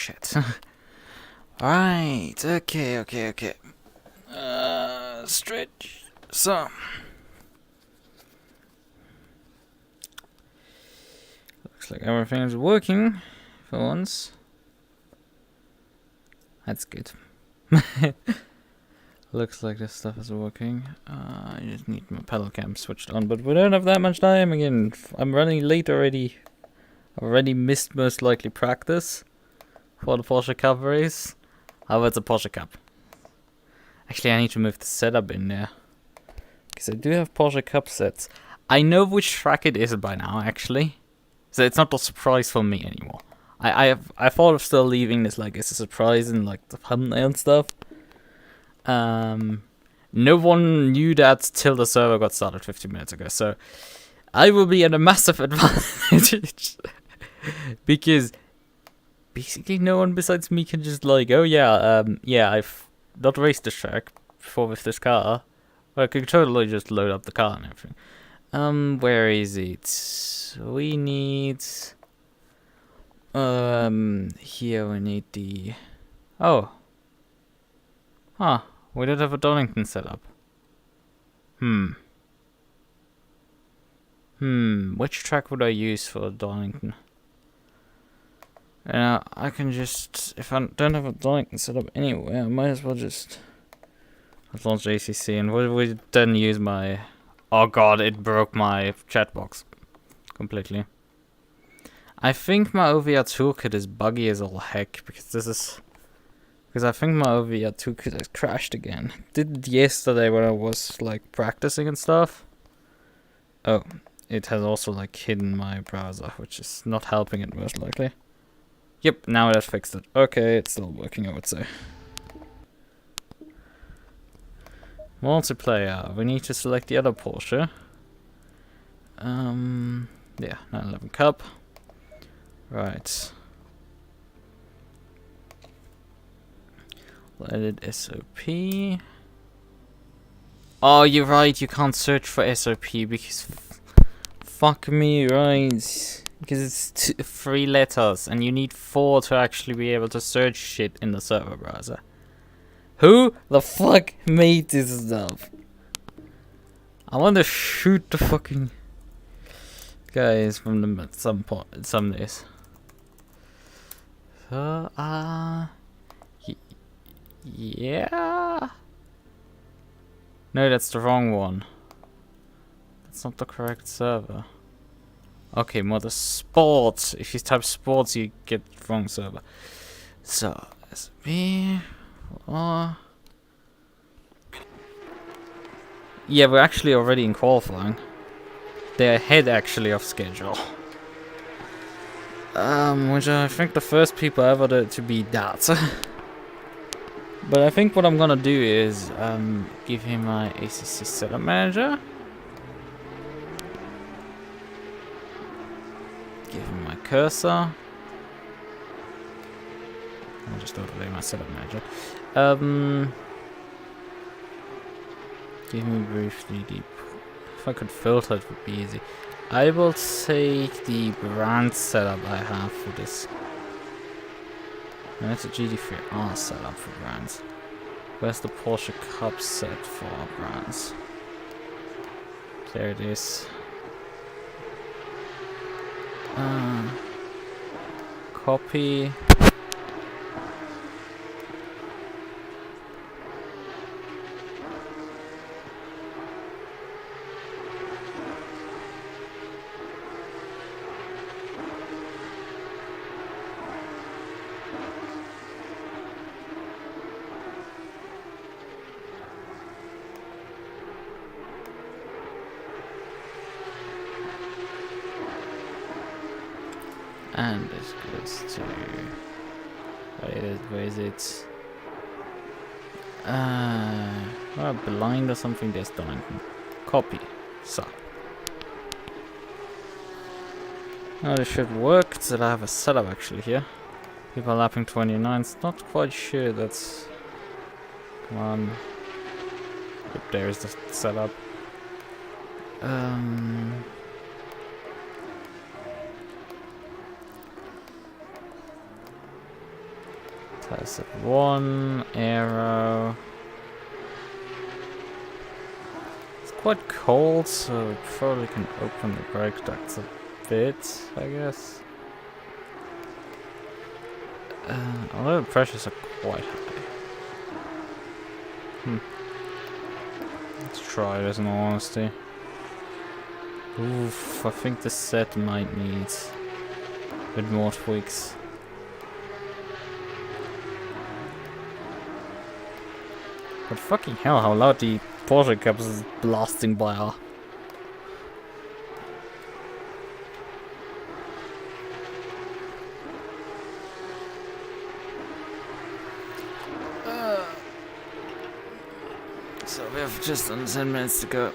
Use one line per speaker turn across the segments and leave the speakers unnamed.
shit. Alright, okay. Stretch. So. Looks like everything is working for once. That's good. Looks like this stuff is working. I just need my pedal cam switched on, but we don't have that much time again. I'm running late already. Already missed most likely practice for the Porsche Cup race. However, it's a Porsche Cup. Actually, I need to move the setup in there. Because I do have Porsche Cup sets. I know which track it is by now, actually. So it's not a surprise for me anymore. I thought of still leaving this like as a surprise in like the thumbnail and stuff. No one knew that till the server got started 15 minutes ago. So I will be at a massive advantage. Because basically no one besides me can just like, oh yeah, I've not raced this track before with this car. But I could totally just load up the car and everything. Where is it? We need... here we need the... Oh. Huh. We don't have a Donington setup. Which track would I use for Donington? I can just... If I don't have a Donington setup anywhere, I might as well just... launch ACC and we then use my... Oh god, it broke my chat box. Completely. I think my OVR toolkit is buggy as all heck, because I think my OVR toolkit has crashed again. Did it yesterday when I was like practicing and stuff. Oh, it has also like hidden my browser, which is not helping it most likely. Yep, now it has fixed it. Okay, it's still working, I would say. Multiplayer. We need to select the other Porsche. Yeah, 911 Cup. Right. We'll edit SOP. Oh, you're right, you can't search for SOP because... fuck me, right. Because it's 3 letters and you need 4 to actually be able to search shit in the server browser. Who the fuck made this stuff? I want to shoot the fucking guys from them at some point, some days. So, yeah. No, that's the wrong one. That's not the correct server. Okay, mother sports. If you type sports, you get the wrong server. So, SB. Yeah, we're actually already in qualifying. They're ahead actually of schedule. Which I think the first people ever to be that. But I think what I'm gonna do is give him my ACC setup manager. Give him my cursor. I'll just overlay my setup manager. Give me briefly deep. If I could filter, it would be easy. I will take the brand setup I have for this. And that's a GT3R setup for brands. Where's the Porsche Cup set for our brands? There it is. Copy. And this goes to... where is it? Well, blind or something, there's Donington. Copy. So. Now this should work, that I have a setup actually here. People lapping 29, it's not quite sure that's... Come on. Yep, there's the setup. Tires at 1, aero. It's quite cold, so it probably can open the brake ducts a bit, I guess. Although the pressures are quite high. Let's try this in all honesty. Oof, I think the set might need a bit more tweaks. But fucking hell, how loud the Porsche caps is blasting by are. So we have just under 10 minutes to go.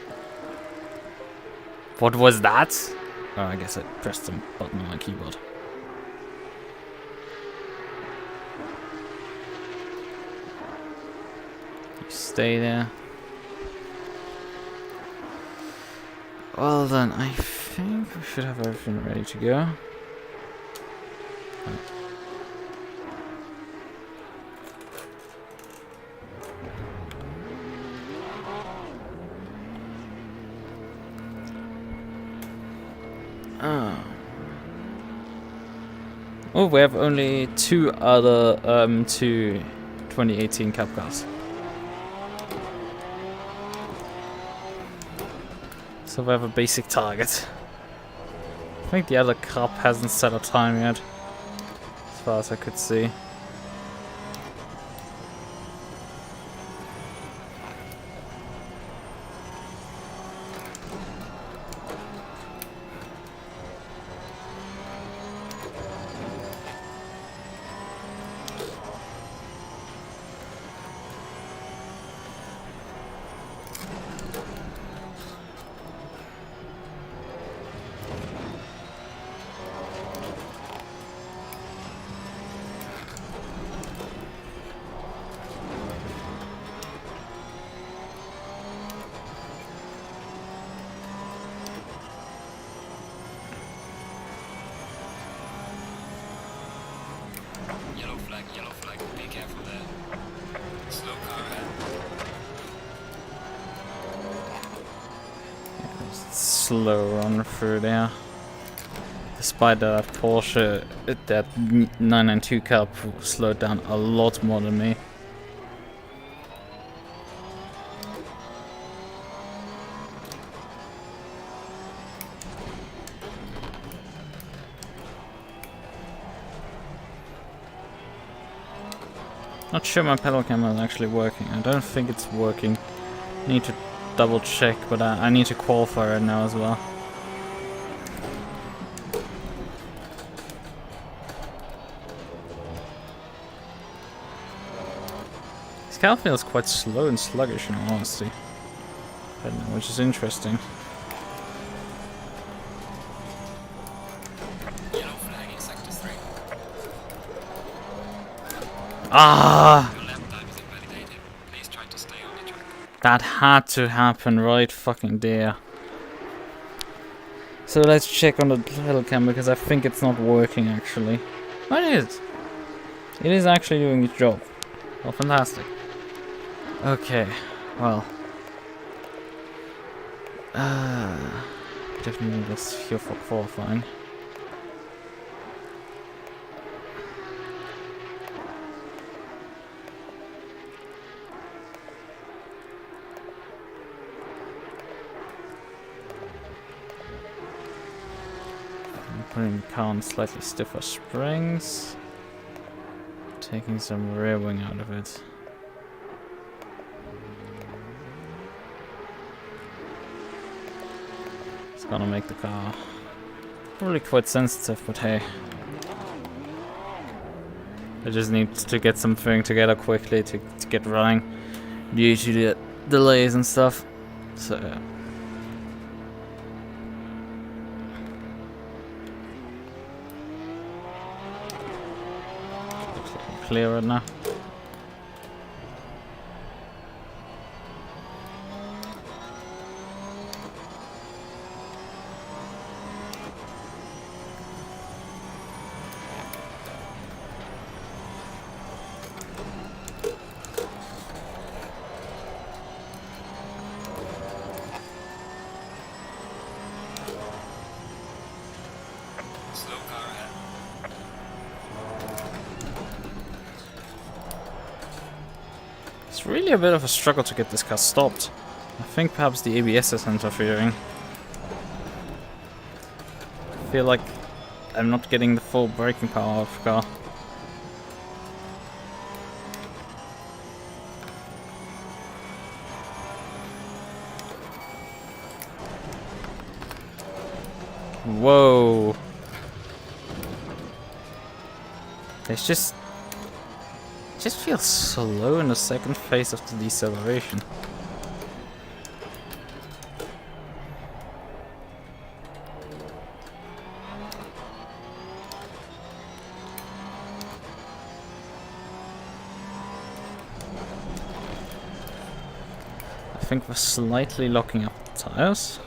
What was that? Oh, I guess I pressed some button on my keyboard. You stay there. Well then, I think we should have everything ready to go. Oh, we have only 2 other 2018 Cup cars. So we have a basic target. I think the other Cup hasn't set a time yet, as far as I could see.
Yellow flag, be careful there. Slow car ahead.
Yeah, just slow run through there. Despite that Porsche, that 992 Cup slowed down a lot more than me. Not sure my pedal camera is actually working. I don't think it's working. Need to double check, but I need to qualify it now as well. This car feels quite slow and sluggish in all honesty, which is interesting. Ah!
Your lap time is invalidated. Please try to stay on the track.
That had to happen right fucking there. So let's check on the pedal cam because I think it's not working actually. Oh, it is. It is actually doing its job. Well, fantastic. Okay, well. Definitely need this here for qualifying. Putting the car on slightly stiffer springs. Taking some rear wing out of it. It's gonna make the car probably quite sensitive, but hey. I just need to get something together quickly to get running due to the delays and stuff. So yeah. Clear it now. It's really a bit of a struggle to get this car stopped. I think perhaps the ABS is interfering. I feel like I'm not getting the full braking power of the car. Whoa. It's just feels slow in the second phase of the deceleration. I think we're slightly locking up the tires.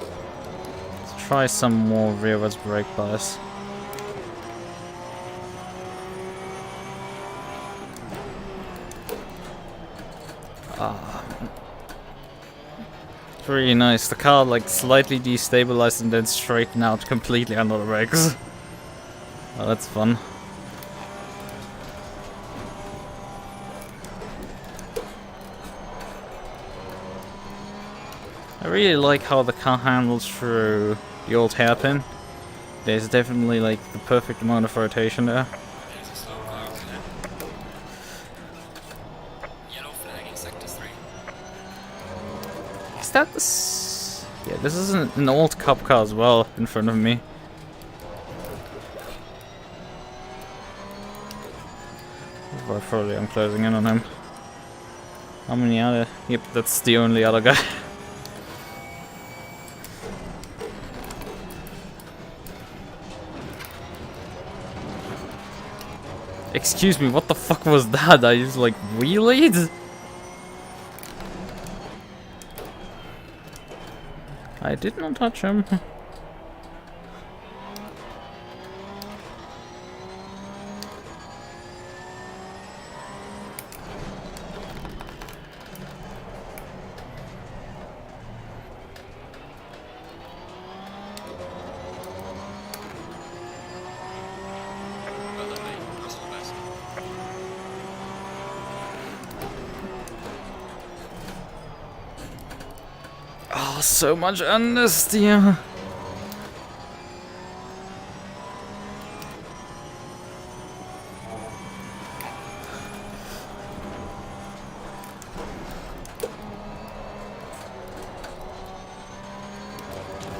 Let's try some more rearwards brake bias. It's really nice. The car like slightly destabilized and then straightened out completely under the brakes. Oh, that's fun. I really like how the car handles through the old hairpin. There's definitely like the perfect amount of rotation there.
There's a slow car over there. Yellow flag in sector 3.
Is that this? Yeah, this is an old cop car as well in front of me. Well, probably I'm closing in on him. How many other? Yep, that's the only other guy. Excuse me, what the fuck was that? I just like wheelied? I did not touch him.
Well done, mate. That's all the best.
Oh, so much understeer.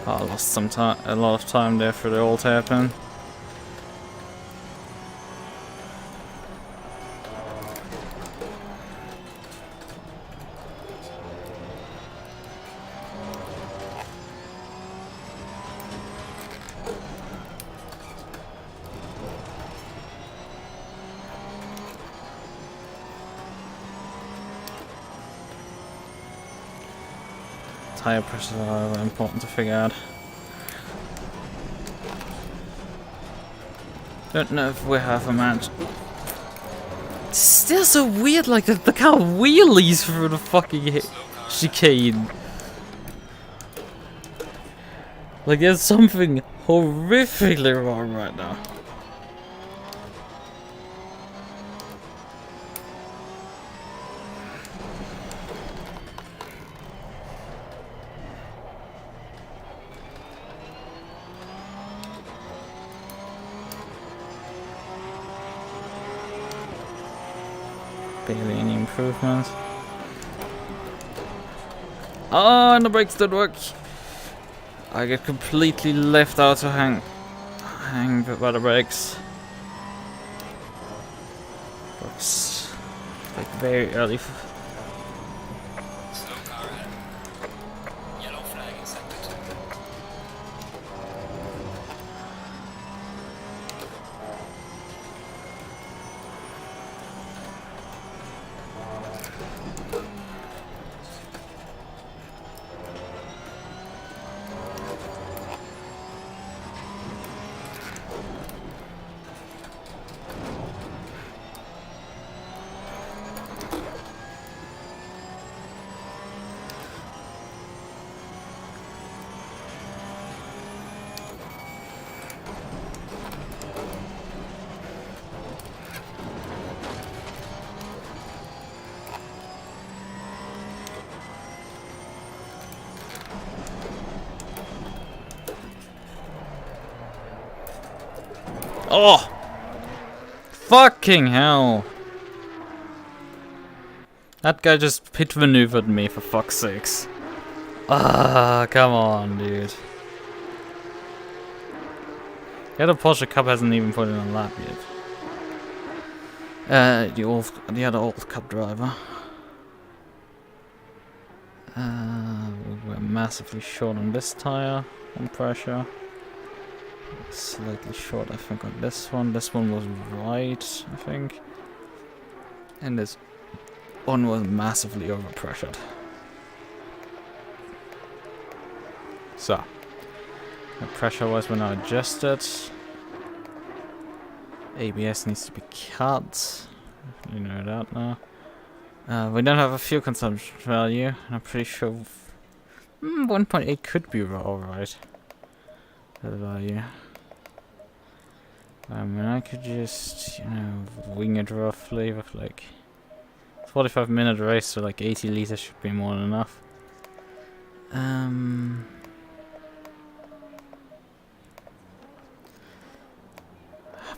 Oh, I lost some time, a lot of time there for the old hairpin. Tire pressures are important to figure out. Don't know if we have a match. It's still so weird, like the car wheelies through the fucking chicane. Like there's something horrifically wrong right now. Barely any improvements. Oh, and the brakes don't work. I get completely left out to hang by the brakes. Looks like very early.
Slow car ahead. Yellow flag in sector 2.
Oh! Fucking hell! That guy just pit maneuvered me, for fuck's sakes. Ah, come on, dude. The other Porsche Cup hasn't even put in a lap yet. The other old Cup driver. We're massively short on this tire, on pressure. Slightly short, I think, on this one. This one was right, I think. And this one was massively overpressured. So, the pressure was when I adjusted. ABS needs to be cut. You know that now. We don't have a fuel consumption value. I'm pretty sure 1.8 could be alright. The value. I mean, I could just, you know, wing it roughly with like 45-minute race, so like 80 liters should be more than enough.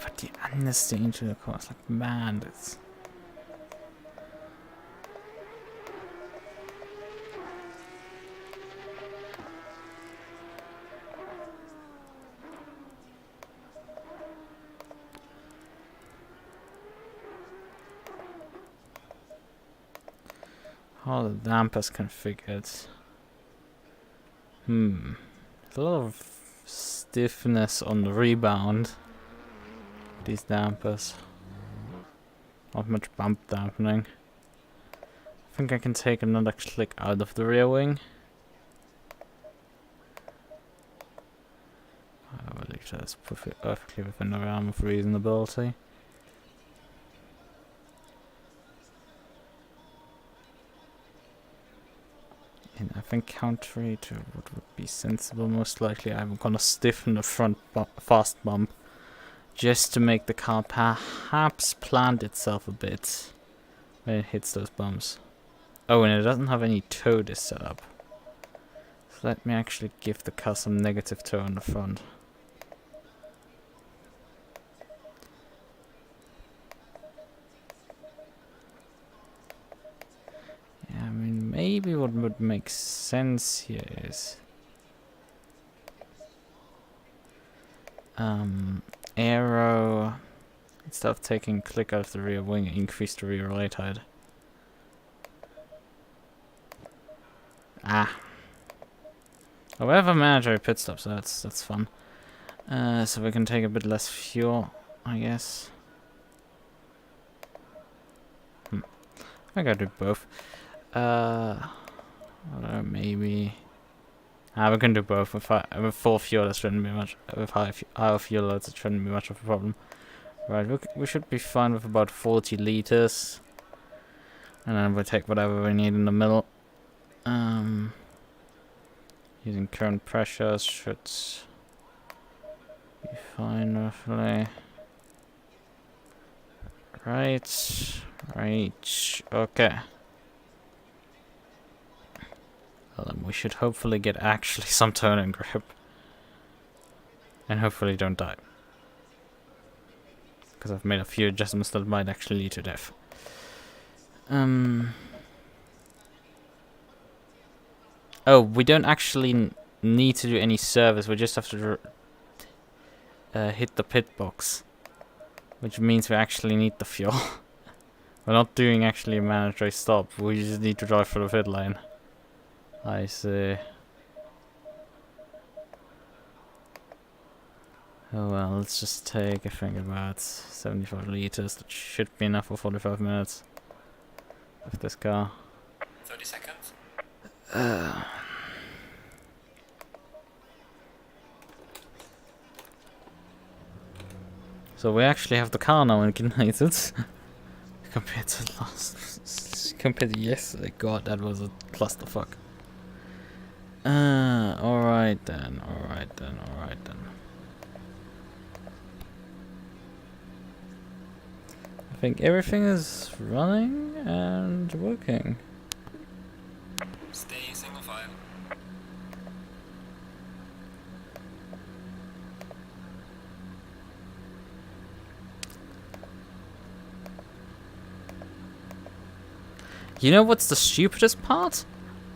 But the understage to the course, like, man, that's. How the dampers configured. There's a lot of stiffness on the rebound. These dampers. Not much bump dampening. I think I can take another click out of the rear wing. I believe that's perfectly within the realm of reasonability. And I think contrary to what would be sensible, most likely I'm gonna stiffen the front fast bump just to make the car perhaps plant itself a bit when it hits those bumps. Oh, and it doesn't have any toe this setup. So let me actually give the car some negative toe on the front. Yeah, I mean, maybe what would make sense here is aero, instead of taking click out of the rear wing, increase the rear light height. Oh, we have a mandatory pit stop, so that's fun. So we can take a bit less fuel, I guess. I gotta do both. Maybe. We can do both. With full fuel, that shouldn't be much. With higher fuel loads, it shouldn't be much of a problem. Right, we should be fine with about 40 liters. And then we'll take whatever we need in the middle. Using current pressures should be fine roughly. Right, okay. Well, then we should hopefully get actually some turn and grip. And hopefully don't die. Because I've made a few adjustments that might actually lead to death. Oh, we don't actually need to do any service. We just have to hit the pit box. Which means we actually need the fuel. We're not doing actually a mandatory stop. We just need to drive through the pit lane. I see. Oh well, let's just take, I think, about 75 liters. That should be enough for 45 minutes. With this car.
30 seconds.
So we actually have the car now ignited. Compared to last... compared to yesterday. God, that was a clusterfuck. Alright then. I think everything is running and working.
Stay single file.
You know what's the stupidest part?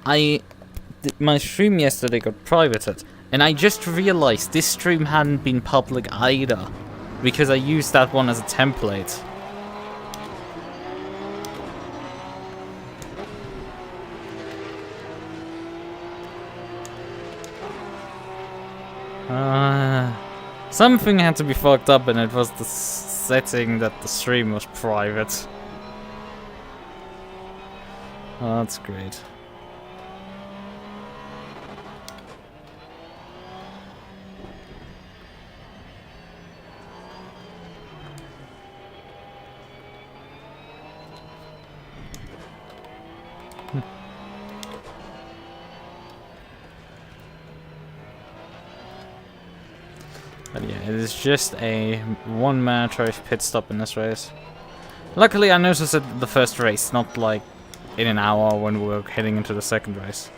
My stream yesterday got privated, and I just realized this stream hadn't been public either, because I used that one as a template. Something had to be fucked up, and it was the setting that the stream was private. Oh, that's great. But yeah, it is just a 1 mandatory pit stop in this race. Luckily, I noticed it the first race, not like in an hour when we were heading into the second race.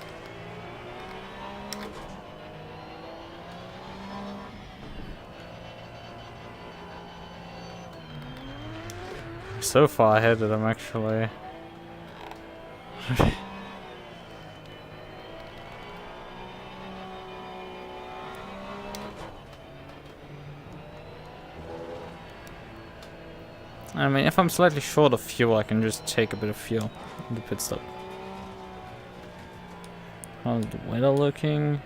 So far ahead that I'm actually... I mean, if I'm slightly short of fuel, I can just take a bit of fuel in the pit stop. How's the weather looking?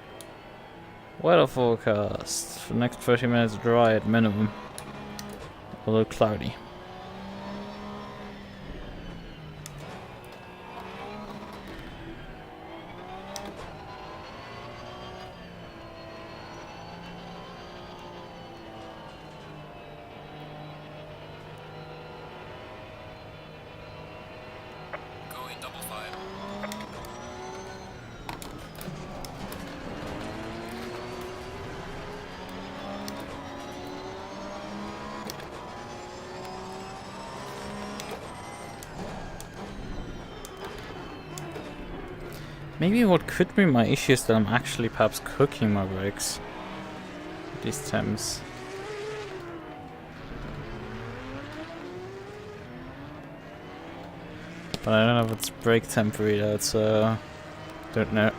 Weather forecast for the next 30 minutes dry at minimum, although cloudy. Maybe what could be my issue is that I'm actually perhaps cooking my brakes at these temps. But I don't know if it's brake temp readout, so don't know.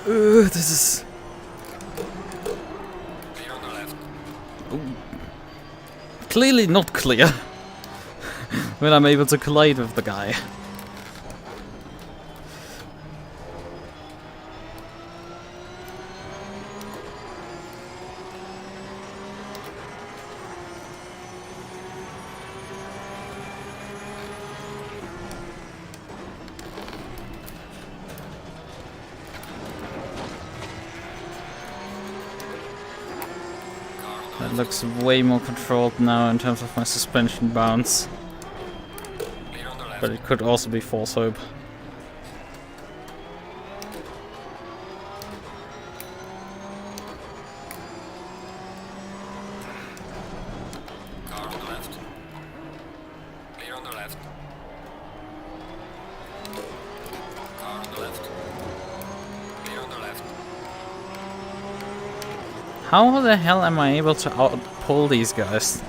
This is...
Clear on the left.
Ooh. Clearly not clear when I'm able to collide with the guy. That looks way more controlled now in terms of my suspension bounce. But it could also be false hope.
Car on the left. Clear on the left. Car on the left. Clear on the left.
How the hell am I able to outpull these guys?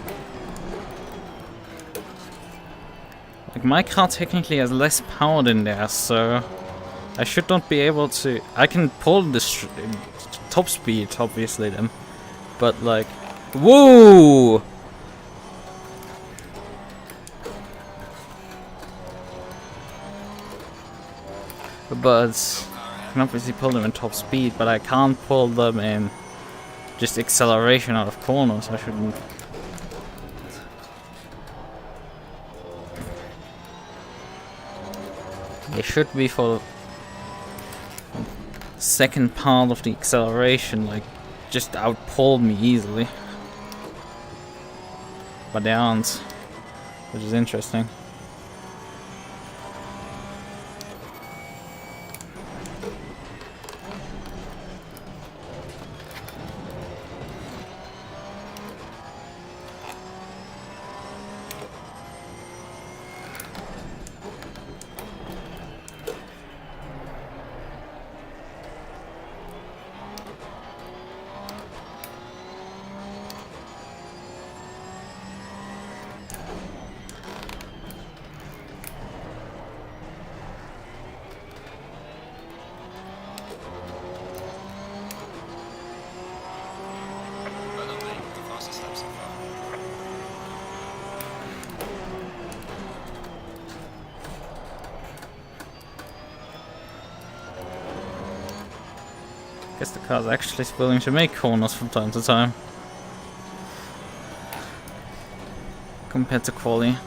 Like, my car technically has less power in there, so I should not be able to... I can pull this top speed, obviously, then. But, like... Whoa! But... can obviously pull them in top speed, but I can't pull them in just acceleration out of corners. I shouldn't. They should be for the second part of the acceleration, like just outpull me easily. But they aren't, which is interesting.
But don't make the fastest lap so far.
Guess the car's actually willing to make corners from time to time. Compared to Qualy.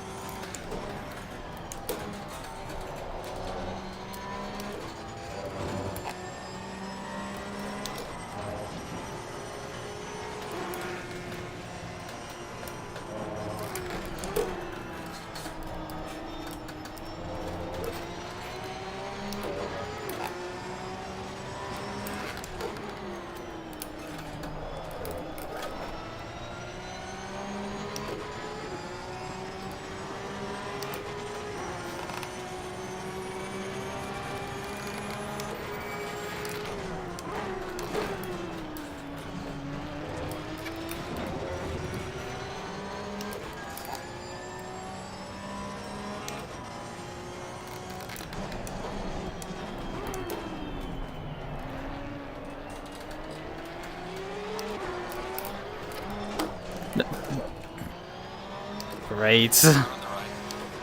Great.
Clear on the right.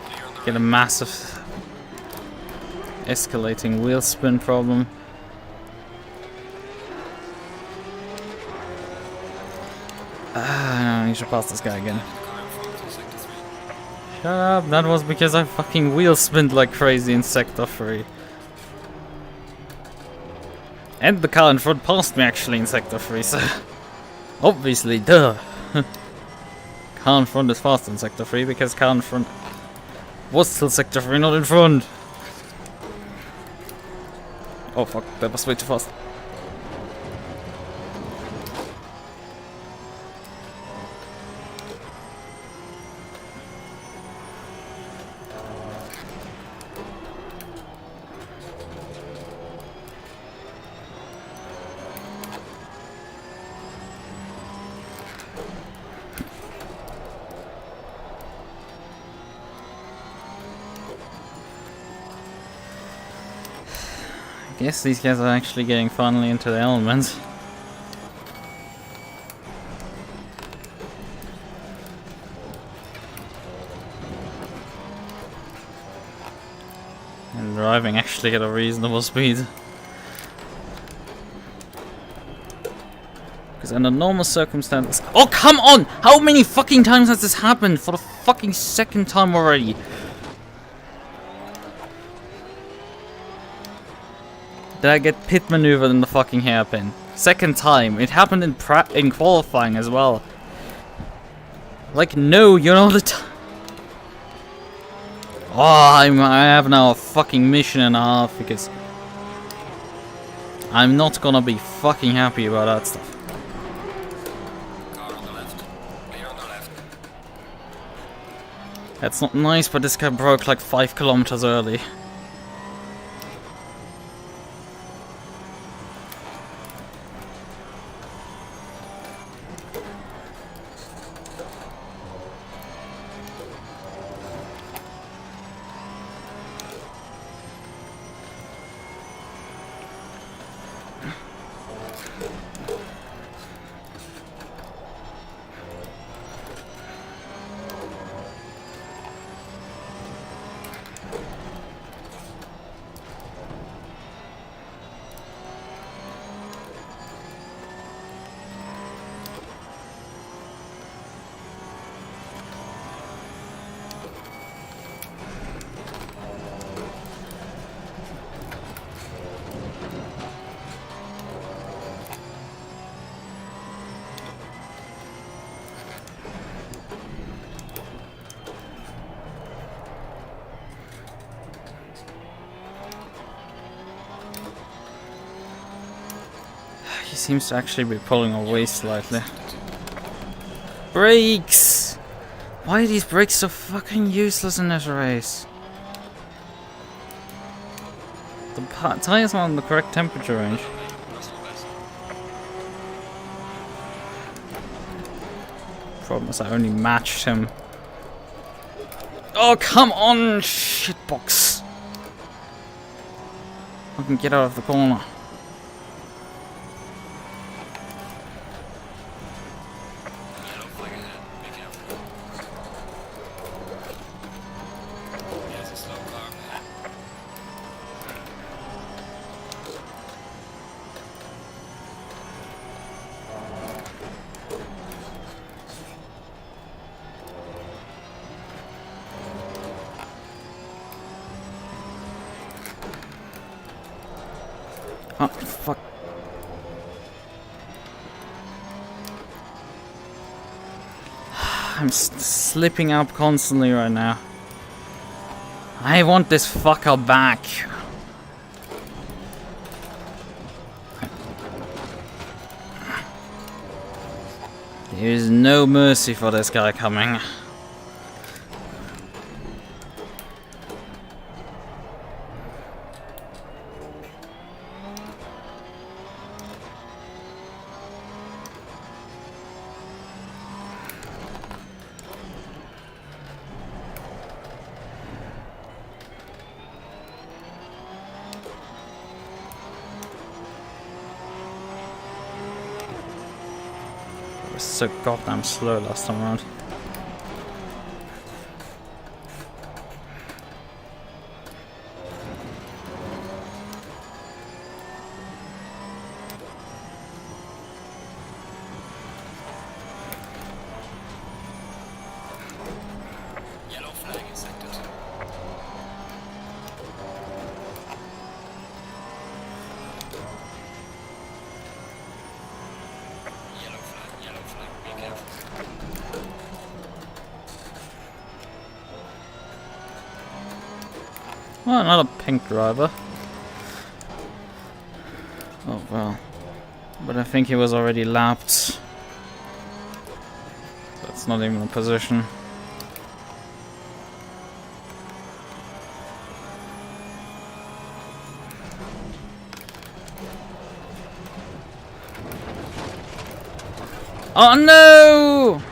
Clear on the
Get a
right.
massive escalating wheel spin problem. I need to pass this guy again.
The car in front to sector 3.
Shut up, that was because I fucking wheel spinned like crazy in sector 3. And the car in front passed me actually in sector 3, so obviously, duh. Car in front is faster in sector 3 because car in front was still sector 3, not in front. Oh fuck, that was way too fast. I guess these guys are actually getting finally into the element. And driving actually at a reasonable speed. Because under normal circumstances... Oh, come on! How many fucking times has this happened? For the fucking second time already. Did I get pit maneuvered in the fucking hairpin? Second time. It happened in qualifying as well. Like, no, you're not the time. Oh, I have now a fucking mission and a half because I'm not gonna be fucking happy about that stuff.
Car on the left. Clear on the left.
That's not nice, but this guy broke like 5 kilometers early. he seems to actually be pulling away slightly. Brakes! Why are these brakes so fucking useless in this race? The tires are on the correct temperature range. Problem is I only matched him. Oh, come on, shitbox! I can get out of the corner. Oh, fuck. I'm slipping up constantly right now. I want this fucker back. There is no mercy for this guy coming. So goddamn slow last time around.
Yellow flag is sector 2. Yellow flag, be careful.
Well, another pink driver. Oh well. But I think he was already lapped. That's not even a position. Oh no!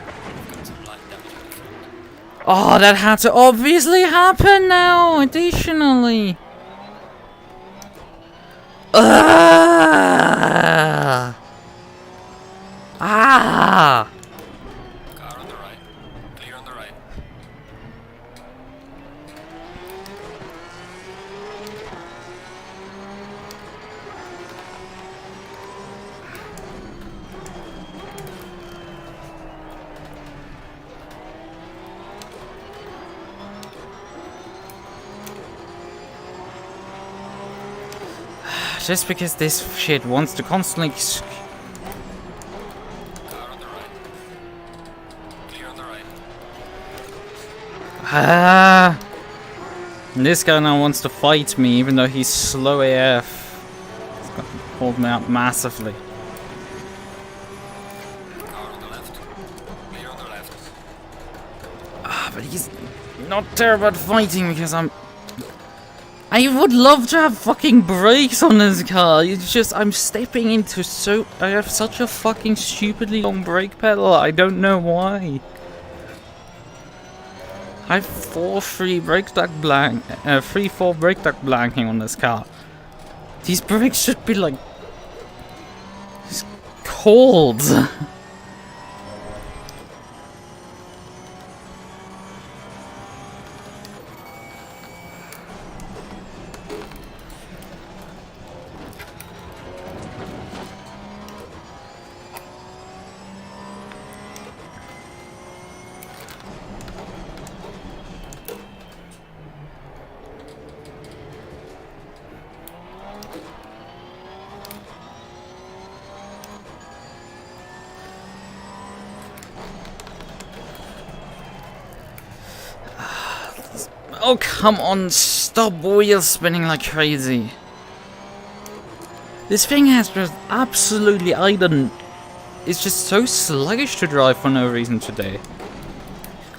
Oh, that had to obviously happen now, additionally. Ah!
Car on the right. Clear on the right.
Just because this shit wants to constantly...
Car on the right. Clear on the right.
Ah! This guy now wants to fight me, even though he's slow AF. He's gonna hold me up massively.
Car on the left. Clear on the left.
Ah, but he's not terrible at fighting because I would love to have fucking brakes on this car. It's just I'm stepping into I have such a fucking stupidly long brake pedal. I don't know why. I have 4 brake duct blank, 3/4 brake duct blanking on this car. These brakes should be like just cold. Oh, come on, stop wheel spinning like crazy. This thing has just absolutely either... It's just so sluggish to drive for no reason today.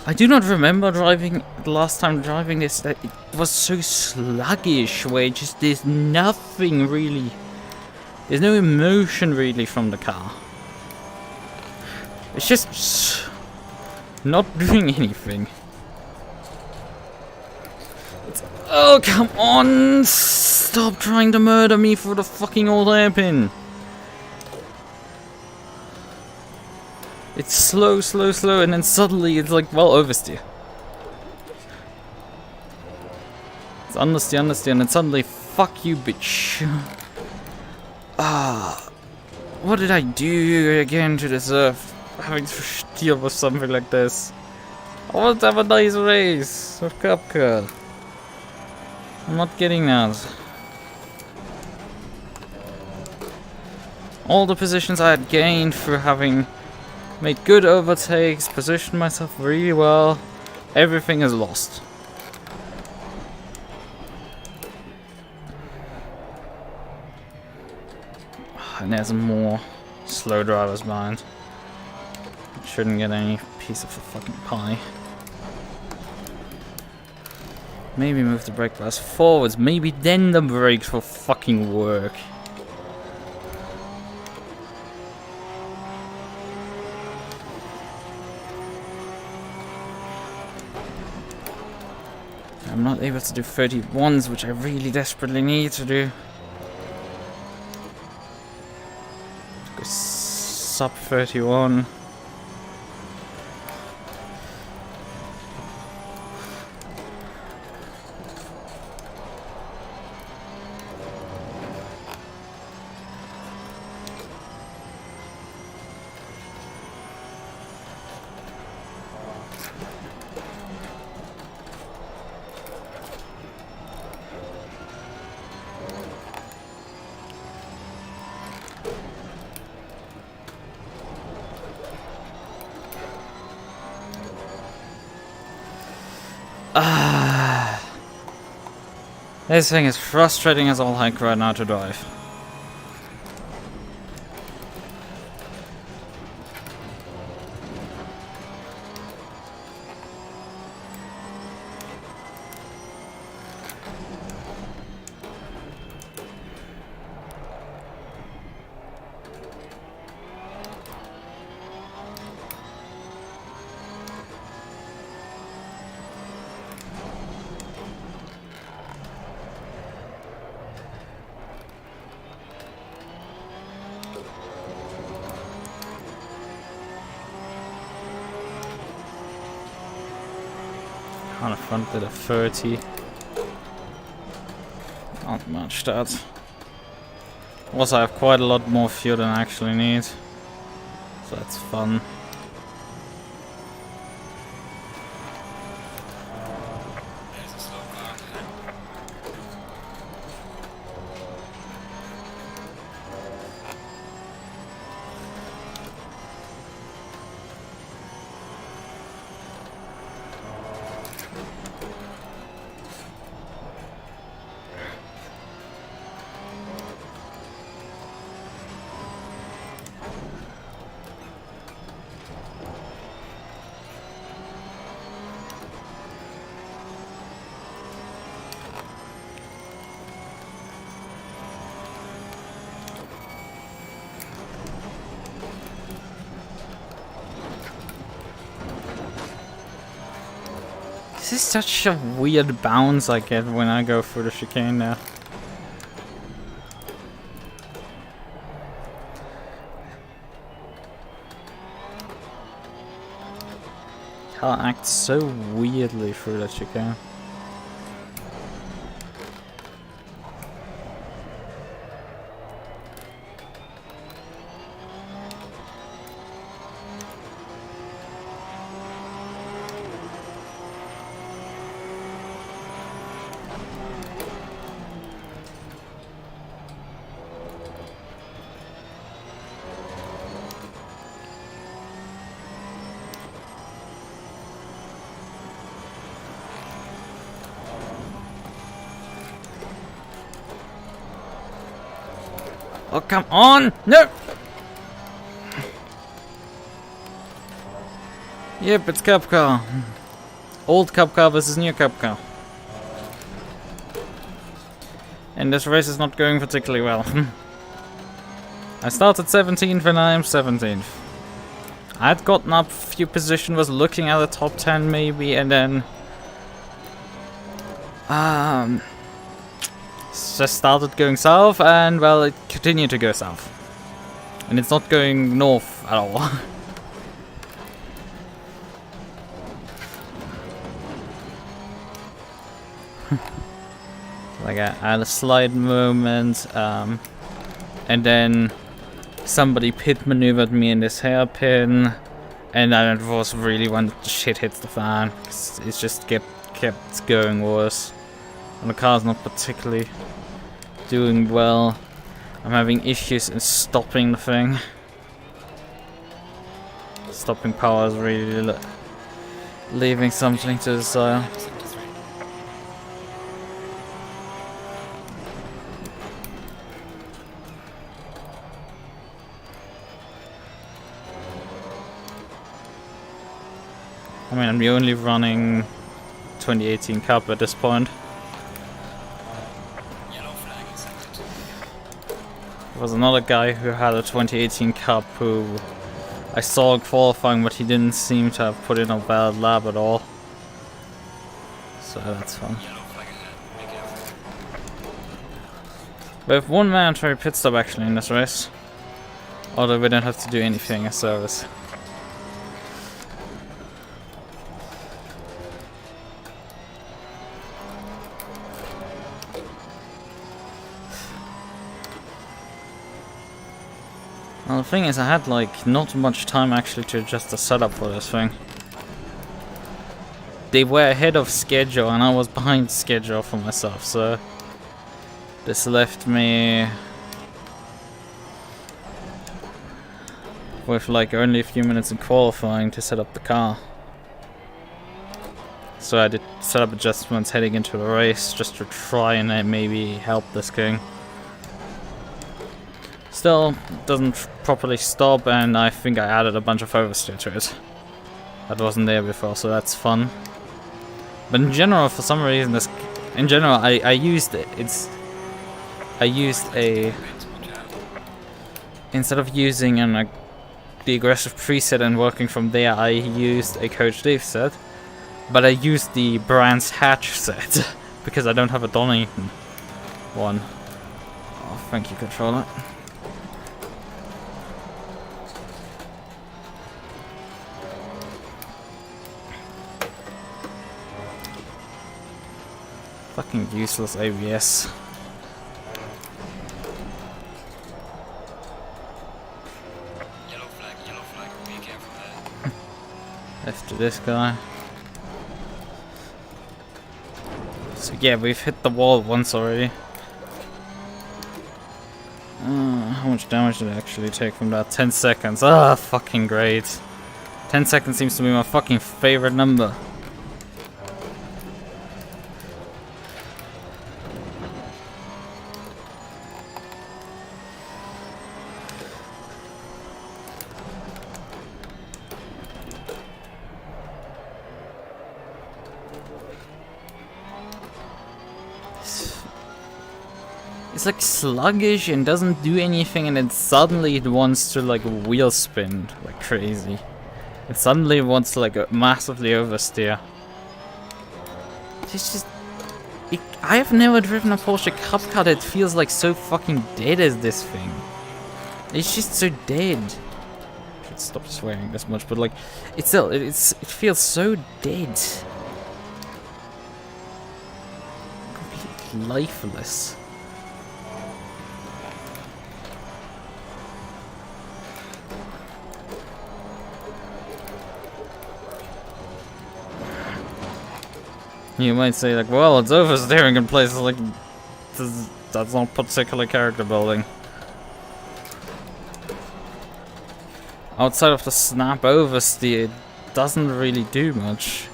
I do not remember driving, the last time driving this, that it was so sluggish, where just there's nothing really... There's no emotion really from the car. It's just not doing anything. Oh, come on! Stop trying to murder me for the fucking old hairpin! It's slow, slow, slow, and then suddenly it's like, well, oversteer. It's understeer, understeer, and then suddenly, fuck you, bitch. What did I do again to deserve having to deal with something like this? I want to have a nice race with Kapka. I'm not getting that. All the positions I had gained through having made good overtakes, positioned myself really well, everything is lost. And there's more slow drivers behind. Shouldn't get any piece of the fucking pie. Maybe move the brake pads forwards, maybe then the brakes will fucking work. I'm not able to do 31s, which I really desperately need to do. Go sub 31. This thing is frustrating as all heck right now to drive. On the front bit of 30. Not much that. Also, I have quite a lot more fuel than I actually need. So that's fun.
There's a slow car.
This is such a weird bounce I get when I go through the chicane now. Car acts so weirdly through the chicane. Oh, come on! No! Yep, it's Cup Car. Old Cup Car versus new Cup Car. And this race is not going particularly well. I started 17th and I am 17th. I had gotten up a few positions, was looking at the top 10 maybe, and then just started going south, and well, it continued to go south. And it's not going north at all. Like I had a slight moment, and then somebody pit maneuvered me in this hairpin, and then it was really when the shit hits the fan. It just kept going worse, and the car's not particularly doing well. I'm having issues in stopping the thing. Stopping power is really leaving something to desire. I mean, I'm only running 2018 Cup at this point.
Yellow flag accepted.
There was another guy who had a 2018 Cup who I saw qualifying, but he didn't seem to have put in a bad lap at all. So that's fun.
Yellow flag ahead. Be careful.
We have one mandatory pit stop actually in this race. Although we don't have to do anything as service. Well, the thing is, I had like not much time actually to adjust the setup for this thing. They were ahead of schedule and I was behind schedule for myself, so this left me with like only a few minutes in qualifying to set up the car. So I did setup adjustments heading into the race just to try and maybe help this king. Still doesn't properly stop, and I think I added a bunch of oversteer to it. That wasn't there before, so that's fun. But in general, for some reason, I used a instead of using the aggressive preset and working from there, I used a Coach Dave set, but I used the Brands Hatch set because I don't have a Donington one. Oh, thank you, controller. Fucking useless ABS.
Yellow flag, be careful there.
Left to this guy. So yeah, we've hit the wall once already. How much damage did I actually take from that? 10 seconds. Ah, fucking great. 10 seconds seems to be my fucking favorite number. It's like sluggish and doesn't do anything, and then suddenly it wants to like wheel spin like crazy. It suddenly wants to like massively oversteer. It's just... I have never driven a Porsche Cup car that feels like so fucking dead as this thing. It's just so dead. I should stop swearing this much, but like, it feels so dead. Completely lifeless. You might say like, well, it's oversteering in places like this, that's not particularly character building. Outside of the snap oversteer, it doesn't really do much.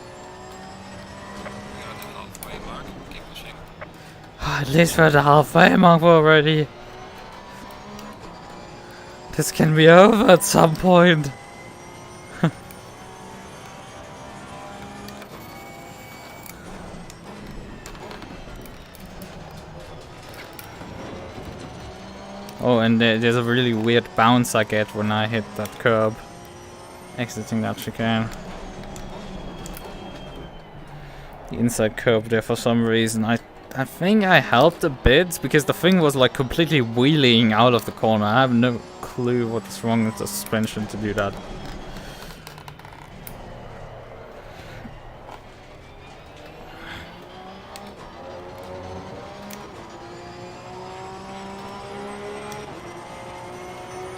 You're at the halfway mark. Keep pushing.
At least we're at the halfway mark already. This can be over at some point. Oh, and there's a really weird bounce I get when I hit that curb. Exiting that chicane. The inside curb there for some reason. I think I helped a bit because the thing was like completely wheeling out of the corner. I have no clue what's wrong with the suspension to do that.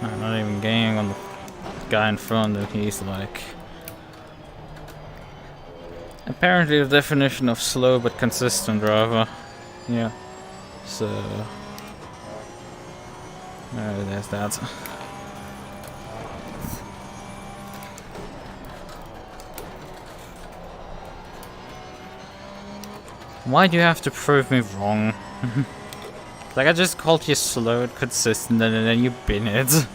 I'm not even gaining on the guy in front, and he's like... Apparently the definition of slow but consistent driver. Yeah. So... there's that. Why do you have to prove me wrong? Like, I just called you slow and consistent and then you bin it.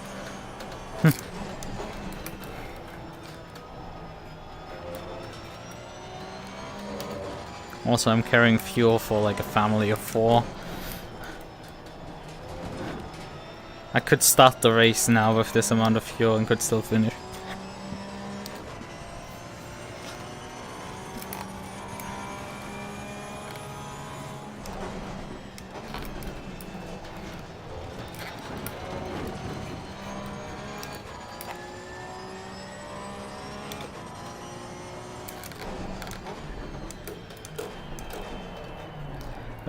Also, I'm carrying fuel for like a family of 4. I could start the race now with this amount of fuel and could still finish.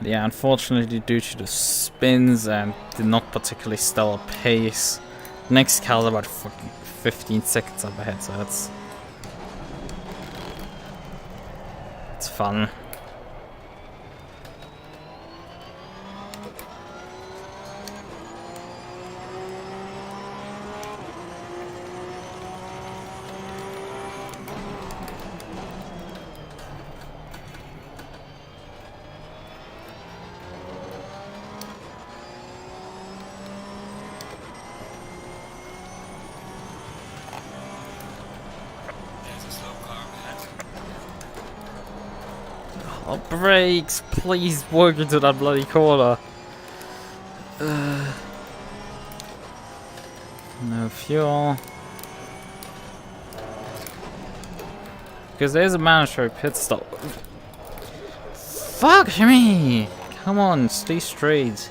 Yeah, unfortunately, due to the spins and the not particularly stellar pace, next car is about fucking 15 seconds up ahead, so it's fun. Oh, brakes! Please work into that bloody corner. No fuel. Because there's a mandatory pit stop. Fuck me! Come on, stay straight.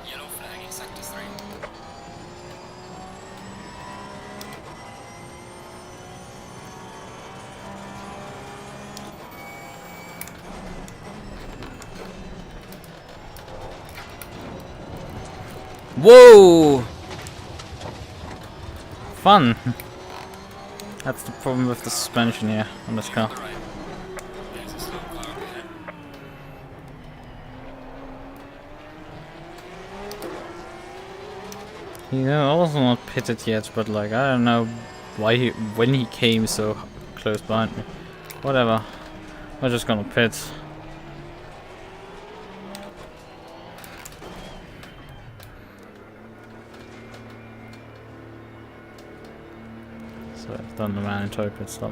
Yellow flag in sector 3.
Whoa! Fun. That's the problem with the suspension here on this car.
Right. There's a slow car ahead.
Yeah, also not pitted yet, but like I don't know why when he came so close behind me. Whatever. We're just gonna pit. So I've done the mandatory pit stop.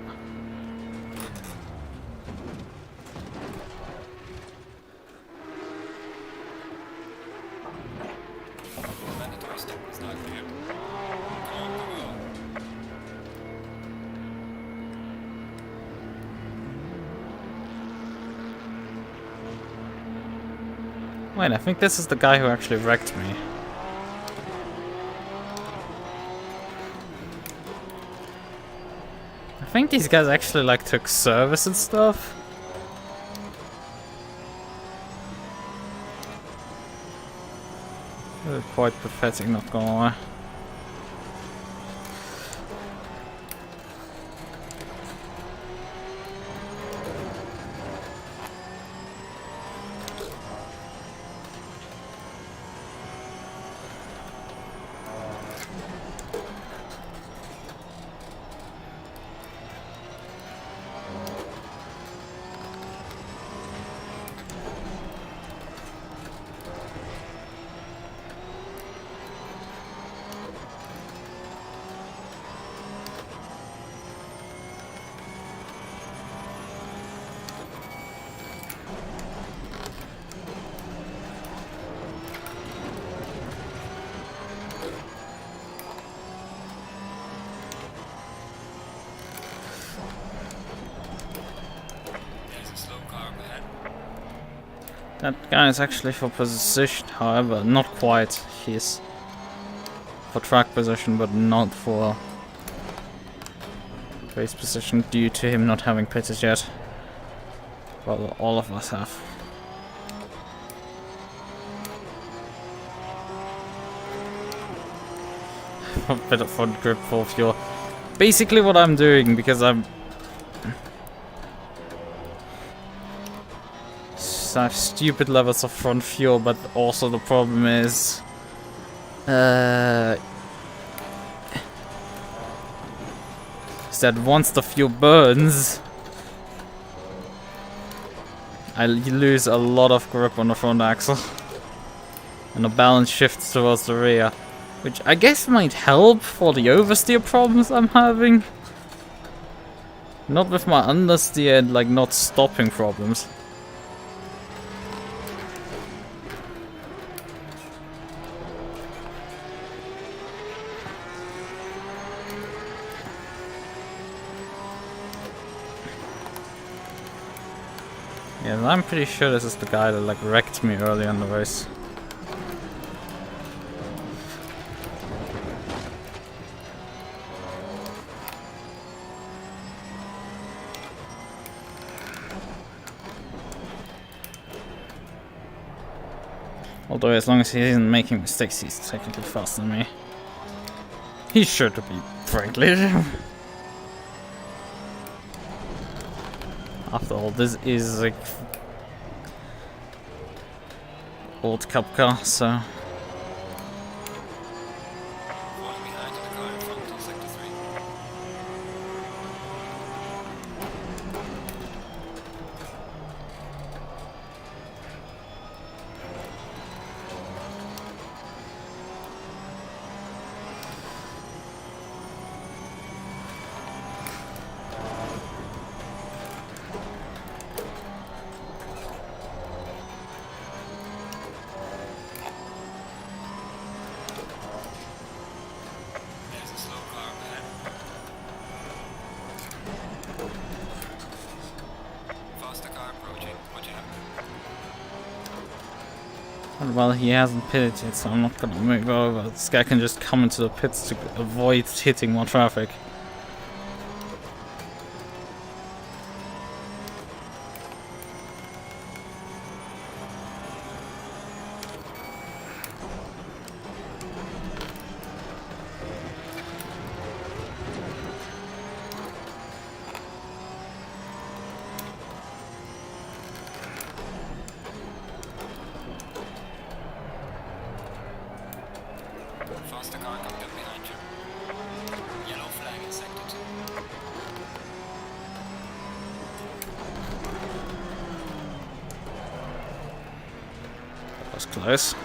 Mandatory stop is not clear. On the wheel.
Wait, I think this is the guy who actually wrecked me. I think these guys actually like took service and stuff. They're quite pathetic, not gonna lie. That guy is actually for position, however, not quite. He's for track position, but not for base position due to him not having pitted yet. Well, all of us have. A bit of front grip for fuel. Basically what I'm doing, because I have stupid levels of front fuel, but also the problem is that once the fuel burns, I lose a lot of grip on the front axle and the balance shifts towards the rear, which I guess might help for the oversteer problems I'm having. Not with my understeer and like not stopping problems. Yeah, I'm pretty sure this is the guy that like wrecked me early in the race. Although as long as he isn't making mistakes, he's technically faster than me. He's sure to be, frankly. After all, this is like old cup car, so
Falling behind in the car in front in sector 3. There's a slow car ahead. Faster car approaching. Watch out.
well, he hasn't pitted yet, so I'm not gonna move over. This guy can just come into the pits to avoid hitting more traffic.
Faster car coming up behind you. Yellow flag in sector 2.
That was close.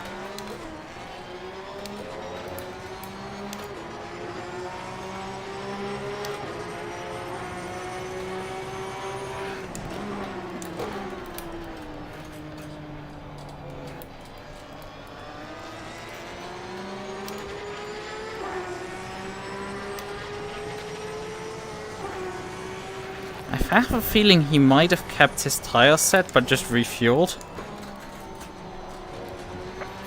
I have a feeling he might have kept his tire set, but just refueled.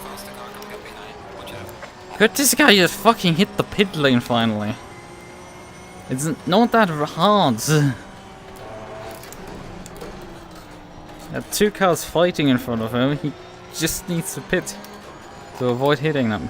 Faster car coming up behind. Watch out.
Good, this guy just fucking hit the pit lane finally. It's not that hard. There are two cars fighting in front of him. He just needs to pit to avoid hitting them.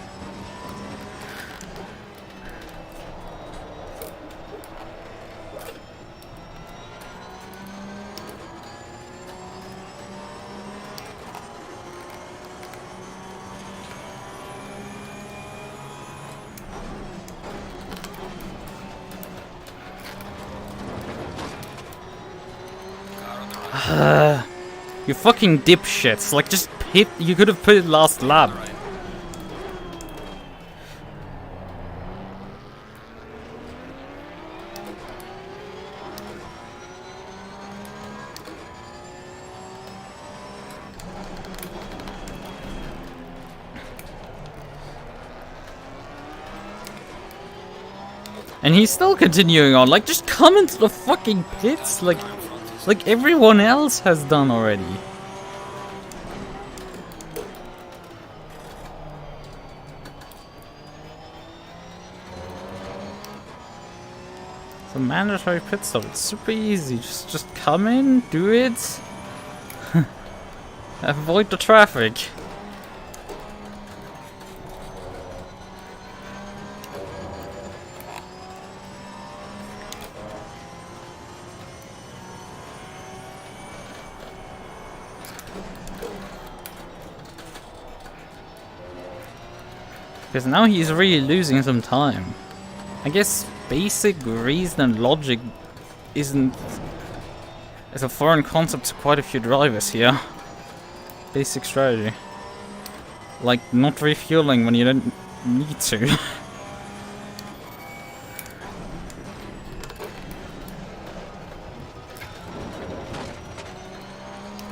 You fucking dipshits. Like, just hit. You could have put it last lap.
Right.
And he's still continuing on. Like, just come into the fucking pits. Like everyone else has done already. a mandatory pit stop. It's super easy. Just come in, do it. Avoid the traffic. Because now he's really losing some time. I guess basic reason and logic is a foreign concept to quite a few drivers here. Basic strategy. Like not refueling when you don't need to.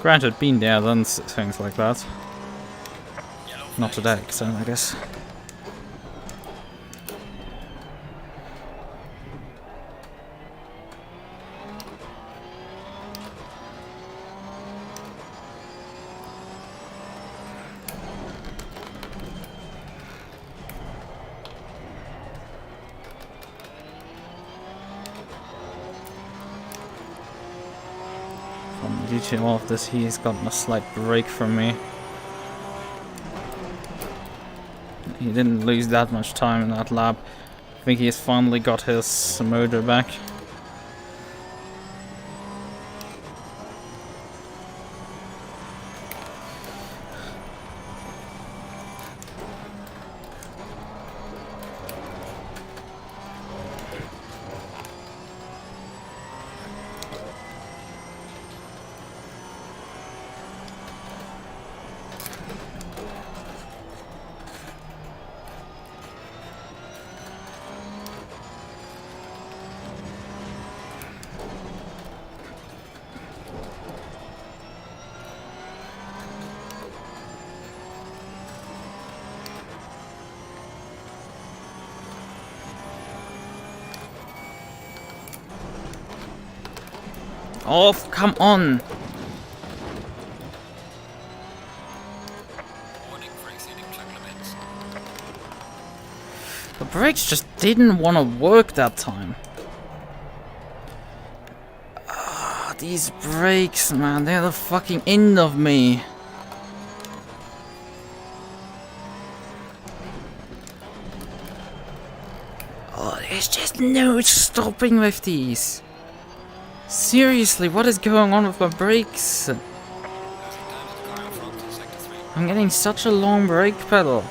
Granted, been there, done things like that. Not to that extent, I guess. Due to all of this, he's gotten a slight break from me. He didn't lose that much time in that lap. I think he's finally got his motor back. Oh, come on! The brakes just didn't want to work that time. Ah, these brakes, man, they're the fucking end of me. Oh, there's just no stopping with these. Seriously, what is going on with my brakes? I'm getting such a long brake pedal.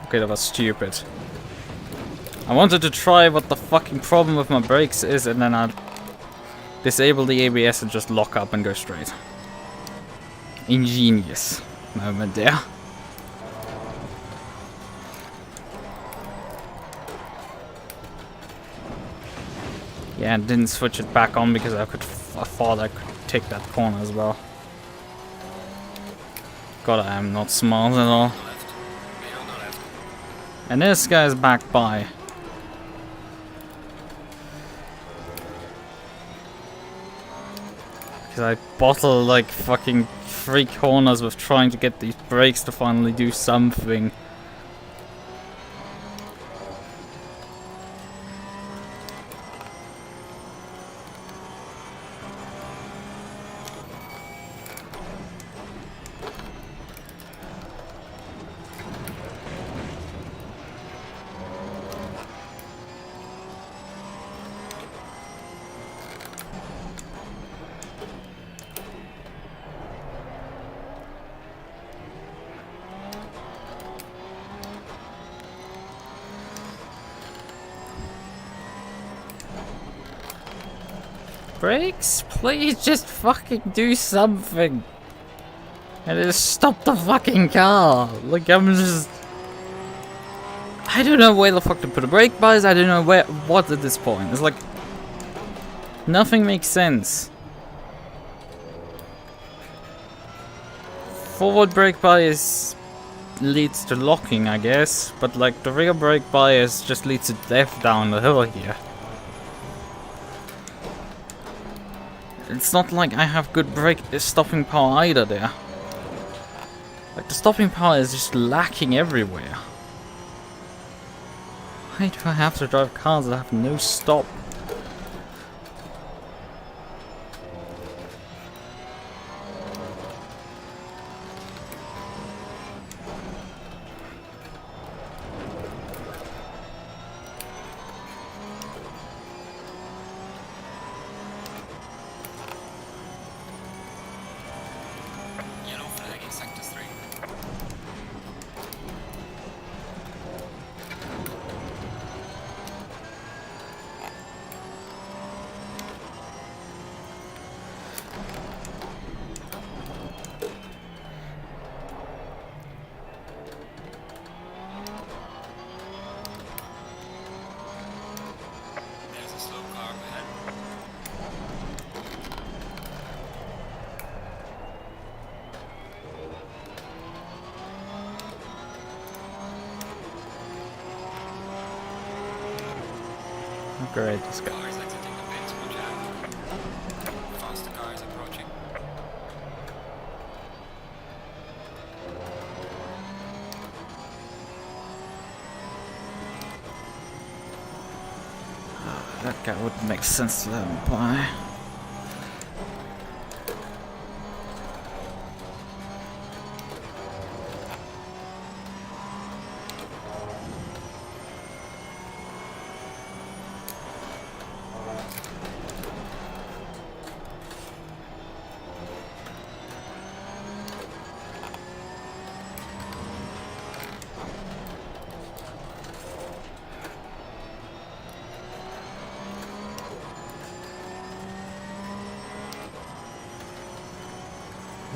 Okay, that was stupid. I wanted to try what the fucking problem with my brakes is, and then I'd disable the ABS and just lock up and go straight. Ingenious moment there. Yeah, and didn't switch it back on because I thought I could take that corner as well. God, I am not smart at all. And this guy's back by. Because I bottle like fucking 3 corners with trying to get these brakes to finally do something. Brakes, please just fucking do something. And just stop the fucking car. Like, I'm just... I don't know where the fuck to put the brake bars. I don't know what at this point. It's like... nothing makes sense. Forward brake bias leads to locking, I guess. But like, the rear brake bias just leads to death down the hill here. It's not like I have good brake stopping power either there. Like, the stopping power is just lacking everywhere. Why do I have to drive cars that have no stop?
Yellow flag in sector 3. There's a slow car up ahead.
Oh, great, this guy.
Cars exiting the pits, watch out. Faster cars approaching.
That guy wouldn't make sense to let him by.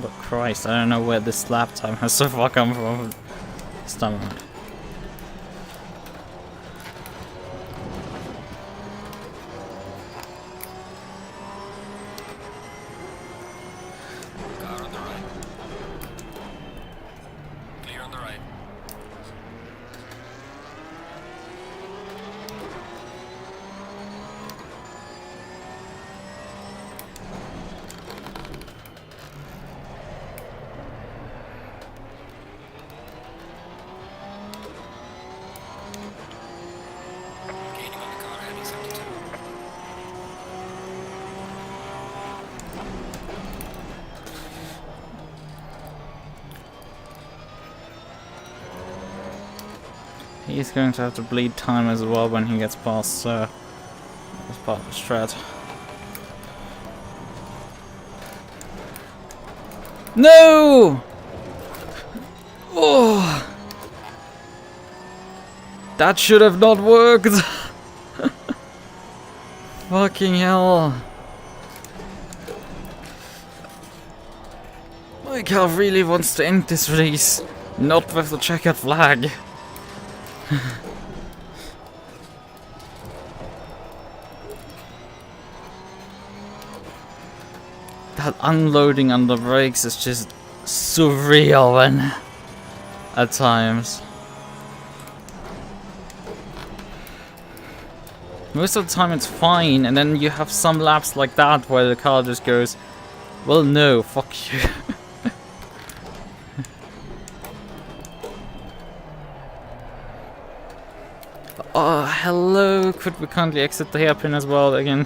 But Christ, I don't know where this lap time has so far come from this time around.
Car on the right. Clear on the right. Gaining on the car ahead in sector 2.
He's going to have to bleed time as well when he gets past this part of the strat. No! Oh! That should have not worked! Fucking hell. My car really wants to end this race, not with the checkered flag. That unloading under brakes is just surreal when at times. Most of the time it's fine, and then you have some laps like that where the car just goes, well no, fuck you. Oh, hello, could we kindly exit the hairpin as well again?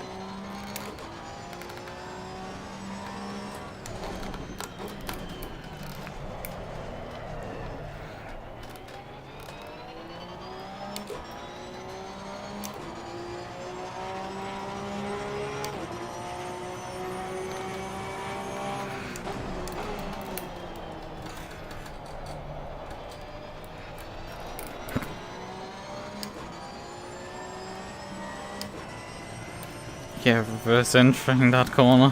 Yeah, reverse entering that corner.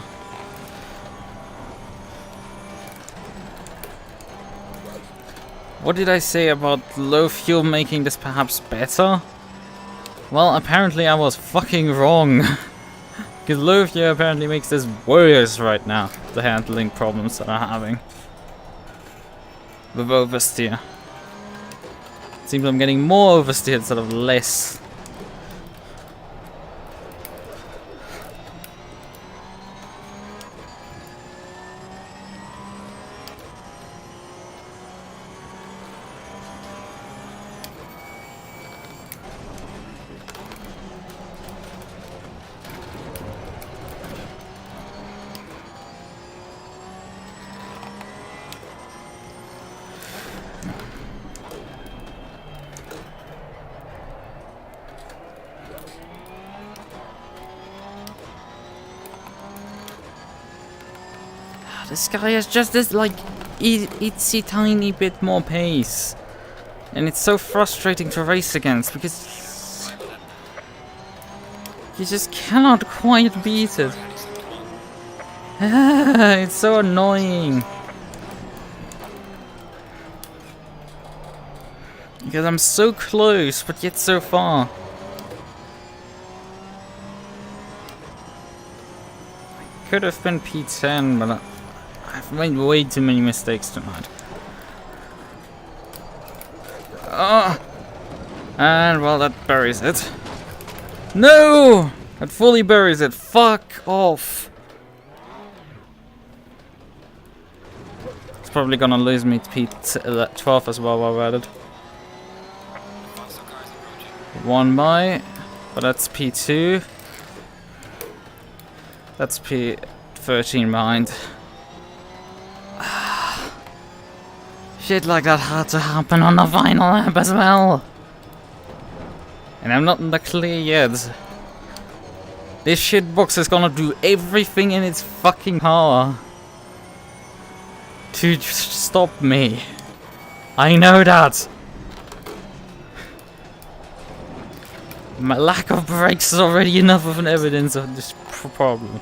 What did I say about low fuel making this perhaps better? Well, apparently I was fucking wrong. Because low fuel apparently makes this worse right now, the handling problems that I'm having with oversteer. It seems I'm getting more oversteer instead of less. This guy has just this, like, itsy tiny bit more pace. And it's so frustrating to race against, because you just cannot quite beat it. It's so annoying. Because I'm so close, but yet so far. Could have been P10, but I've made way too many mistakes tonight. And well, that buries it. No! That fully buries it. Fuck off. It's probably gonna lose me to P12 as well while we're at it. One by, but that's P2. That's P13 behind. Shit like that had to happen on the final lap as well. And I'm not in the clear yet. This shitbox is gonna do everything in its fucking power to just stop me. I know that. My lack of brakes is already enough of an evidence of this problem.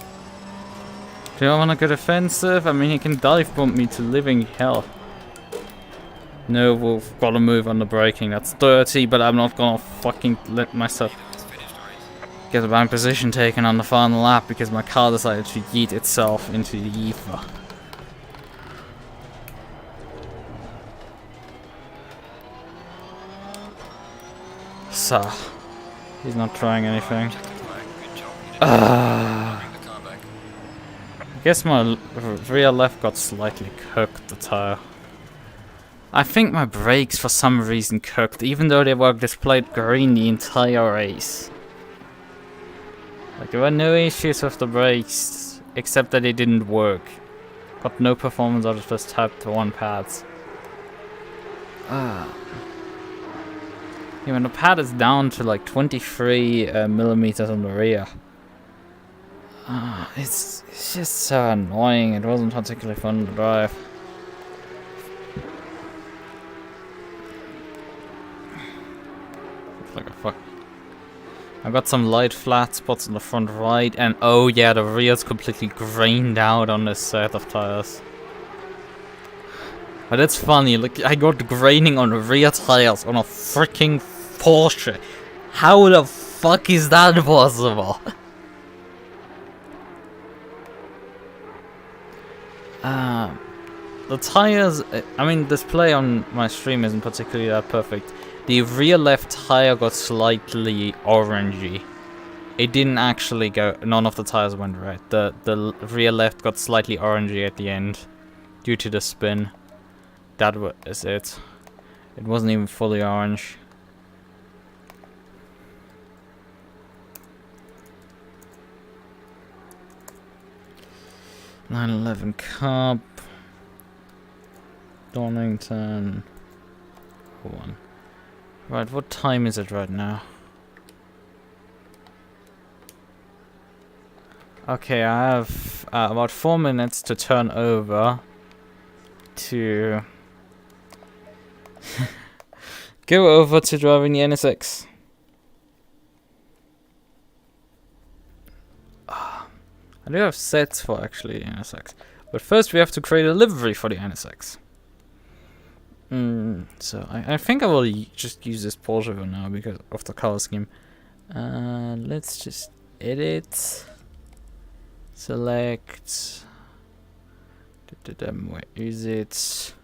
Do I want to go defensive? I mean, he can dive bomb me to living hell. No, we've got to move on the braking. That's dirty, but I'm not gonna fucking let myself get a bad position taken on the final lap because my car decided to yeet itself into the ether. So, he's not trying anything. I guess my rear left got slightly cooked, the tire. I think my brakes for some reason cooked, even though they were displayed green the entire race. Like, there were no issues with the brakes, except that they didn't work. Got no performance out of just type 1 pads. Yeah, when the pad is down to like 23 millimeters on the rear. It's just so annoying. It wasn't particularly fun to drive. Like a fuck. I got some light flat spots on the front right, and oh yeah, the rear's completely grained out on this set of tires. But it's funny, like I got graining on the rear tires on a freaking Porsche. How the fuck is that possible? The tires, I mean, display on my stream isn't particularly that perfect. The rear left tire got slightly orangey. It didn't actually go, none of the tires went red. The rear left got slightly orangey at the end due to the spin. That was it. It wasn't even fully orange. .911 Cup. Donington. 1. Right, what time is it right now? Okay, I have about 4 minutes to turn over to go over to driving the NSX. I do have sets for actually the NSX, but first we have to create a livery for the NSX. So I think I will just use this Porsche for now because of the color scheme. Let's just edit, select. Where is it?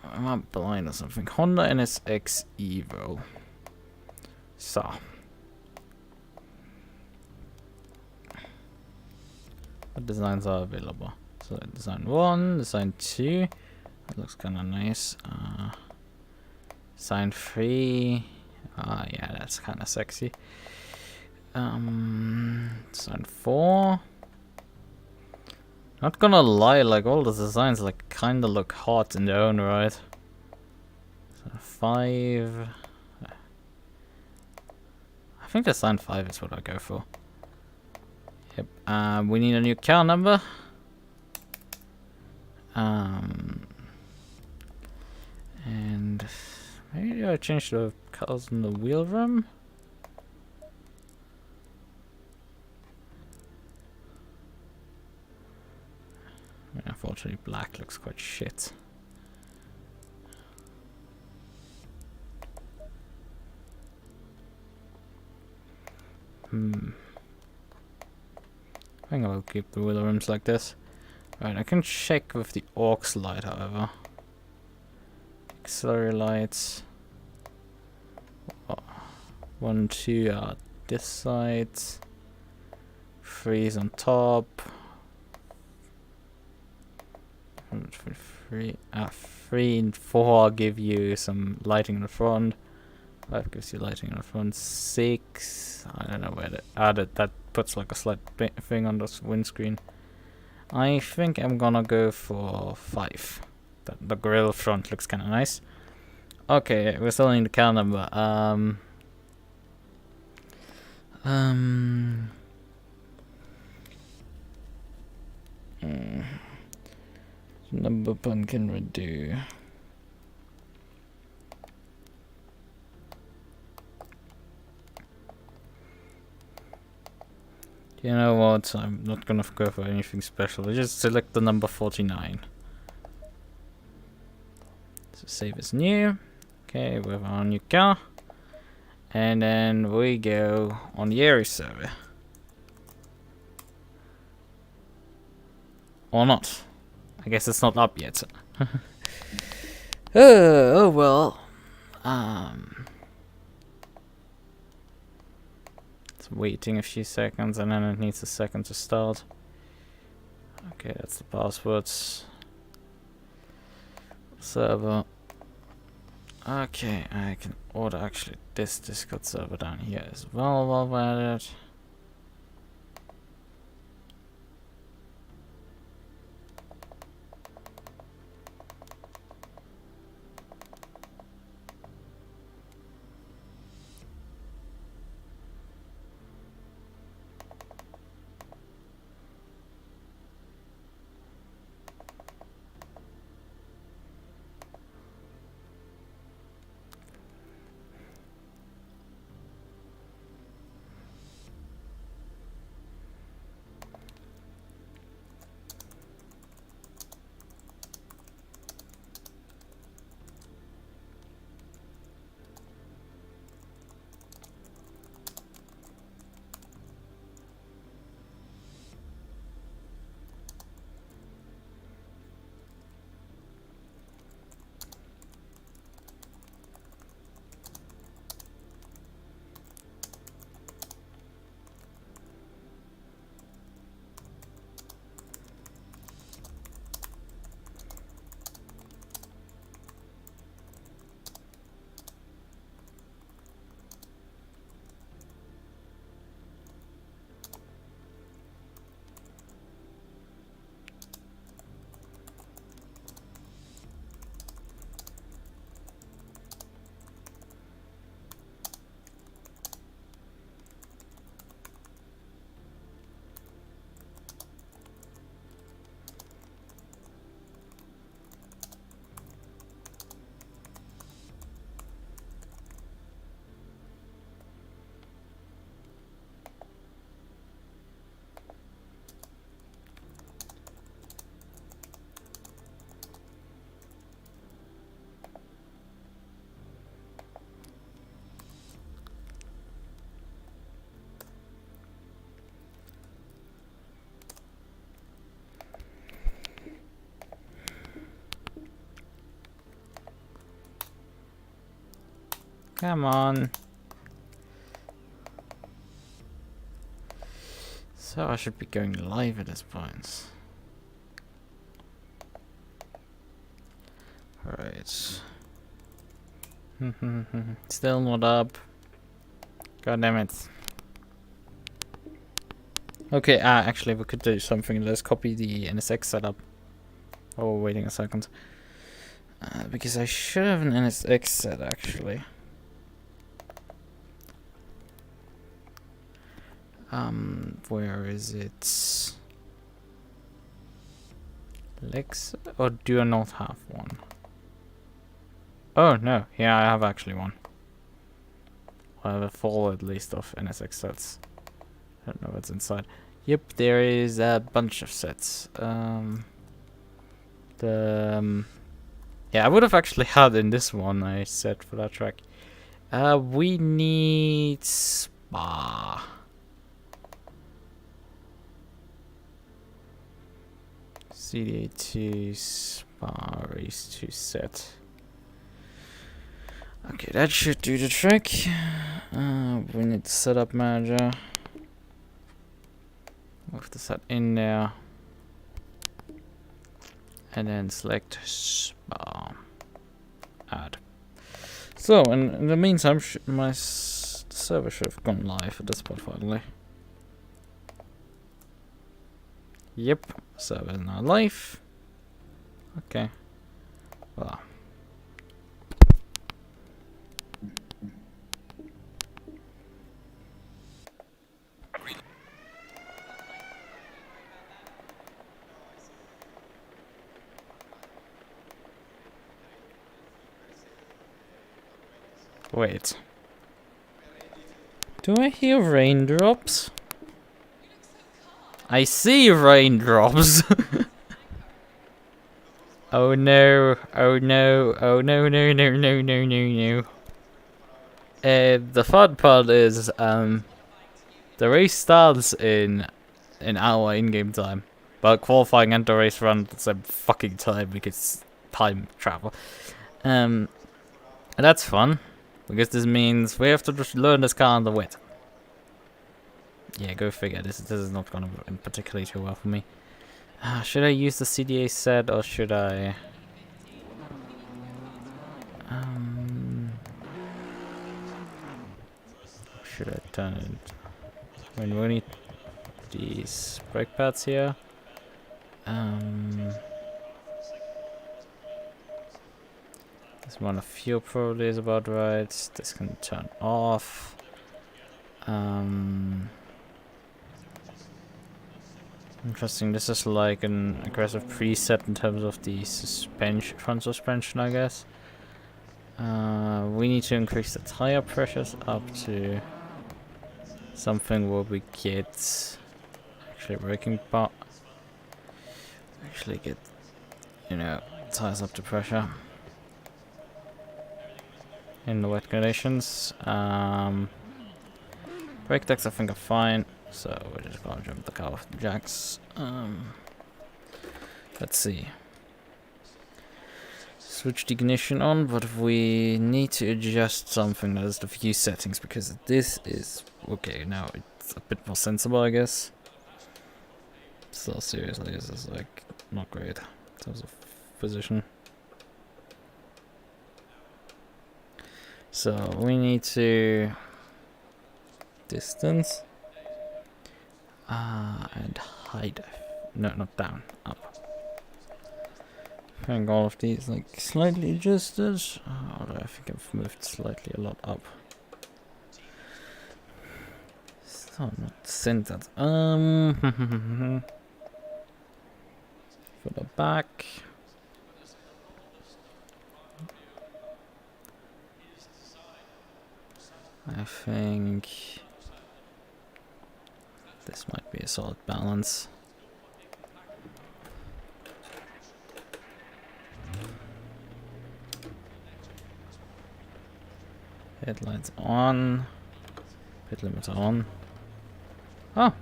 Am I blind or something? Honda NSX Evo. So. What designs are available? So design 1, design 2. That looks kind of nice. Design 3. Yeah, that's kind of sexy. Design 4. Not gonna lie, like all the designs like kind of look hot in their own right. So 5. I think design 5 is what I go for. Yep. We need a new car number. And maybe I change the colors in the wheel rim. Unfortunately, black looks quite shit. I think I'll keep the wheel rims like this. Right, I can check with the aux light, however. Auxiliary lights. 1, 2 are this side. 3 is on top. 3 and 4 give you some lighting in the front. 5 gives you lighting in the front. 6, I don't know where to add it. That puts like a slight thing on the windscreen. I think I'm gonna go for 5. The grill front looks kind of nice. Okay, we're still in the car number. Number one can we do? You know what? I'm not gonna go for anything special. I just select the number 49. So save as new. Okay, we have our new car. And then we go on the Aris server. Or not. I guess it's not up yet. Oh well. It's waiting a few seconds and then it needs a second to start. Okay, that's the passwords. Server. Okay, I can order actually this Discord server down here as well while we're at it. Come on. So I should be going live at this point. Alright. Still not up. God damn it. Okay, actually we could do something. Let's copy the NSX setup. Oh, waiting a second. Because I should have an NSX set actually. Where is it? Legs? Or do I not have one? Oh no, yeah, I have actually one. I have a full at least of NSX sets. I don't know what's inside. Yep, there is a bunch of sets. Yeah, I would have actually had in this one a set for that track. We need Spa. CDA2 Spa Race 2 set. Okay, that should do the trick. We need the setup manager. Move the set in there. And then select Spa. Add. So, in the meantime, my server should have gone live at this point finally. Yep, server is now live. Okay. Well. Wait. Do I hear raindrops? I see raindrops! Oh no, oh no, oh no, no, no, no, no, no, no. The fun part is, the race starts in our in-game time. But qualifying and the race run at the same fucking time because time travel. And that's fun. Because this means we have to just learn this car on the wet. Yeah, go figure. This is not gonna work particularly too well for me. Should I use the CDA set or should I? Should I turn it? I mean, we need these brake pads here. This one of fuel probably is about right. This can turn off. Interesting. This is like an aggressive preset in terms of the suspension, front suspension, I guess. We need to increase the tire pressures up to something where we get actually braking bar. Actually get, you know, tires up to pressure in the wet conditions. Brake decks I think are fine, so we're just gonna jump the car off the jacks. Let's see. Switch the ignition on, but we need to adjust something, that is the view settings, because this is okay. Now it's a bit more sensible, I guess. Still, seriously, this is like not great in terms of position. So we need to distance and height. No, not down, up. I think all of these like slightly adjusted. Although I think I've moved slightly a lot up. Still not centered. For the back. I think this might be a solid balance. Headlights on. Pit limiter on. Oh!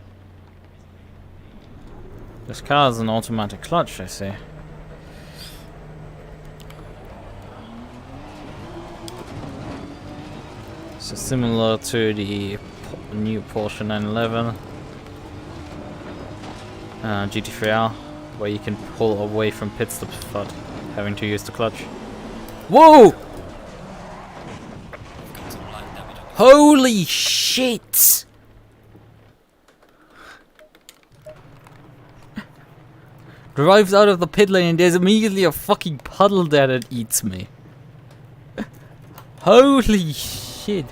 This car is an automatic clutch, I see. So similar to the new Porsche 911 GT3R, where you can pull away from pit stops without having to use the clutch. Whoa! Holy shit! Drives out of the pit lane and there's immediately a fucking puddle there that eats me. Holy shit.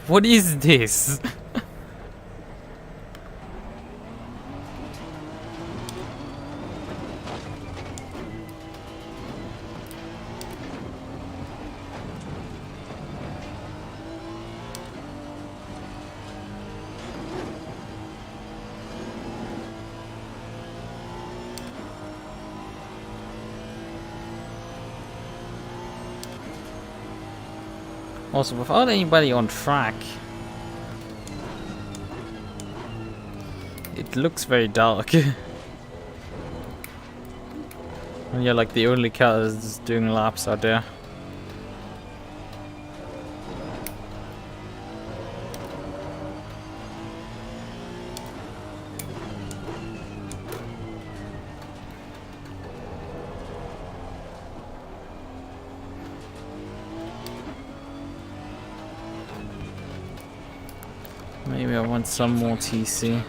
What is this? Also, without anybody on track, it looks very dark. And you're like the only car that's doing laps out there. Maybe I want some more TC.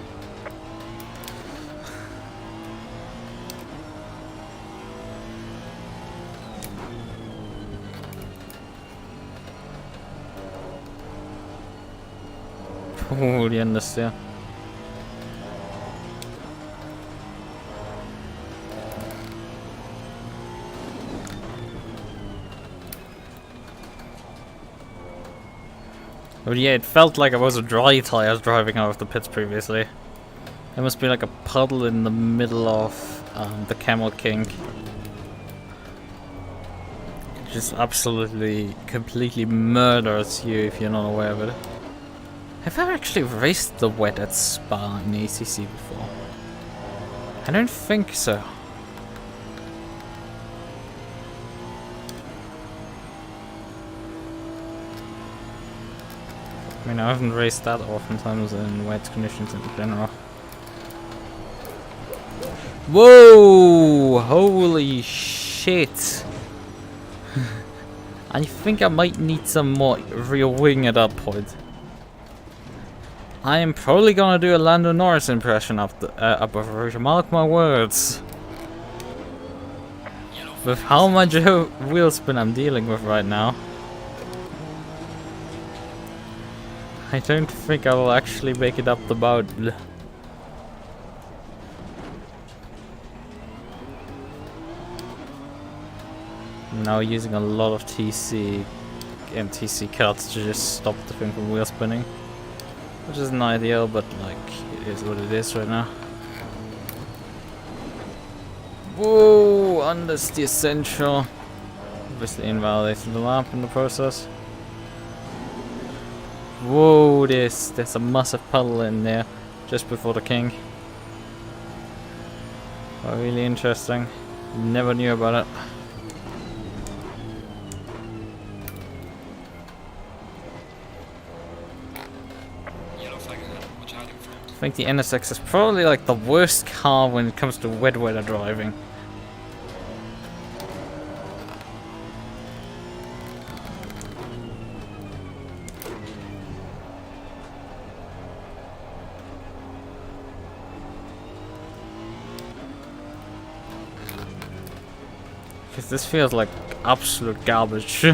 Oh, the end is there. But yeah, it felt like I was a dry tires driving out of the pits previously. There must be like a puddle in the middle of the Camel King. It just absolutely, completely murders you if you're not aware of it. Have I actually raced the wet at Spa in ACC before? I don't think so. I mean, I haven't raced that oftentimes in wet conditions in general. Whoa! Holy shit! I think I might need some more rear wing at that point. I am probably gonna do a Lando Norris impression of the upper version. Mark my words. With how much wheel spin I'm dealing with right now, I don't think I will actually make it up the mountain. I'm now using a lot of TC MTC cuts to just stop the thing from wheel spinning. Which isn't ideal, but like, it is what it is right now. Whoa, understeer essential. Obviously invalidating the lamp in the process. Whoa, there's a massive puddle in there just before the king. Oh, really interesting. Never knew about it. I think the NSX is probably like the worst car when it comes to wet weather driving. Because this feels like absolute garbage.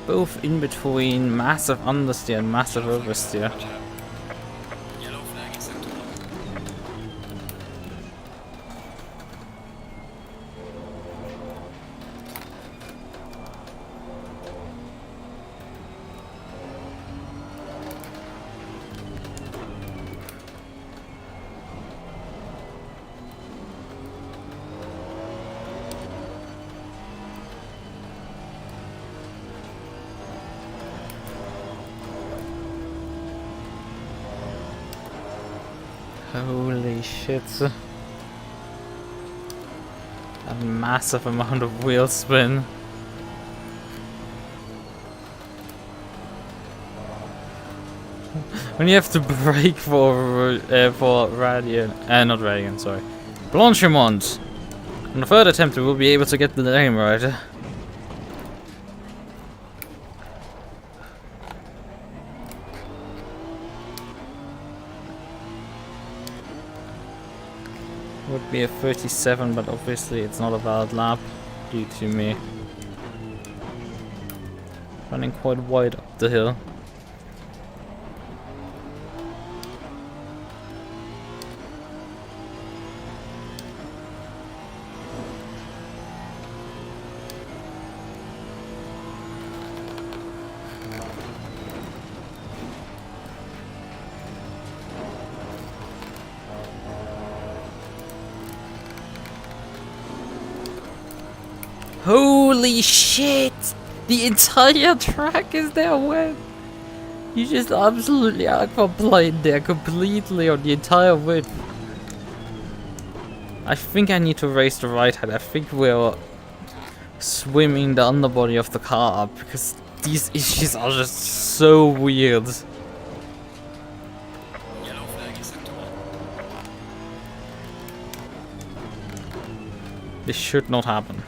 Both in between massive understeer and massive oversteer.
Yellow flag acceptable.
Holy shit. A massive amount of wheel spin. When you have to brake for Radeon, not Radeon, sorry, Blanchimont. On the third attempt we will be able to get the name right. Would be a 37, but obviously it's not a valid lap due to me running quite wide up the hill. Holy shit! The entire track is there wet! You just absolutely aquaplaned there completely on the entire width. I think I need to raise the right hand. I think we're swimming the underbody of the car up because these issues are just so weird.
Yellow flag is active.
This should not happen.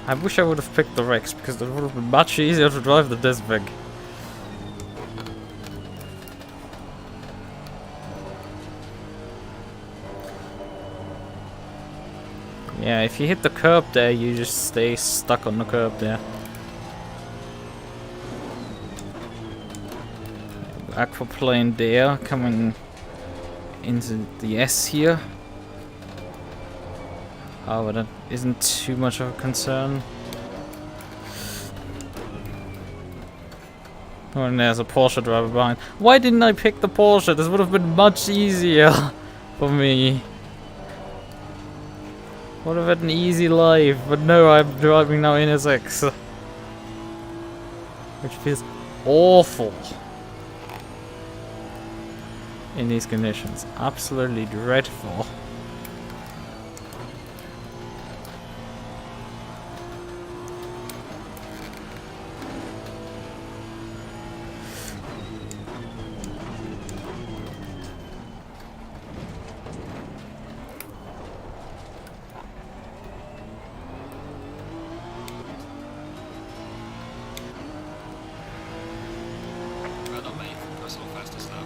I wish I would have picked the Rex because it would have been much easier to drive than this big. Yeah, if you hit the curb there, you just stay stuck on the curb there. Aquaplane there, coming into the S here. Oh, but that isn't too much of a concern. Oh, and there's a Porsche driver behind. Why didn't I pick the Porsche? This would have been much easier for me. Would have had an easy life, but no, I'm driving now NSX. Which feels awful in these conditions. Absolutely dreadful.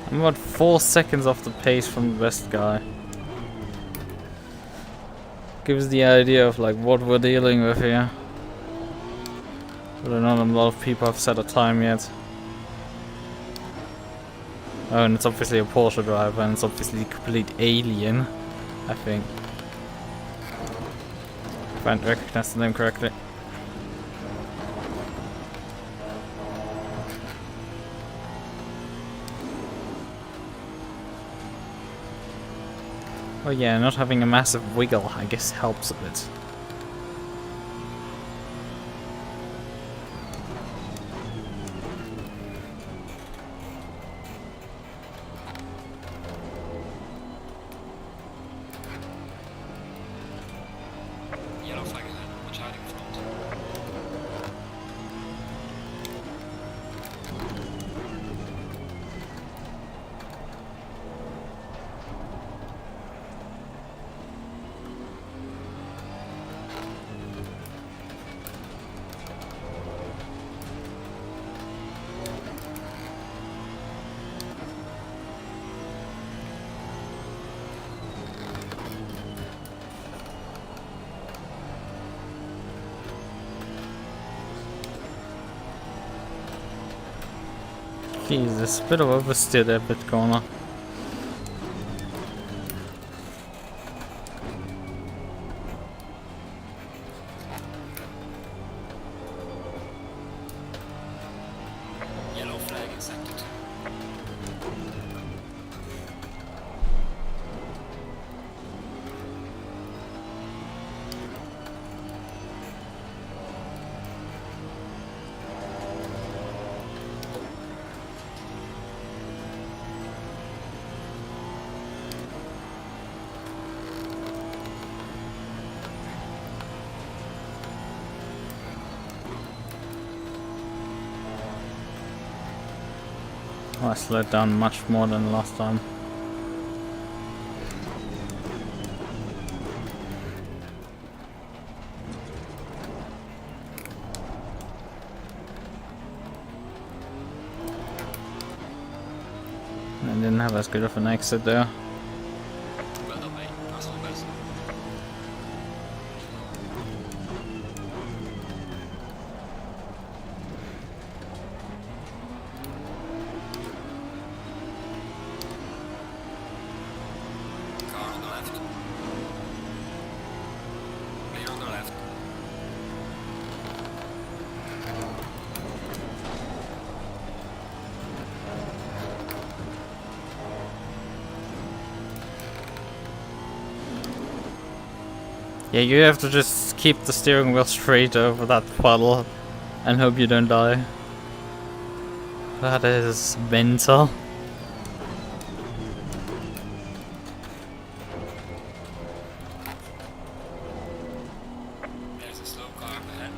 I'm about 4 seconds off the pace from the best guy. Gives the idea of like what we're dealing with here. But not a lot of people have set a time yet. Oh, and it's obviously a Porsche driver, and it's obviously a complete alien, I think. If I recognize the name correctly. Oh yeah, not having a massive wiggle, I guess, helps a bit.
Yellow flag is in. Watch out in front.
Jesus, bit of oversteer there, bit corner.
Yellow flag is active.
Oh, I slowed down much more than last time. I didn't have as good of an exit there.
Well done, mate. Personal best. Car on the left. Clear on the left.
Yeah, you have to just keep the steering wheel straight over that puddle and hope you don't die. That is mental.
There's a slow car up ahead.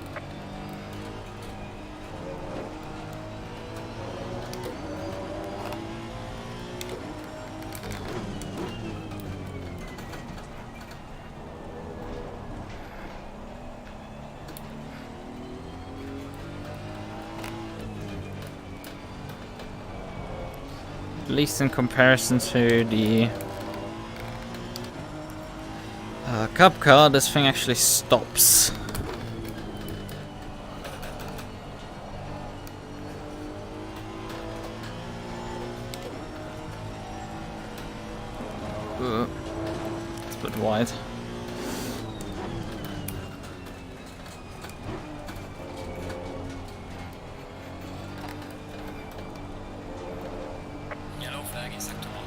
At least in comparison to the Cup car, this thing actually stops. It's a bit wide.
Yellow flag in sector 1.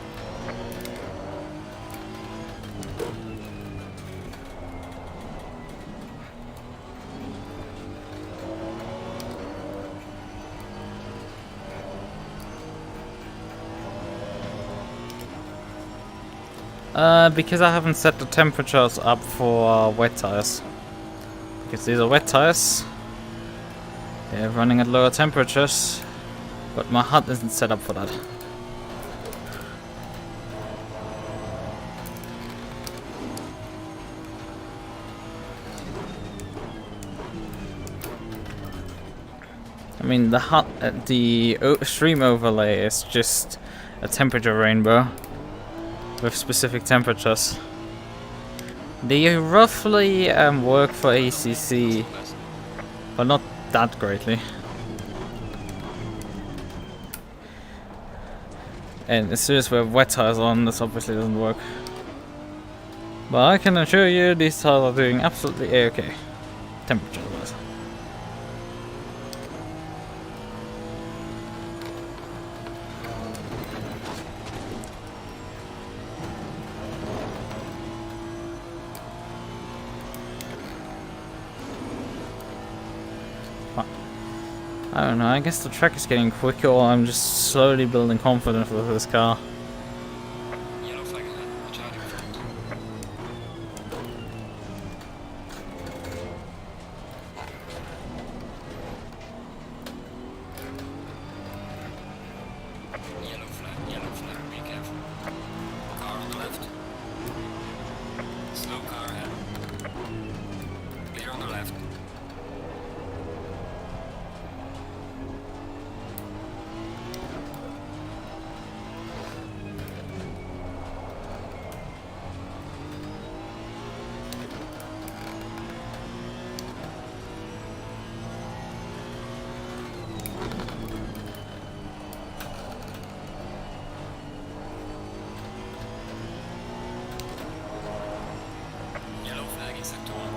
Because I haven't set the temperatures up for wet tires. Because these are wet tires. They're running at lower temperatures. But my HUD isn't set up for that. I mean, the HUD, the stream overlay is just a temperature rainbow with specific temperatures. They roughly work for ACC, but not that greatly. And as soon as we have wet tires on, this obviously doesn't work. But I can assure you, these tires are doing absolutely a-okay, temperature-wise. I don't know, I guess the track is getting quicker, or I'm just slowly building confidence with this car.
Yellow flag ahead. Watch out in front. Yellow flag, be careful. Car on the left. Slow car ahead. Clear on the left. Yellow flag in sector 1.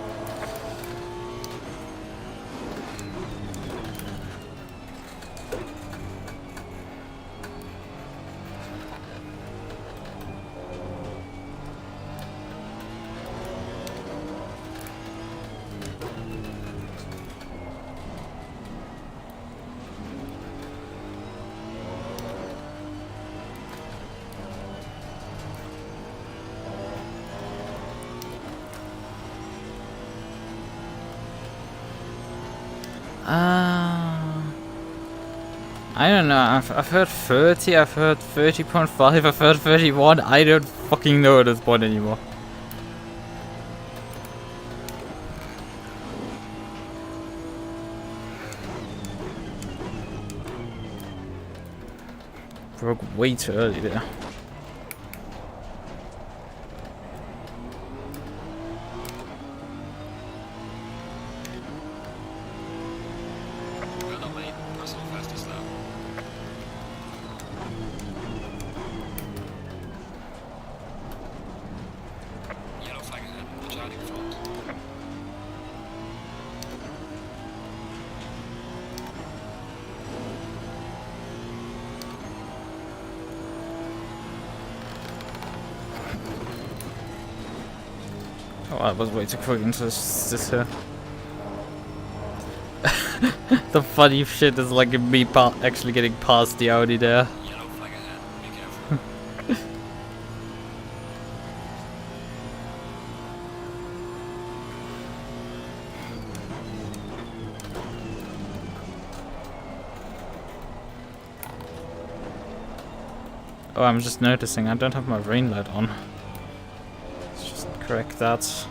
I don't know, I've heard 30, I've heard 30.5, I've heard 31, I don't fucking know at this point anymore. Broke way too early there.
Well done, mate. Personal fastest lap. Yellow flag ahead. Watch out in front.
Oh, I was way too quick into this here. The funny shit is like me actually getting past the Audi there.
Yellow flag ahead. Be careful.
Oh, I'm just noticing I don't have my rain light on. Let's just correct that.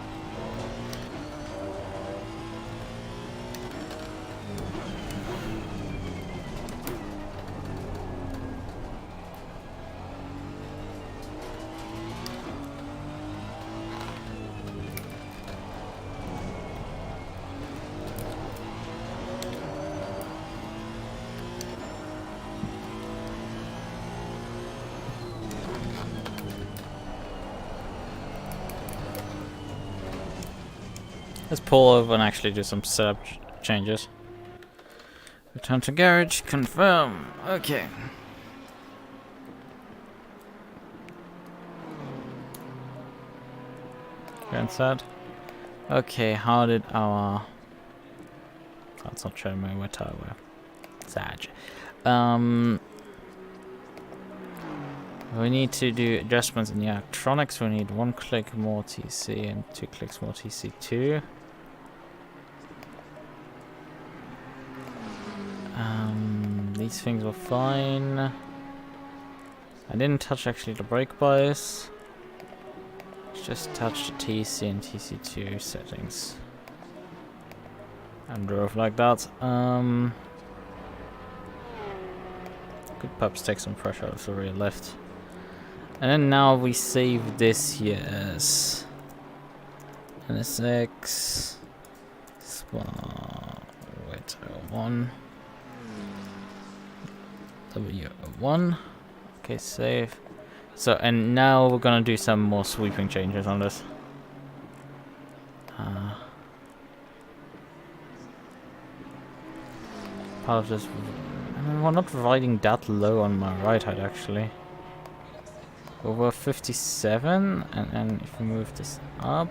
Let's pull over and actually do some setup changes. Return to garage, confirm. Okay. Grand set. Okay, how did our... That's not showing me what tire we're. Sag. We need to do adjustments in the electronics. We need 1 click more TC and 2 clicks more TC2. These things were fine. I didn't touch actually the brake bias. Just touched the TC and TC2 settings. And drove like that. Could perhaps take some pressure out of the rear left. And then now we save this here as NSX wait, 1 W1. Okay, save. So, and now we're gonna do some more sweeping changes on this. Part of this, I mean, we're not riding that low on my right height actually. Over 57, and then if we move this up,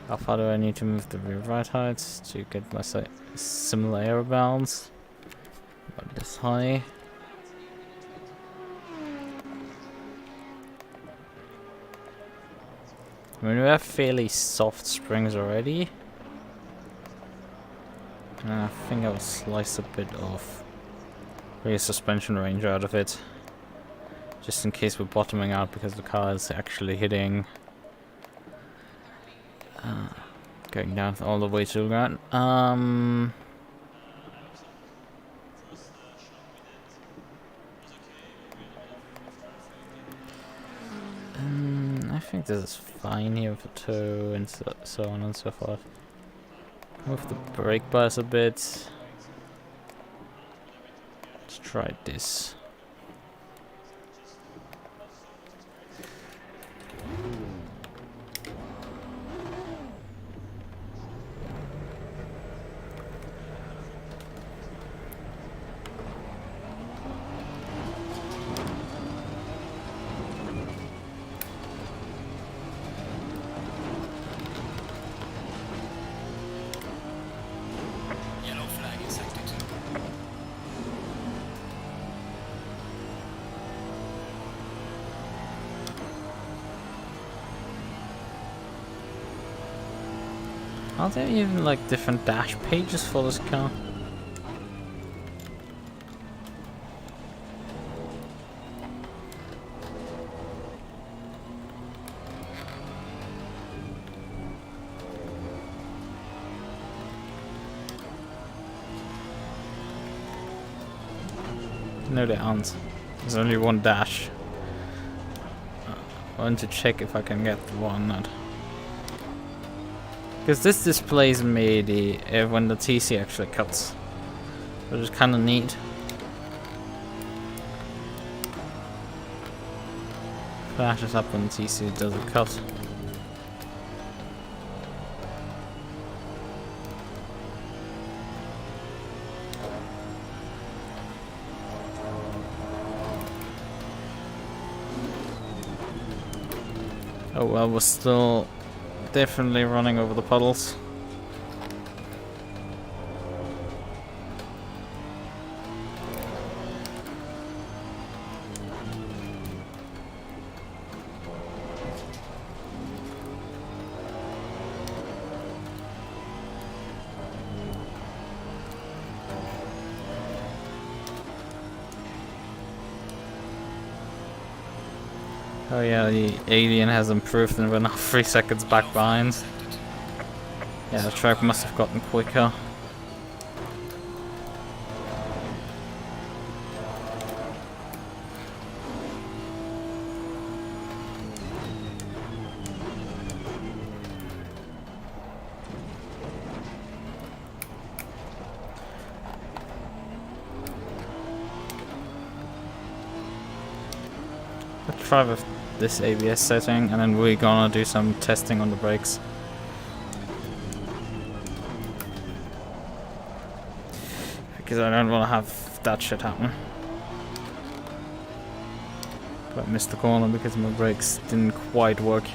how far do I need to move the rear right height to get my similar air balance? About this high. I mean, we have fairly soft springs already. And I think I will slice a bit of rear suspension range out of it. Just in case we're bottoming out because the car is actually hitting... going down all the way to the ground. I think this is fine here for toe and so on and so forth. Move the brake bias a bit. Let's try this. Are there even like different dash pages for this car? No, there aren't. There's only one dash. I want to check if I can get one. Not. Because this displays me the when the TC actually cuts, which is kind of neat. Flashes up when the TC does a cut. Oh well, we're still definitely running over the puddles. Oh yeah, the alien has improved and we're now 3 seconds back behind. Yeah, the track must have gotten quicker. Let's try with this ABS setting and then we're gonna do some testing on the brakes. Because I don't want to have that shit happen. But I missed the corner because my brakes didn't quite work.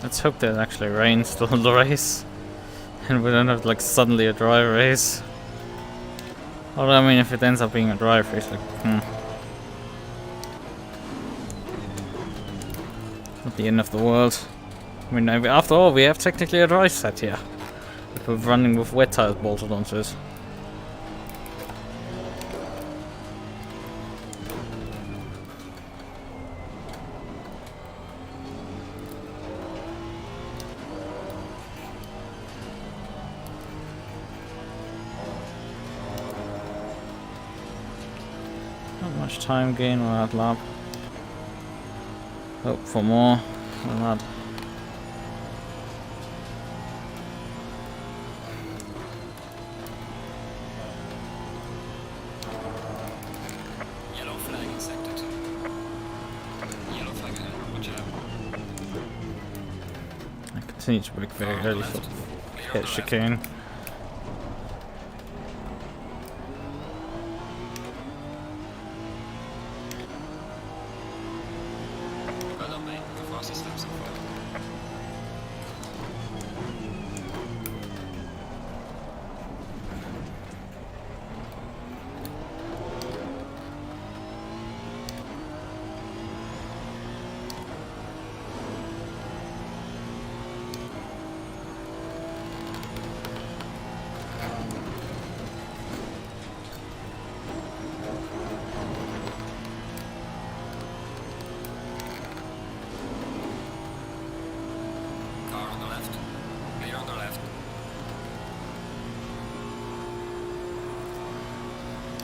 Let's hope there's actually rain still in the race. And we don't have like suddenly a dry race. Although I mean if it ends up being a dry race, like not the end of the world. I mean after all we have technically a dry set here. If we're running with wet tires bolted onto it. Much time gain on that lap. Hope for more on that.
Yellow flag in sector 2. Yellow flag ahead, watch out.
I continue to brake very early for hit chicane.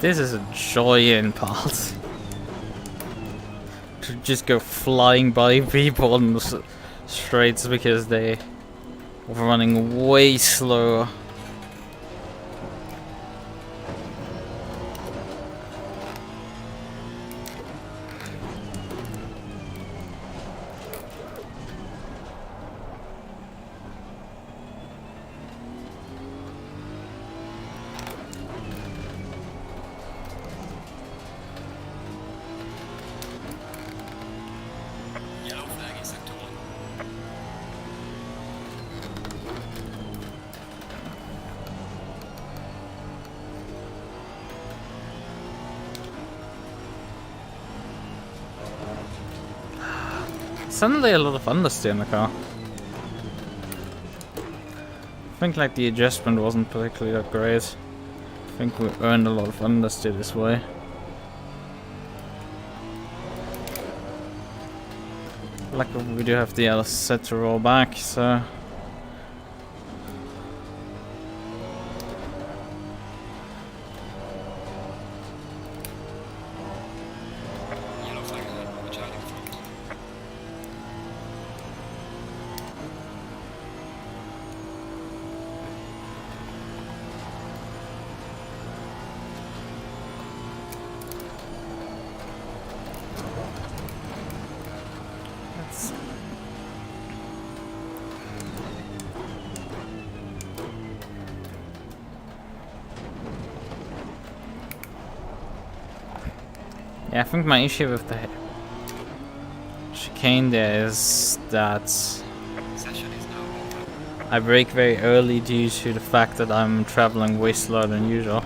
This is a joy in part. To just go flying by people on the straights because they were running way slower. suddenly a lot of understeer in the car. I think like the adjustment wasn't particularly that great. I think we earned a lot of understeer this way. Luckily we do have the other set to roll back, so...
Yellow flag ahead, watch out in front.
That's... Yeah, I think my issue with the chicane there is that
Session is now over.
I brake very early due to the fact that I'm traveling way slower than usual.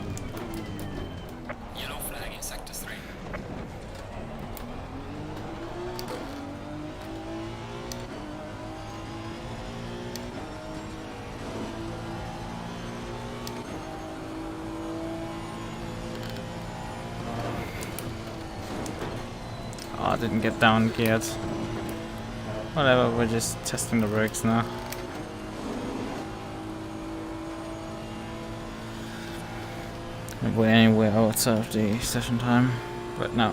Yellow flag in sector 3.
Oh, I didn't get down geared. Whatever, we're just testing the brakes now. If we're anywhere outside of the session time, but no.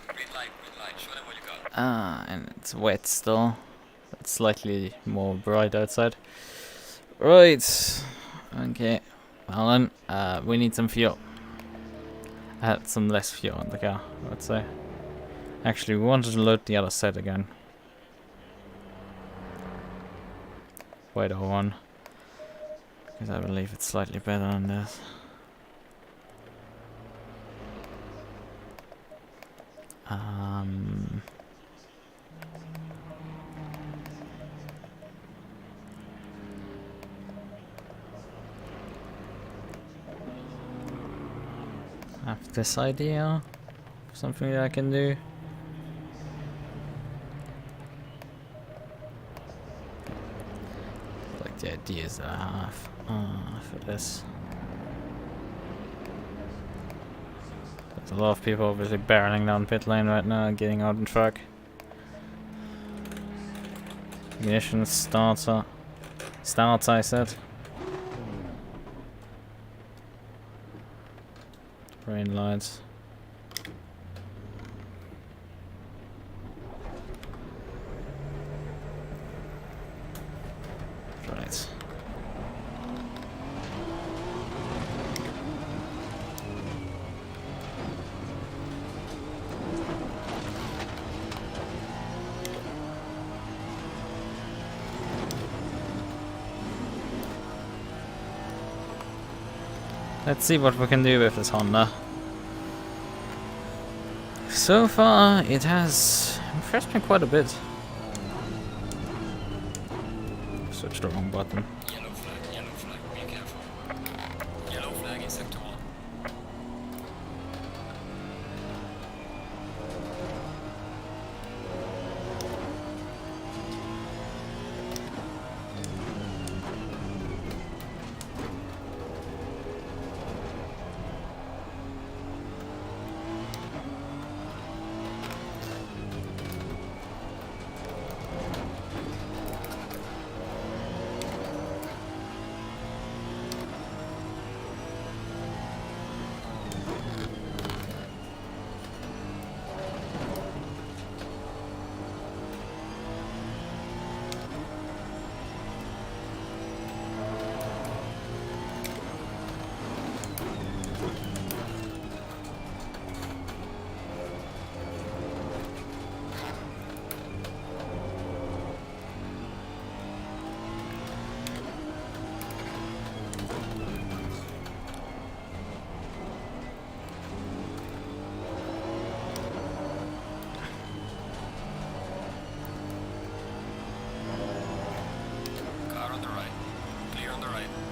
Green light, show them what you got.
And it's wet still. It's slightly more bright outside. Right. Okay. Well then, we need some fuel. I had some less fuel in the car, I would say. Actually, we wanted to load the other set again. Wait, one. Because I believe it's slightly better than this. I have this idea. Something that I can do. Like the ideas that I have for this. There's a lot of people obviously barreling down pit lane right now and getting out in truck. Ignition starter. Starter, I said. Rain lights. Right. Let's see what we can do with this Honda. So far, it has impressed me quite a bit. Switched the wrong button.
Yellow flag, be careful. Yellow flag in sector 1.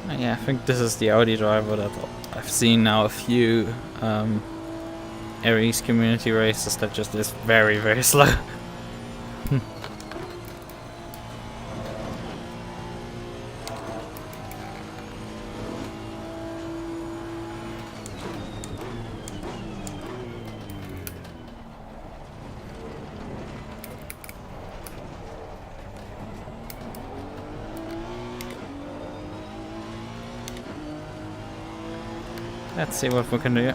right.
Yeah, I think this is the Audi driver that I've seen now a few Aris community races that just is very, very slow. Let's see what we can do.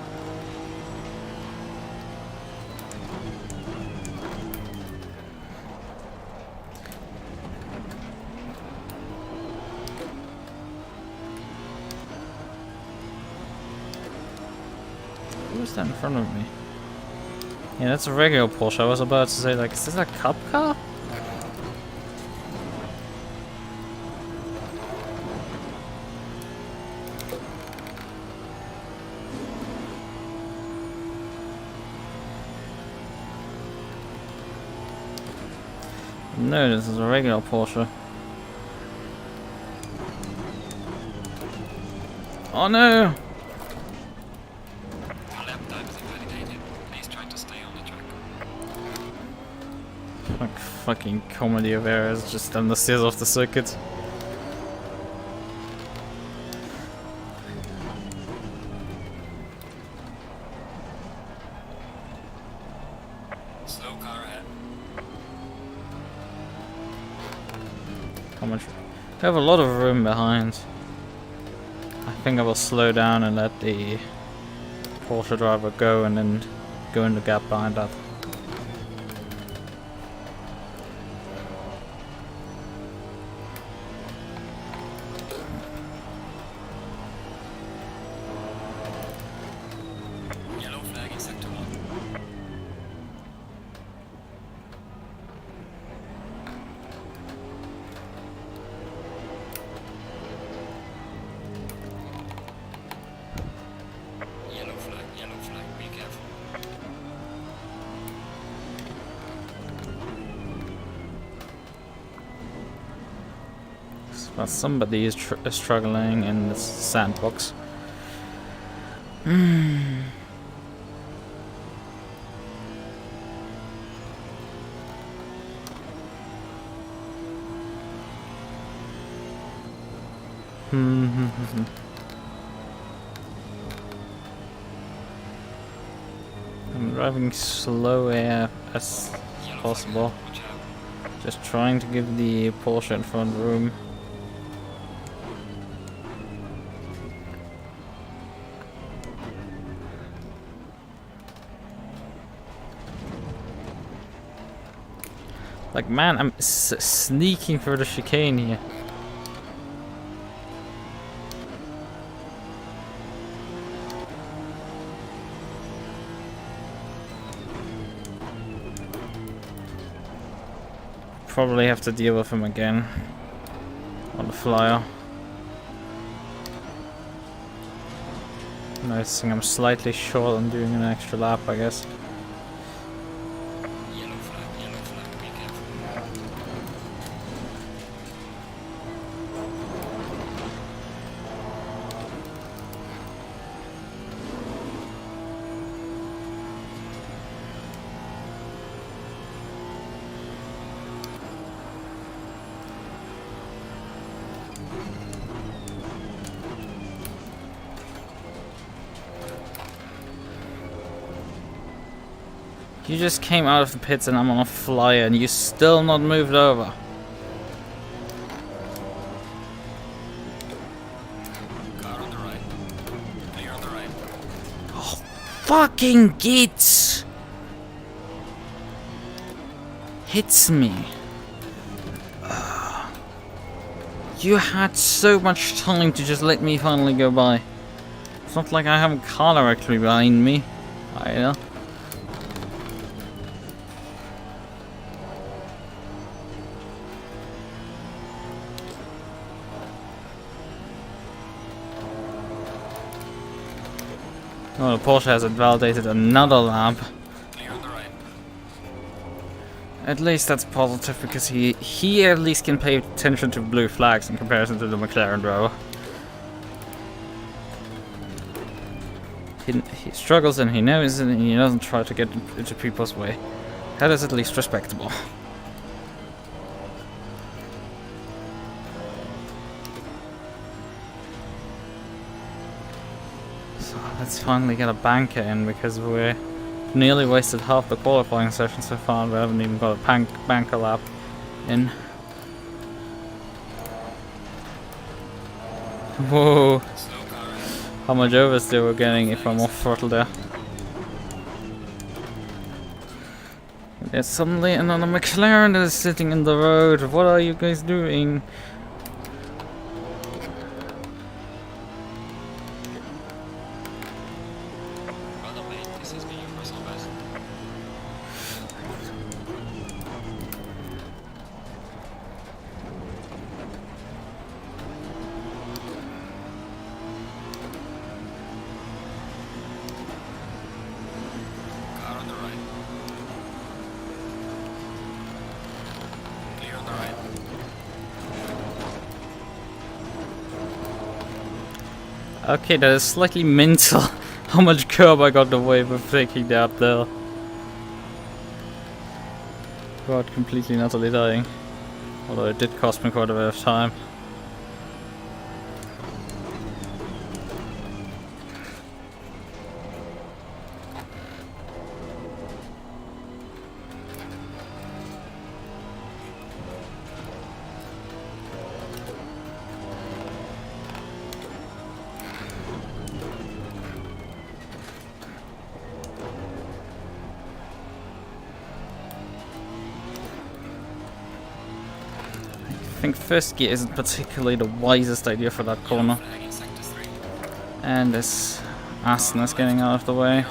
Who's that in front of me? Yeah, that's a regular Porsche. I was about to say, like, is this a cup car? No, this is a regular Porsche. Oh no!
Your lap time is invalidated. Please try to stay on the track.
Like fucking comedy of errors just on the stairs of the circuit.
Slow car ahead.
How much? I have a lot of room behind. I think I will slow down and let the Porsche driver go and then go in the gap behind that.
Yellow flag in sector 1. Yellow flag, be careful.
But somebody is struggling in this sandbox. I'm driving slow as possible.
Watch out.
Just trying to give the Porsche in front room. Like, man, I'm sneaking through the chicane here. Probably have to deal with him again on the flyer. Noticing I'm slightly short on doing an extra lap, I guess.
Yellow flag, be careful.
You just came out of the pits and I'm on a flyer and you still not moved over.
Car on the right. Clear on the right.
Oh, fucking git! Hits me. You had so much time to just let me finally go by. It's not like I have a car directly behind me. Either. Oh, the Porsche has validated another lap.
Clear on the right.
At least that's positive because he at least can pay attention to blue flags in comparison to the McLaren driver. he struggles and he knows it and he doesn't try to get into people's way. That is at least respectable. So let's finally get a banker in, because we're nearly wasted half the qualifying session so far and we haven't even got a banker lap in. Whoa! How much oversteer we're getting if I'm off throttle there. There's suddenly another McLaren that is sitting in the road. What are you guys doing? Okay, that is slightly mental how much curb I got away with taking that there. Without completely and utterly dying. Although it did cost me quite a bit of time. I think first gear isn't particularly the wisest idea for that corner. And this Aston is getting out of the way.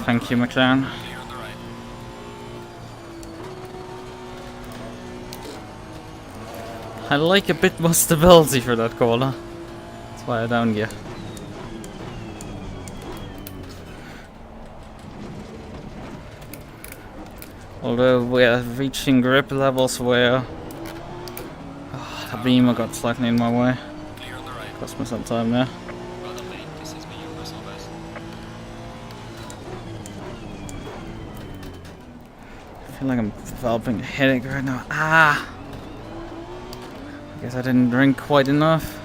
Thank you, McLaren. I like a bit more stability for that corner. That's why I down gear. Although we are reaching grip levels where the beamer got slightly in my way. Cost me some time there. I feel like I'm developing a headache right now. Ah! I guess I didn't drink quite enough.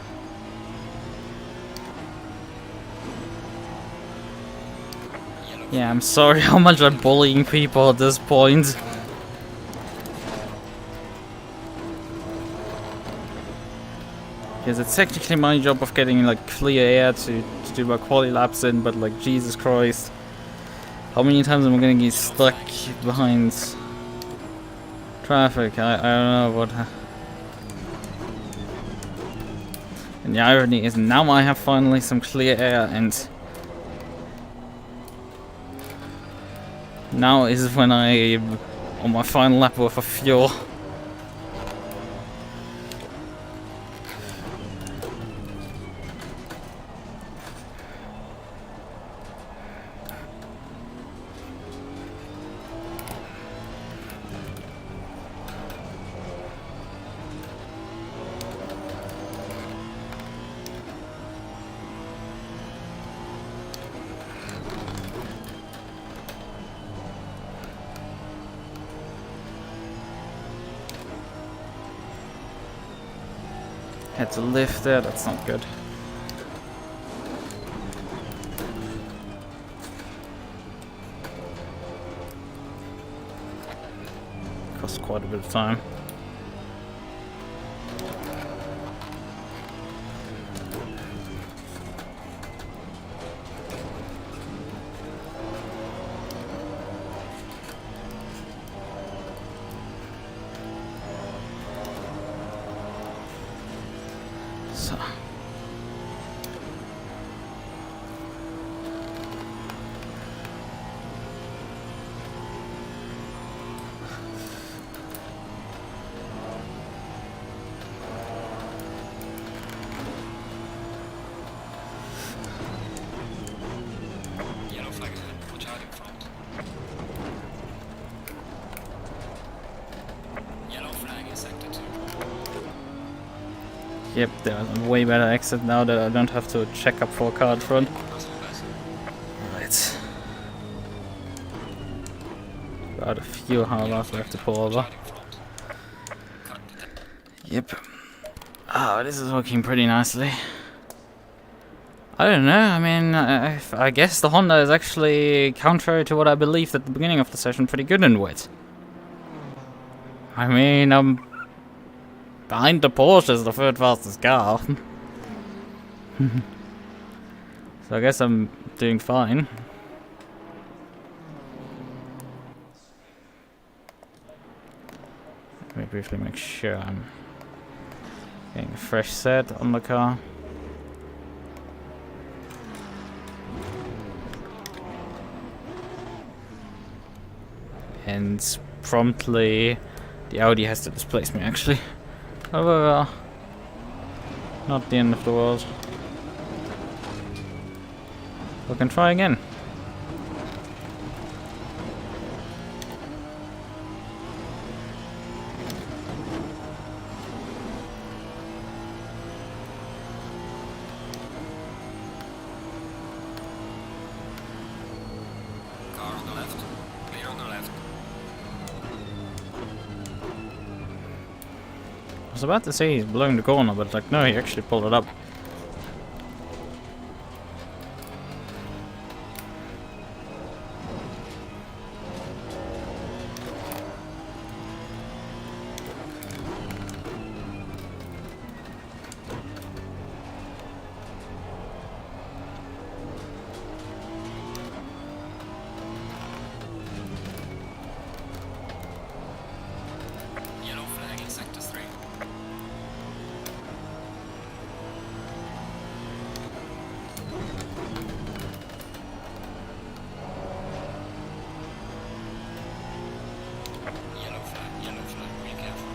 Yeah, I'm sorry how much I'm bullying people at this point. Because it's technically my job of getting like clear air to do my quality laps in, but like Jesus Christ. How many times am I gonna get stuck behind traffic? I don't know what. And the irony is now I have finally some clear air, and now is when I'm on my final lap worth of fuel. Had to lift there, that's not good. Cost quite a bit of time.
sector 2.
Yep, there's a way better exit now that I don't have to check up for a car in front. Right. About a few hours left to pull over. Yep. Oh, this is working pretty nicely. I don't know, I mean, I guess the Honda is actually, contrary to what I believed at the beginning of the session, pretty good in wet. I mean, behind the Porsche is the third fastest car. So I guess I'm doing fine. Let me briefly make sure I'm getting a fresh set on the car. And promptly the Audi has to displace me actually. However, not the end of the world. We can try again.
Car on the left. Clear on the left.
I was about to say he's blowing the corner, but like no, he actually pulled it up.
Yellow flag in sector 3. Yellow flag, be careful.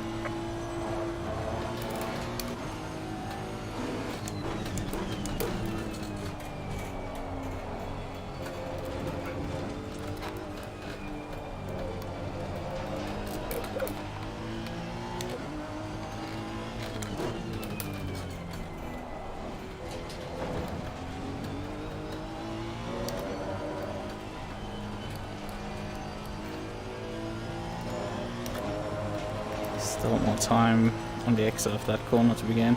Still more time on the exit of that corner to begin.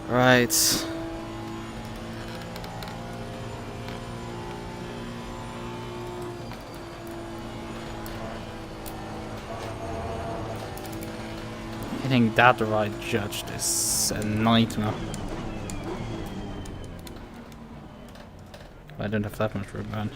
Right. Hitting that right judged is a nightmare. I don't have that much room around.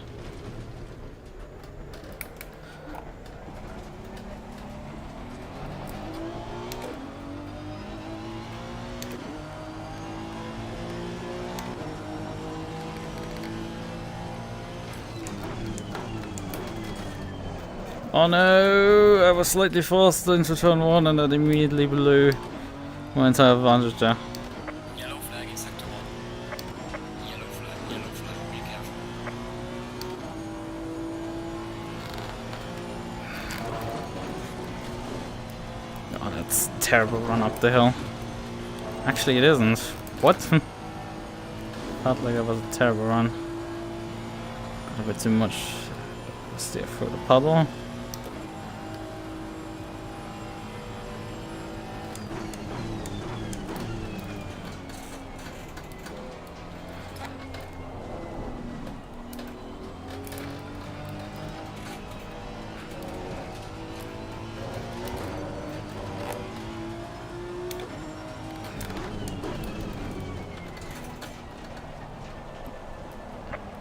Oh no, I was slightly forced into turn 1 and that immediately blew my entire advantage there.
Yellow flag in sector 1. Yellow flag, be careful.
Oh, that's a terrible run up the hill. Actually it isn't. What? Felt like it was a terrible run. Got a bit too much steer through the puddle.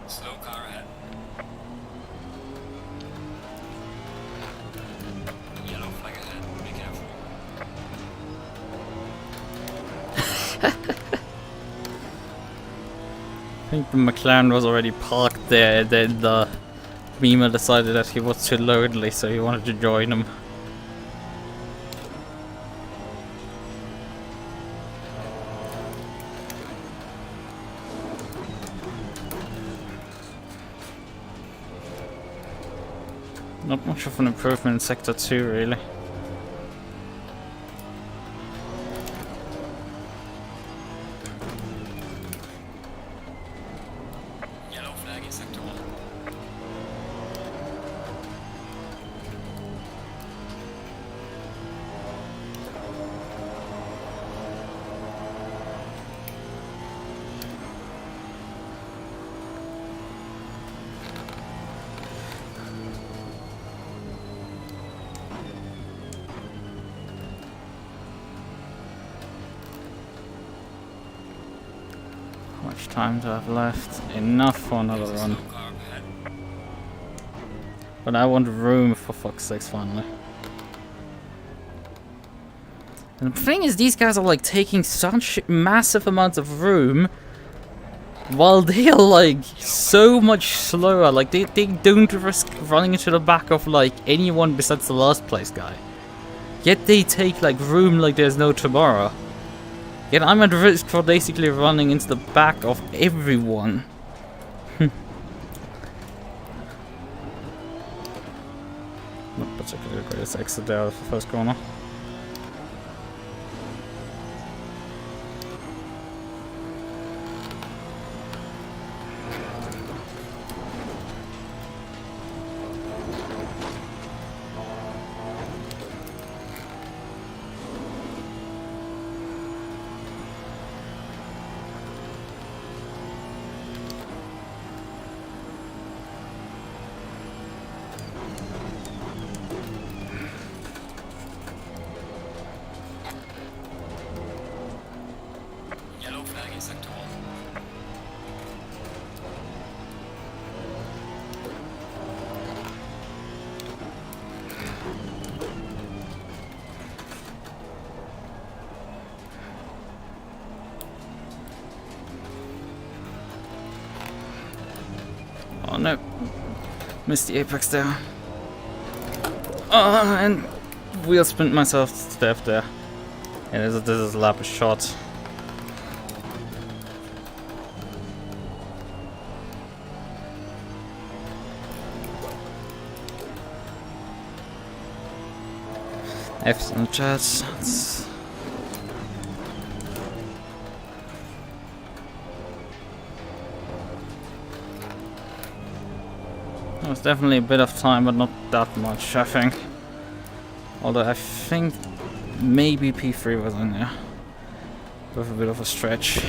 Slow car ahead. Yellow flag ahead, be careful.
I think the McLaren was already parked there, then the Beamer decided that he was too lonely, so he wanted to join him. Not much of an improvement in Sector 2, really. much time do I have left? Enough for another
There's a
run.
slow car up ahead.
But I want room, for fuck's sakes, finally. And the thing is, these guys are like taking such massive amounts of room while they are like so much slower. Like they don't risk running into the back of like anyone besides the last place guy. Yet they take like room like there's no tomorrow. Yet I'm at risk for basically running into the back of everyone. Not particularly the greatest exit there of the first corner.
Yellow flag in sector 1.
Oh no. Missed the apex there. Oh, and wheel spin myself to death there. Yeah, this is a lap of shot. F's in the chat. There's definitely a bit of time, but not that much, I think. Although I think maybe P3 was in there. With a bit of a stretch.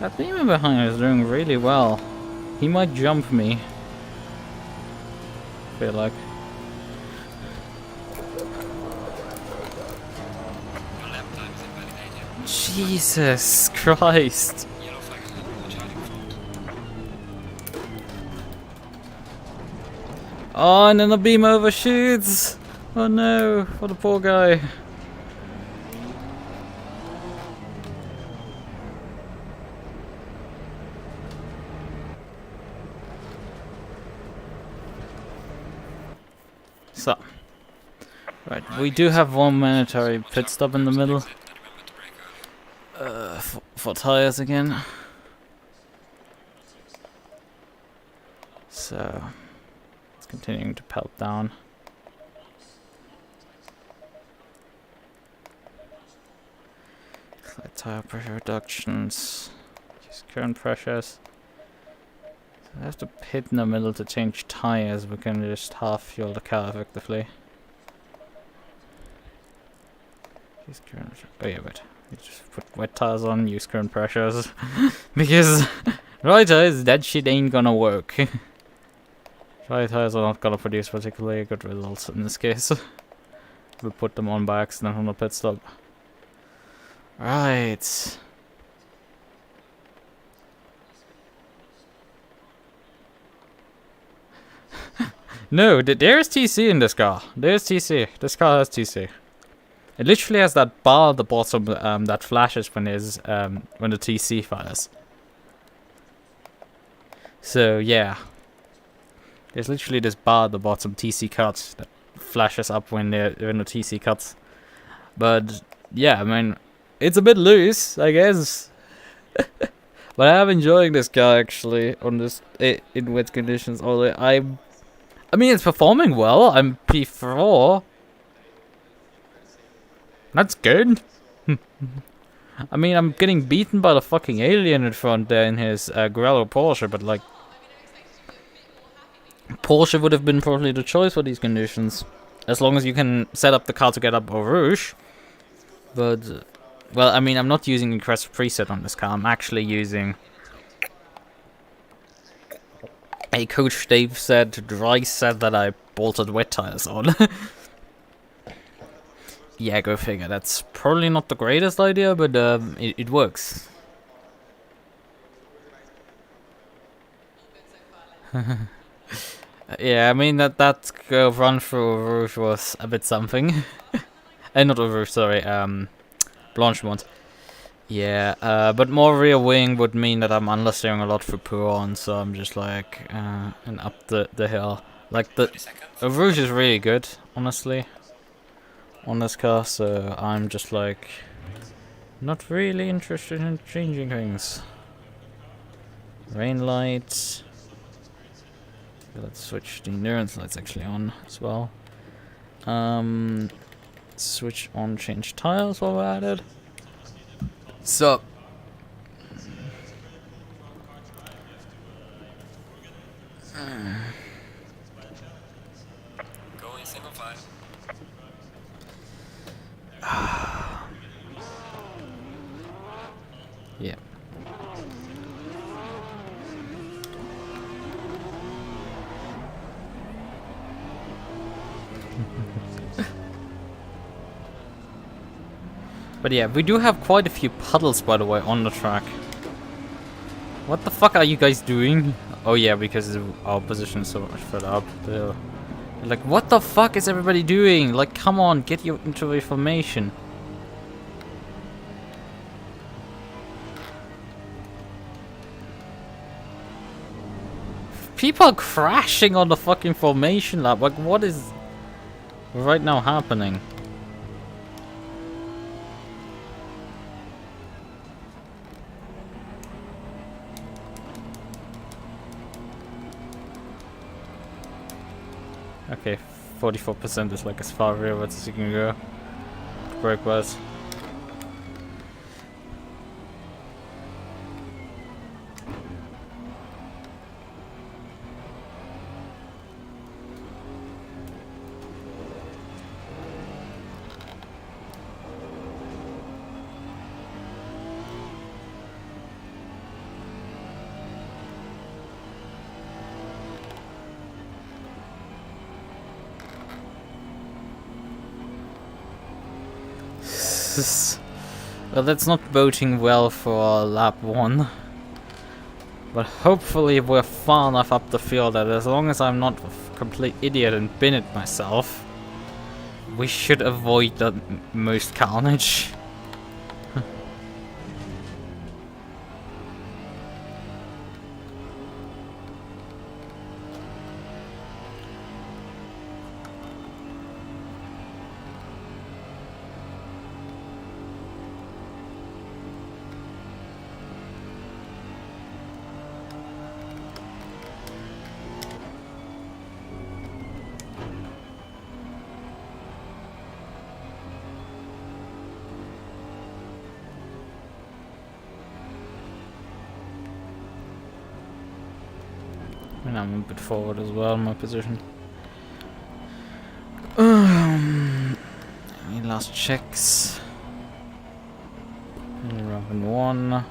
That beamer behind is doing really well. He might jump me. I feel like.
Your lap time is invalidated.
Jesus Christ.
Yellow flag ahead. Charging front.
Oh, and then the beam overshoots. Oh no, for the poor guy. So, right, we do have one mandatory pit stop in the middle. For tires again. So, it's continuing to pelt down. Slight tire pressure reductions. Use current pressures. I have to pit in the middle to change tires. We can just half fuel the car effectively. Use current. Oh yeah, wait. You just put wet tires on. Use current pressures because dry tires, that shit ain't gonna work. Dry tires are not gonna produce particularly good results in this case. We'll put them on by accident on the pit stop. Right. No, there's TC in this car. There's TC. This car has TC. It literally has that bar at the bottom that flashes when the TC fires. So yeah, there's literally this bar at the bottom, TC cuts, that flashes up when the TC cuts. But yeah, I mean, it's a bit loose, I guess. But I'm enjoying this car actually on this in wet conditions. Although I mean, it's performing well. I'm P4. That's good. I mean, I'm getting beaten by the fucking alien in front there in his Grello Porsche, but like, Porsche would have been probably the choice for these conditions, as long as you can set up the car to get up Eau Rouge. But well, I mean, I'm not using the Crest preset on this car. I'm actually using Hey, Coach Dave said, Rice said that I bolted wet tires on. Yeah, go figure. That's probably not the greatest idea, but it works. Yeah, I mean that run through Rouge was a bit something. Not Rouge, sorry. Blanchemont. Yeah, but more rear wing would mean that I'm understeering a lot for Pouron, so I'm just like and up the hill. Like the
30 seconds.
Rouge is really good, honestly, on this car. So I'm just like not really interested in changing things. Rain lights. Let's switch the endurance lights actually on as well. Switch on change tiles while we're at it. So
Going single file.
yeah. But yeah, we do have quite a few puddles, by the way, on the track. What the fuck are you guys doing? Oh yeah, because our position is so much further up. Like, what the fuck is everybody doing? Like, come on, get you into a formation. People are crashing on the fucking formation lap. Like, what is right now happening? Okay, 44% is like as far rearwards as you can go. Brake wise. Well, that's not voting well for lap 1. But hopefully we're far enough up the field that as long as I'm not a complete idiot and bin it myself, we should avoid the most carnage. And I'm a bit forward as well in my position. Any last checks? Robin 1.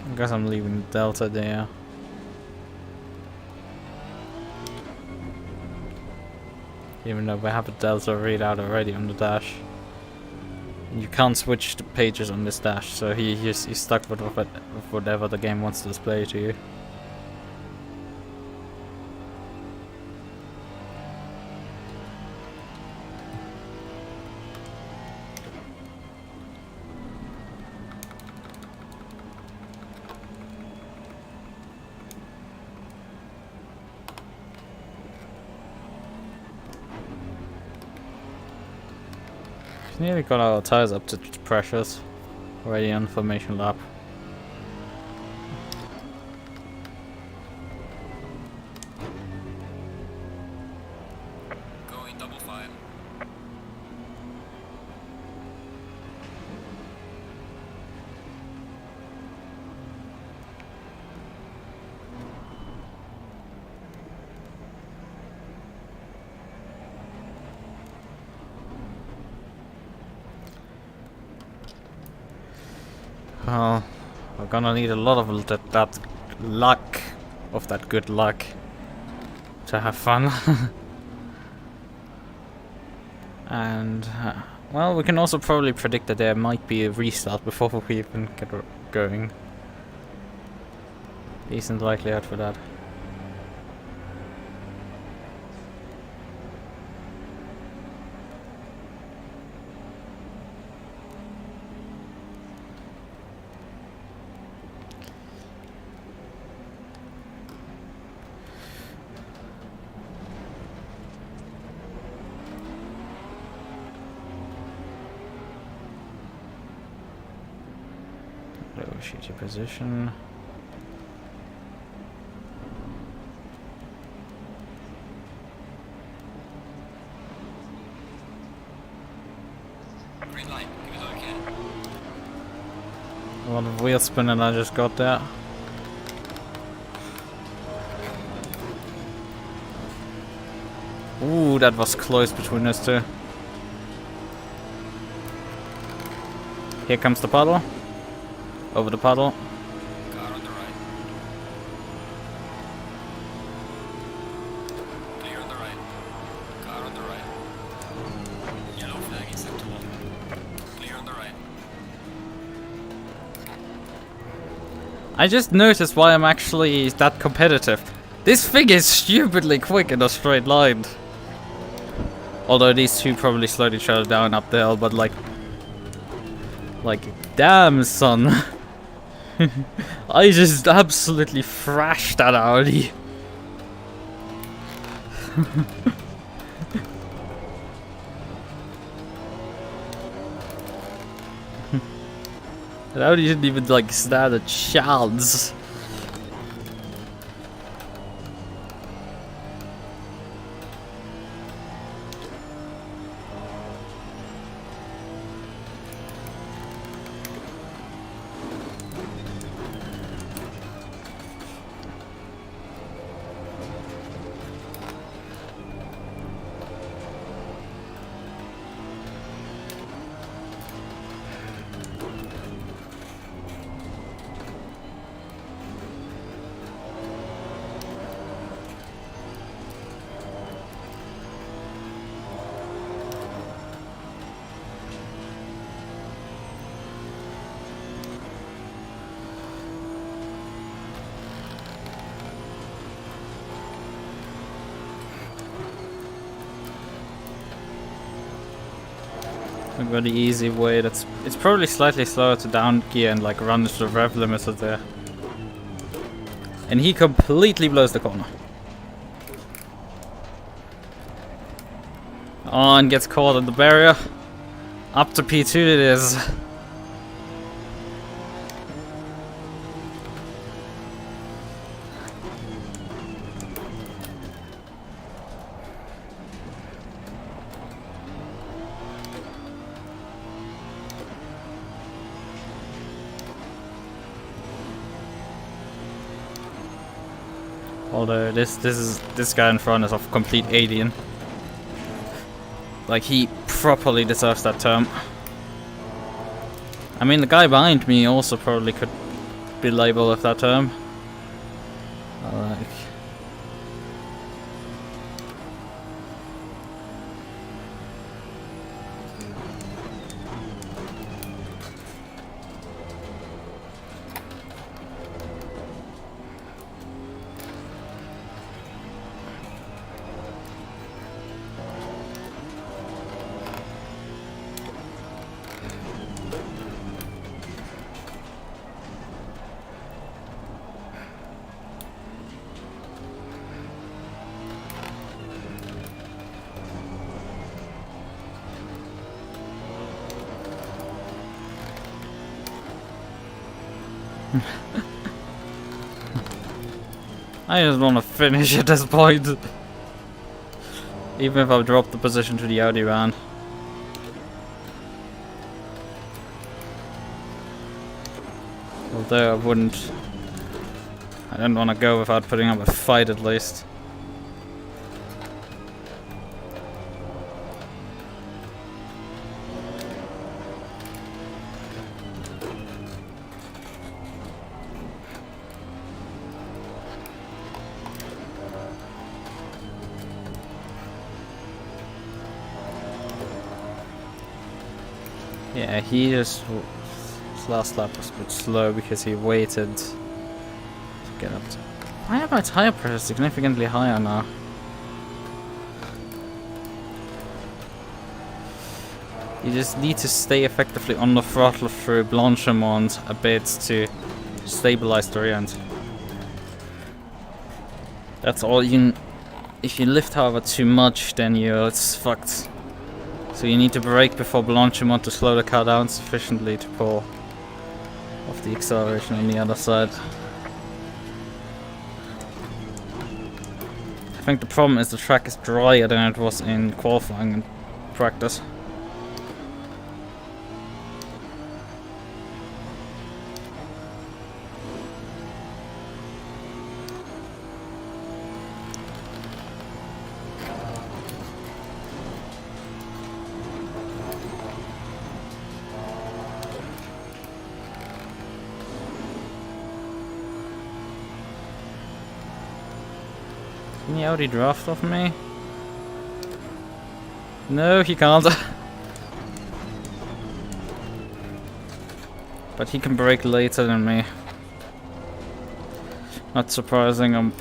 I guess I'm leaving Delta there. Even though we have a Delta readout already on the dash. You can't switch the pages on this dash, so he's stuck with whatever the game wants to display to you. Nearly got our tires up to pressures. Already on formation lap.
Going double file.
Well, we're gonna need a lot of that luck, of that good luck, to have fun. And, well, we can also probably predict that there might be a restart before we even get going. Decent likelihood for that. Negotiate your position.
Green light, give it all you can.
A lot of wheel spinning I just got there. Ooh, that was close between us two. Here comes the puddle. Over the puddle.
Car on the right. Clear on the right. Car on the right. Yellow flag in sector 1. Clear on the right.
I just noticed why I'm actually that competitive. This thing is stupidly quick in a straight line. Although these two probably slowed each other down up the hill, but like, damn son. I just absolutely thrashed that Audi. That Audi didn't even like stand a chance. A very easy way. It's probably slightly slower to down gear and like run into the rev limiter there. And he completely blows the corner. Oh, and gets caught in the barrier. Up to P2 it is. Although this guy in front is a complete alien. Like, he properly deserves that term. I mean, the guy behind me also probably could be labeled with that term. Like, I just want to finish at this point. Even if I drop the position to the Audi round. Although I don't want to go without putting up a fight at least. Yeah, he just his last lap was a bit slow because he waited to get up to. Why are my tire pressure significantly higher now? You just need to stay effectively on the throttle through Blanchimont a bit to stabilize the rear end. That's all you. If you lift, however, too much, then it's fucked. So you need to brake before Blanchimont to slow the car down sufficiently to pull off the acceleration on the other side. I think the problem is the track is drier than it was in qualifying and practice. Can he already draft off me? No, he can't. But he can brake later than me. Not surprising.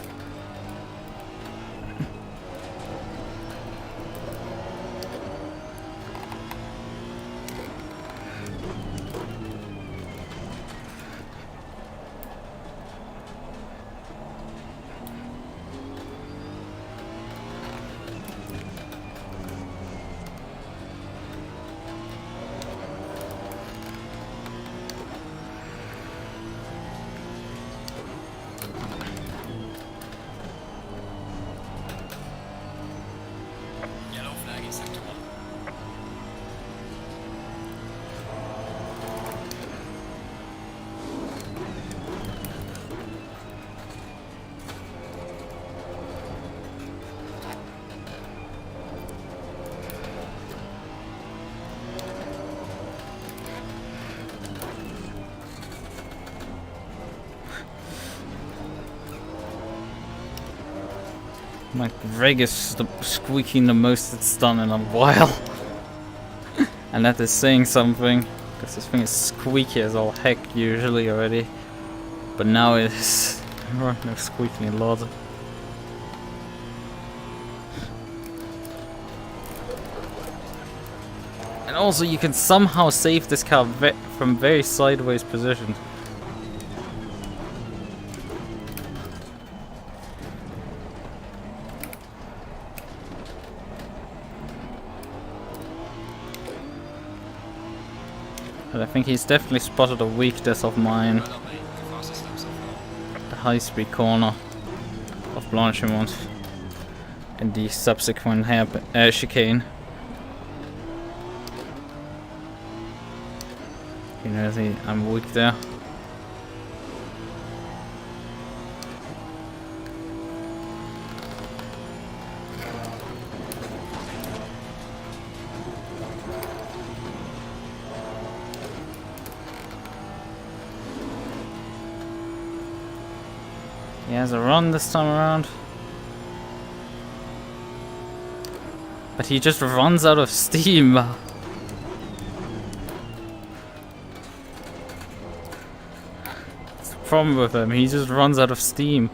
Yellow flag in sector 1.
My rig is squeaking the most it's done in a while. And that is saying something, because this thing is squeaky as all heck usually already. But now it is no squeaking a lot. And also you can somehow save this car from very sideways position. But I think he's definitely spotted a weakness of mine.
Well done, mate. The fastest lap so far.
The high-speed corner of Blanchimont and the subsequent chicane. You know, I'm weak there. He has a run this time around. But he just runs out of steam. That's the problem with him, he just runs out of steam.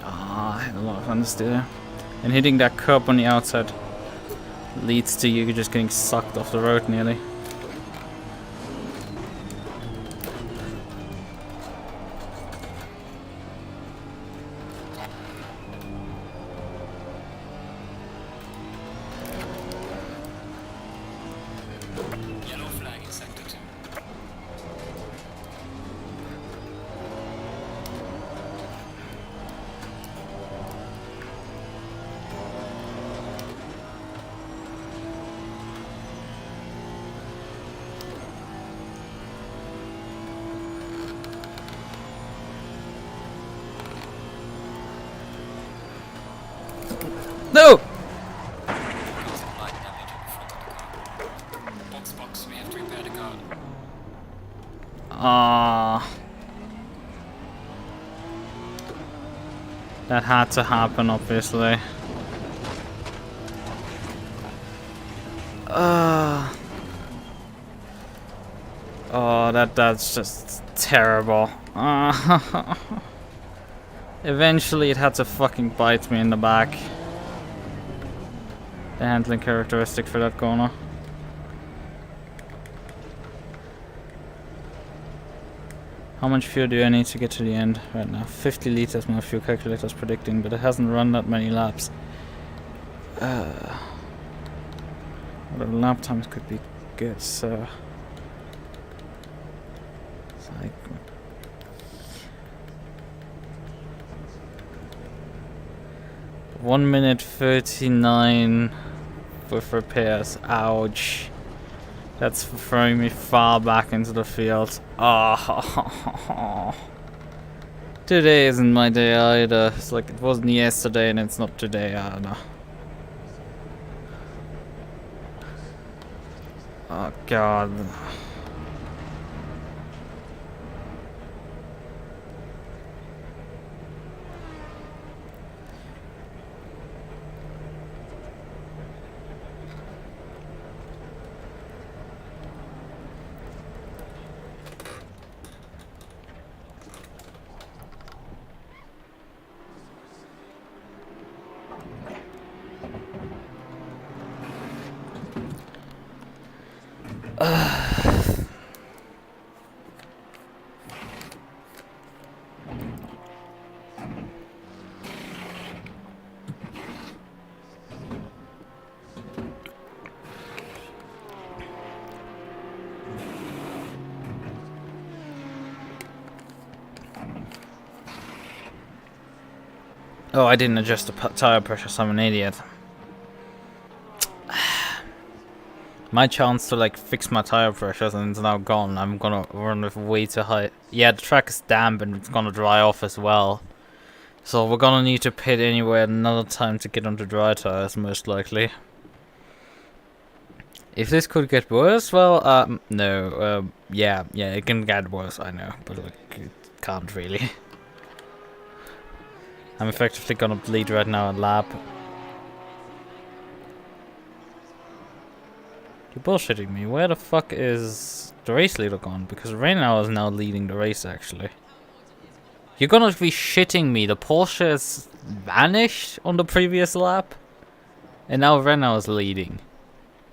I had a lot of understeer. And hitting that curb on the outside leads to you just getting sucked off the road nearly.
Yellow flag in sector 2.
No!
Because it might damage in the front of the car. Box, we have to repair the car.
That had to happen, obviously. Oh, that's just terrible. Eventually it had to fucking bite me in the back. The handling characteristic for that corner. How much fuel do I need to get to the end right now? 50 liters my fuel calculator is predicting, but it hasn't run that many laps. The lap times could be good, so... It's like... 1 minute 39 with repairs. Ouch. That's throwing me far back into the field. Oh. Today isn't my day either. It's like it wasn't yesterday and it's not today either. Oh god. Oh, I didn't adjust the tire pressure, so I'm an idiot. My chance to like fix my tire pressures and it's now gone. I'm gonna run with way too high. Yeah, the track is damp and it's gonna dry off as well. So we're gonna need to pit anyway another time to get onto dry tires, most likely. If this could get worse, well, no, yeah, it can get worse, I know, but like, it can't really. I'm effectively gonna bleed right now a lap. You're bullshitting me. Where the fuck is the race leader gone? Because Radeon is now leading the race, actually. You're gonna be shitting me. The Porsche has vanished on the previous lap? And now Radeon is leading.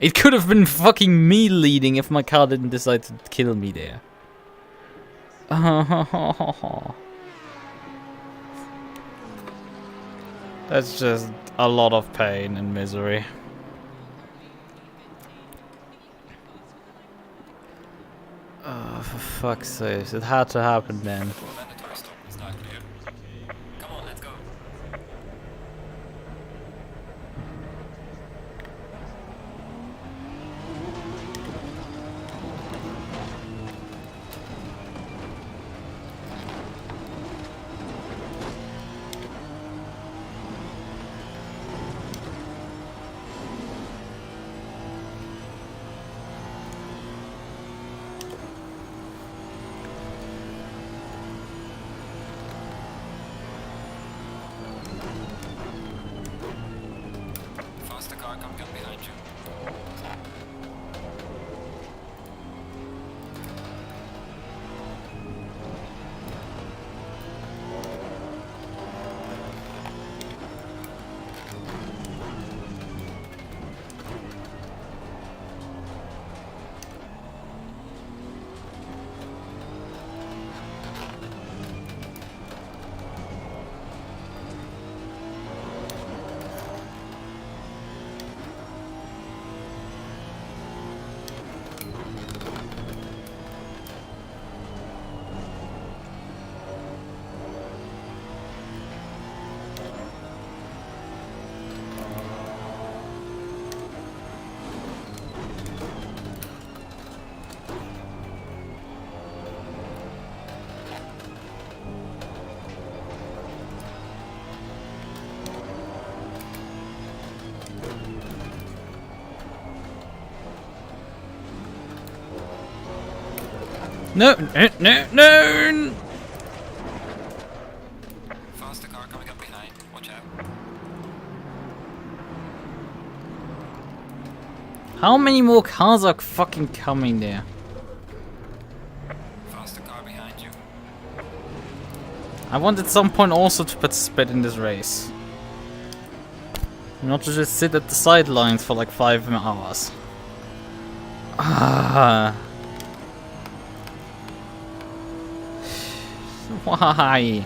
It could have been fucking me leading if my car didn't decide to kill me there. That's just a lot of pain and misery. Oh, for fuck's sake, it had to happen then.
Mandatory stop is not clear. Come on, let's go.
No, no, no, no!
Faster car coming up behind. Watch out.
How many more cars are fucking coming there?
Faster car behind you.
I want at some point also to participate in this race. Not to just sit at the sidelines for like 5 hours. Ah. Why?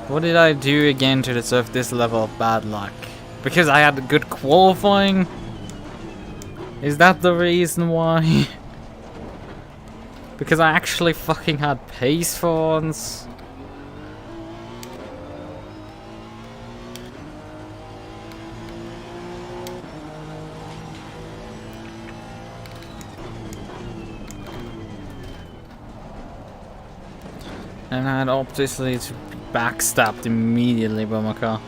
What did I do again to deserve this level of bad luck? Because I had good qualifying? Is that the reason why? Because I actually fucking had pace for once? And I had obviously to be backstabbed immediately by my car.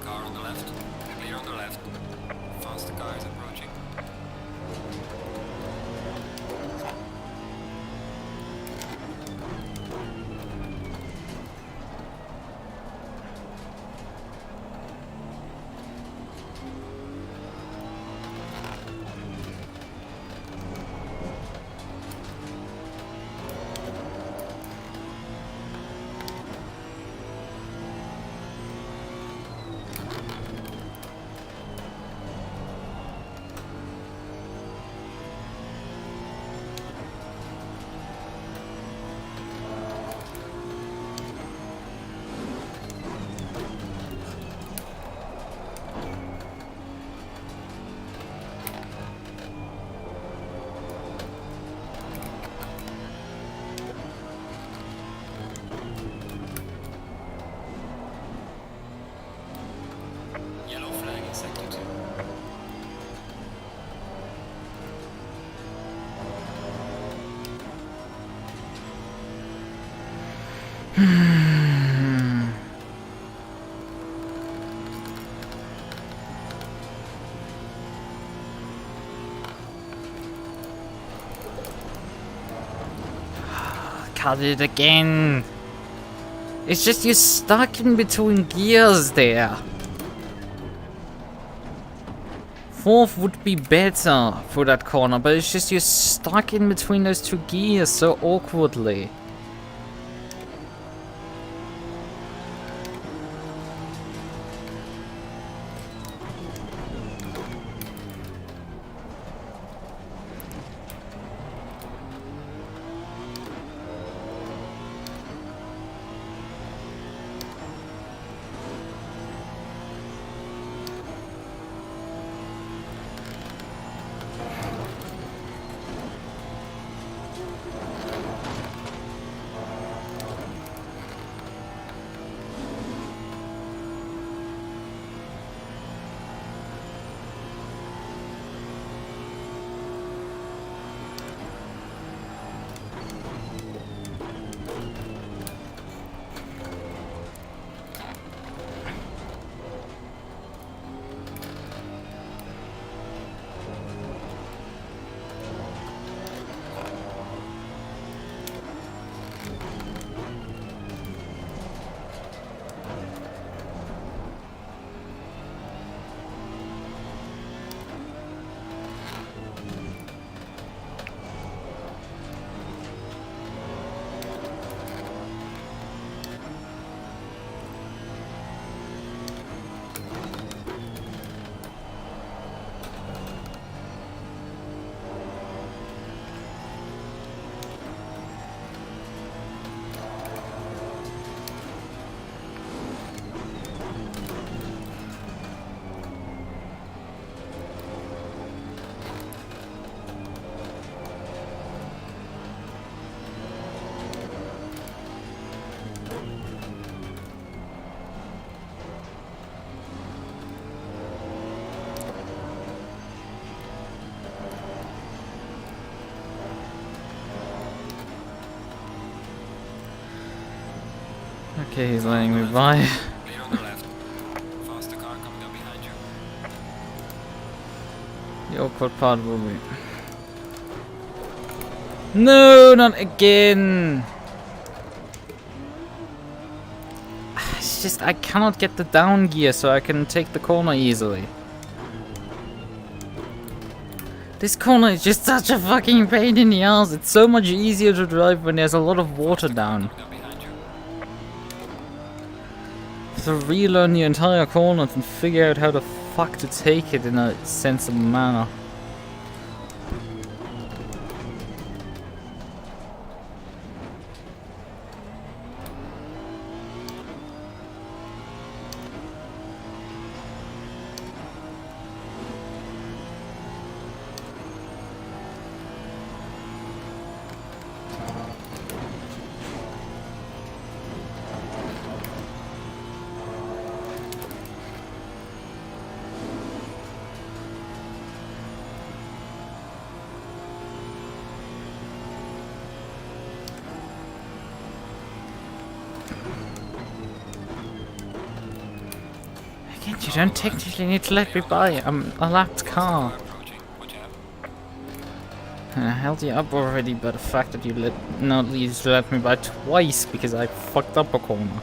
Car on the left. Clear on the left. Faster car is approaching. Yellow flag in sector 2.
Cut it again. It's just you're stuck in between gears there. Fourth would be better for that corner, but it's just you're stuck in between those two gears so awkwardly. Okay, he's letting me by.
Clear on the left. Faster car coming up behind you.
The awkward part will be... No, not again! It's just I cannot get the down gear so I can take the corner easily. This corner is just such a fucking pain in the ass. It's so much easier to drive when there's a lot of water down.
Coming up behind you.
To relearn the entire corner and figure out how the fuck to take it in a sensible manner. Again, you don't technically need to let me by. I'm a lapped car.
Approaching. Watch out.
I held you up already, but the fact that you not least let me by twice because I fucked up a corner.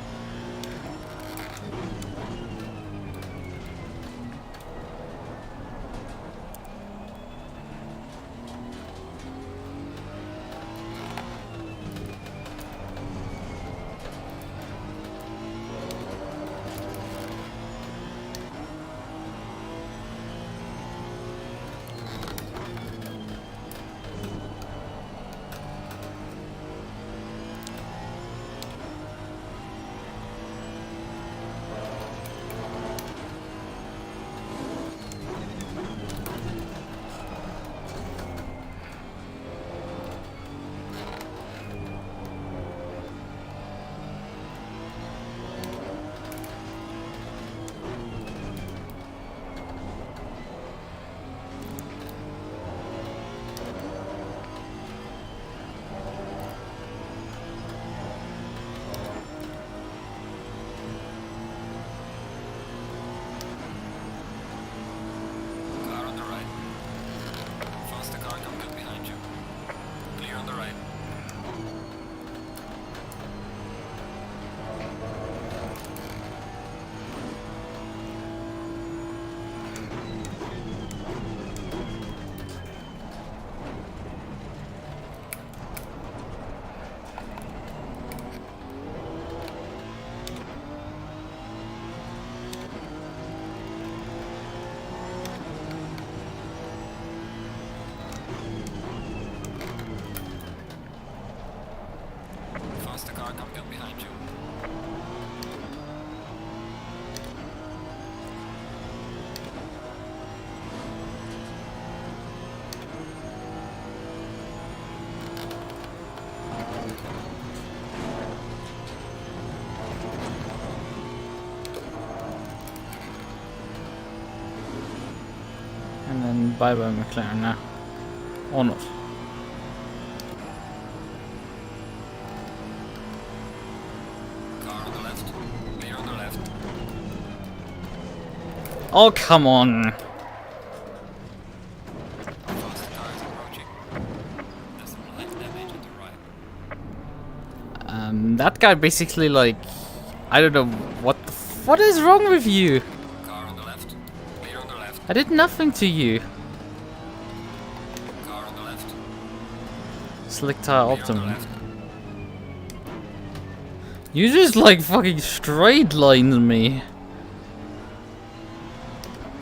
Car on the right. Faster car coming up behind you. Clear on the right. Faster car coming up behind you.
And then bye bye McLaren now. Or not.
Car on the left. Clear on the left.
Oh, come on.
Faster car is approaching. There's some light damage at the right.
That guy basically like... I don't know what is wrong with you?
Car on the left. Clear on the left.
I did nothing to you.
Car on the left.
Slick tire
Clear on the
optimum.
left.
You just like fucking straight lined me.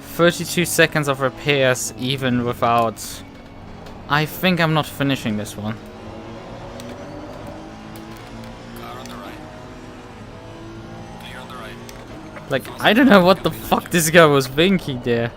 32 seconds of repairs even without... I think I'm not finishing this one.
Car on the right. Clear on the right.
Like, I don't know what the fuck this guy was thinking there.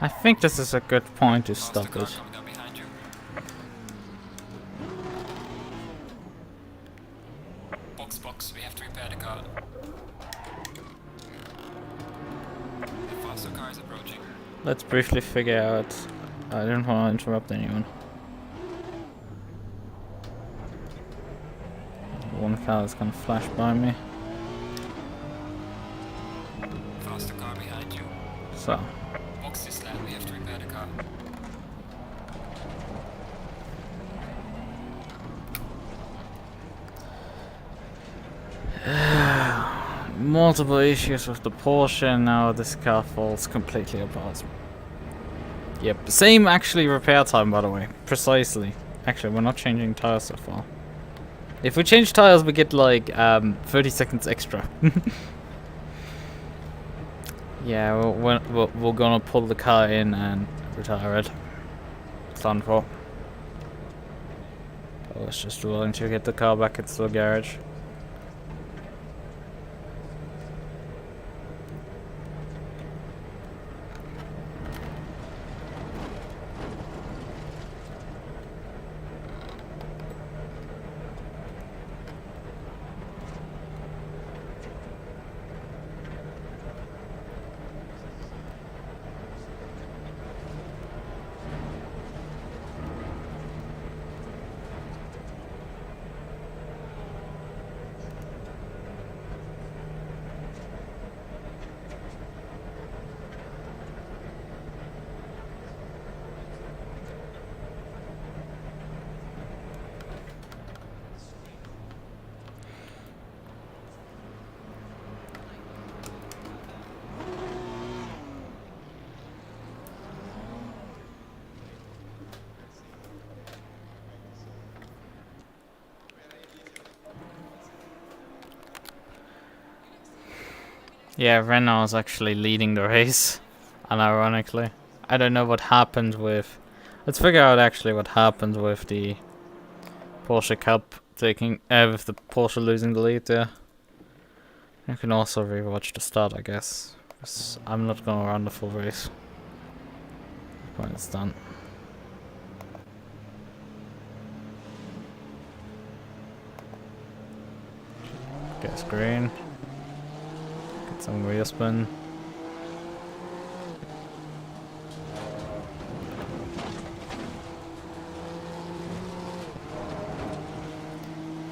I think this is a good point to
Faster
stop
car
it.
coming down behind you. Box, we have to repair the car. The faster car is approaching.
Let's briefly figure out. I don't want to interrupt anyone. One car is gonna flash by me.
Faster car behind you.
So.
Box is slammed, we have to repair the car.
Multiple issues with the Porsche, and now this car falls completely apart. Yep, same actually repair time, by the way. Precisely. Actually, we're not changing tires so far. If we change tires, we get like 30 seconds extra. Yeah, we're gonna pull the car in and retire it. It's done for. I was just willing to get the car back into the garage. Yeah, Renault is actually leading the race, unironically. I don't know what happened with... Let's figure out actually what happened with the Porsche Cup taking... with the Porsche losing the lead there. You can also rewatch the start, I guess. 'Cause I'm not gonna run the full race when it's done. Gas green. Get some rear spin.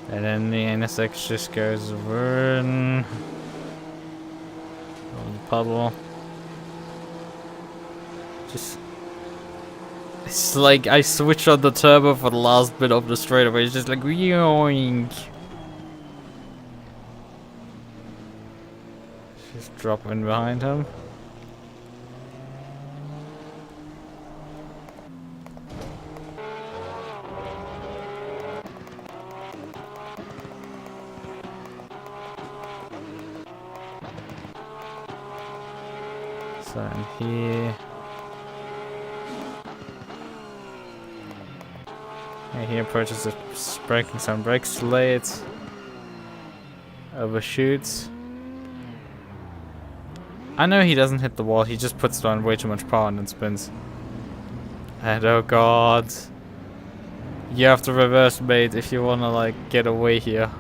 And then the NSX just goes run. On the puddle. Just. It's like I switched on the turbo for the last bit of the straightaway. It's just like yoink. Just drop in behind him. So in here. And he approaches it, breaking some brakes late. Overshoots. I know he doesn't hit the wall, he just puts down way too much power and then spins. And oh god. You have to reverse bait if you wanna like get away here.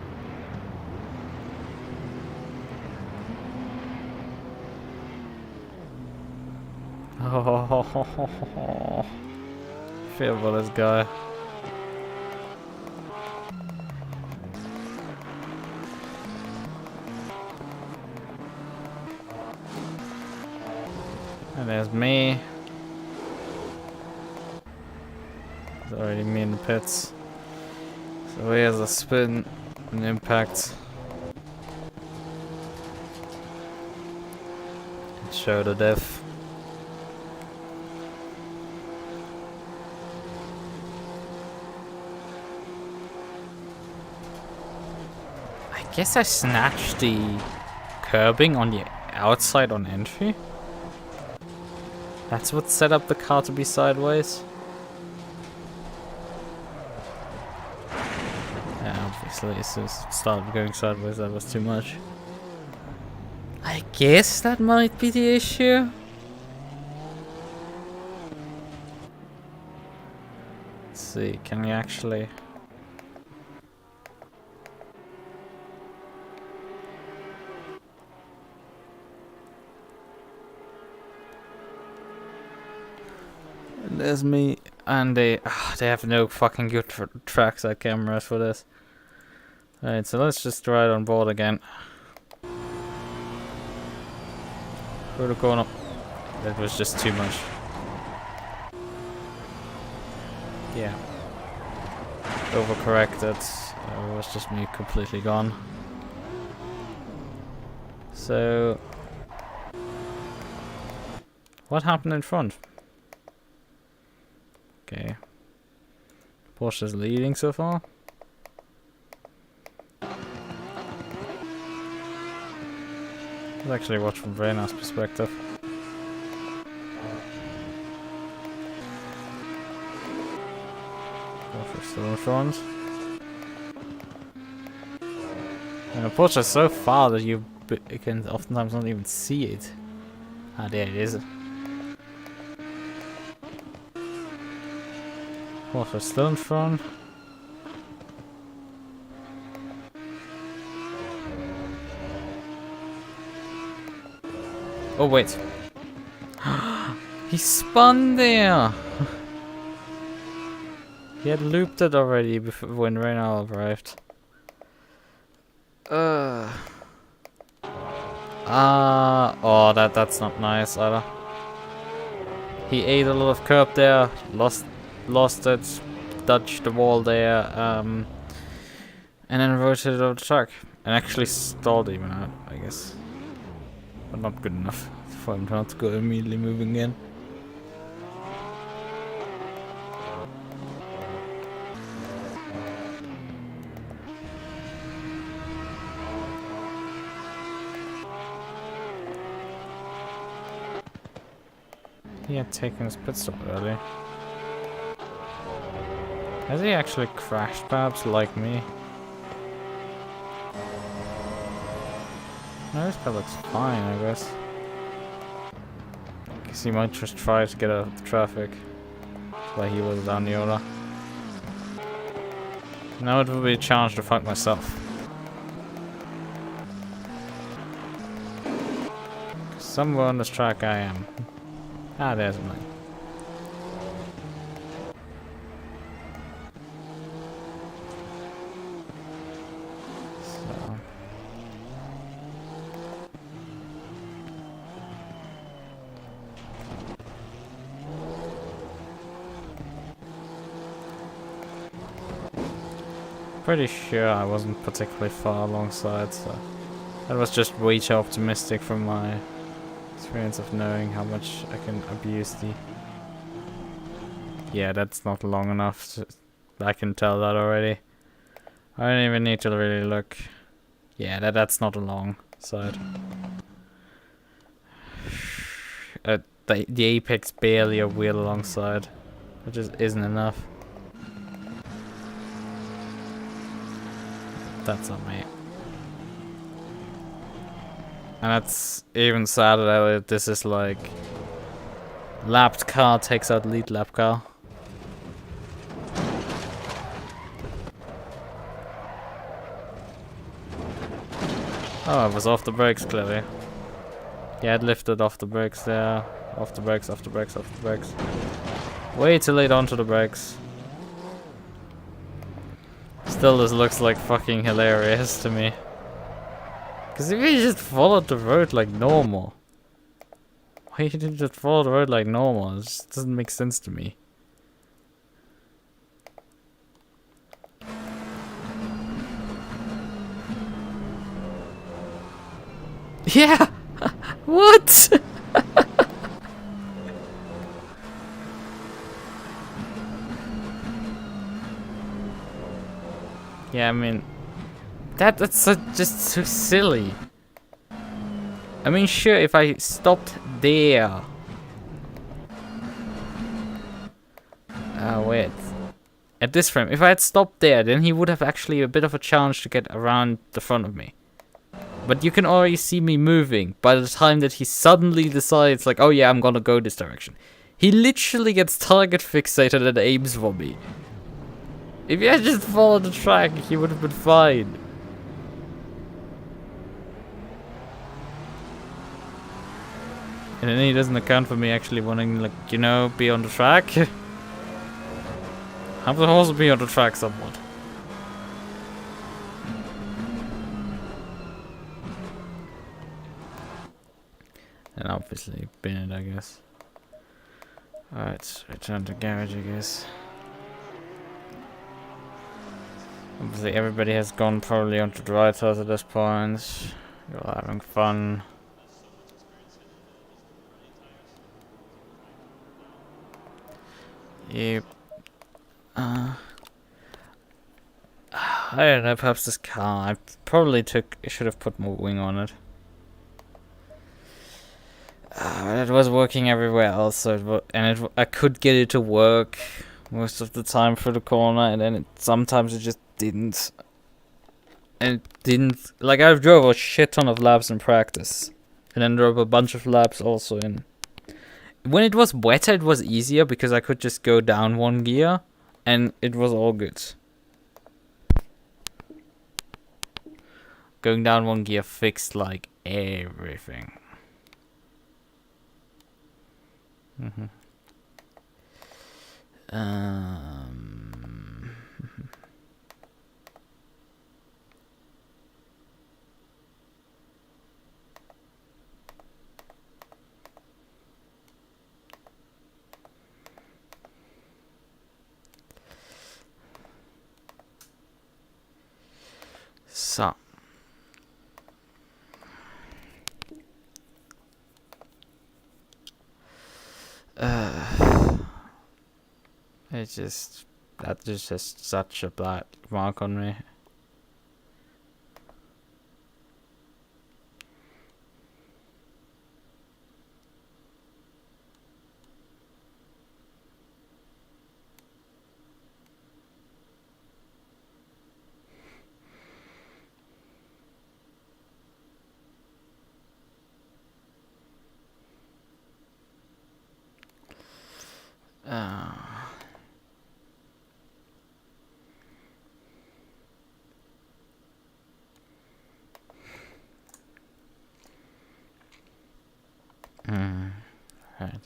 Oh, feel for this guy. And there's me. There's already me in the pits. So here's a spin, an impact. Show the death. I guess I snatched the curbing on the outside on entry. That's what set up the car to be sideways. Yeah, obviously it's just started going sideways, that was too much. I guess that might be the issue. see, can we actually... There's me, and they have no fucking good trackside cameras for this. Alright, so let's just ride on board again. Through the corner. That was just too much. Yeah. Overcorrected. It was just me completely gone. So... what happened in front? Okay. Porsche's leading so far. Let's actually watch from very nice perspective. Porsche's still in front. And the Porsche is so far that you can oftentimes not even see it. Ah, there it is. Porsche still in front. Oh wait. He spun there! He had looped it already before when Reynald arrived. Oh, that's not nice either. He ate a lot of curb there, lost it, dodged the wall there, and then rotated over the track. And actually stalled even out, I guess. But not good enough for him not to go immediately moving in. He had taken his pit stop early. Has he actually crashed perhaps like me? No, this car looks fine, I guess. Guess he might just try to get out of the traffic. Like he was down the order. Now it will be a challenge to fight myself. Somewhere on this track I am. Ah, there's mine. So. Pretty sure I wasn't particularly far alongside, so that was just way too optimistic from my experience of knowing how much I can abuse the... Yeah, that's not long enough. I can tell that already. I don't even need to really look. Yeah, that's not a long side. The apex barely a wheel alongside, which just isn't enough. That's on me. And that's even sadder that this is like lapped car takes out lead lap car. Oh, it was off the brakes clearly. Yeah, it lifted off the brakes there. Off the brakes, off the brakes, off the brakes. Way too late onto the brakes. Still, this looks like fucking hilarious to me. Because if you just followed the road like normal. Why you didn't just follow the road like normal? It just doesn't make sense to me. Yeah! What? Yeah, I mean... That's just so silly. I mean, sure, if I stopped there. Wait. At this frame, if I had stopped there, then he would have actually a bit of a challenge to get around the front of me. But you can already see me moving by the time that he suddenly decides, like, oh yeah, I'm gonna go this direction. He literally gets target fixated and aims for me. If you had just followed the track, he would have been fine. And then he doesn't account for me actually wanting, like, you know, be on the track. Have the horse be on the track somewhat. And obviously bin it, I guess. Alright, return to garage, I guess. Obviously everybody has gone probably onto the right house at this point. You're all having fun. Yep. I don't know, perhaps this car, I should have put more wing on it. It was working everywhere else, so I could get it to work most of the time for the corner, and then sometimes it just didn't. And it didn't, like, I drove a shit ton of laps in practice, and then drove a bunch of laps also in. When it was wetter, it was easier because I could just go down one gear, and it was all good. Going down one gear fixed, like, everything. So. It's just, that is just such a black mark on me. Right.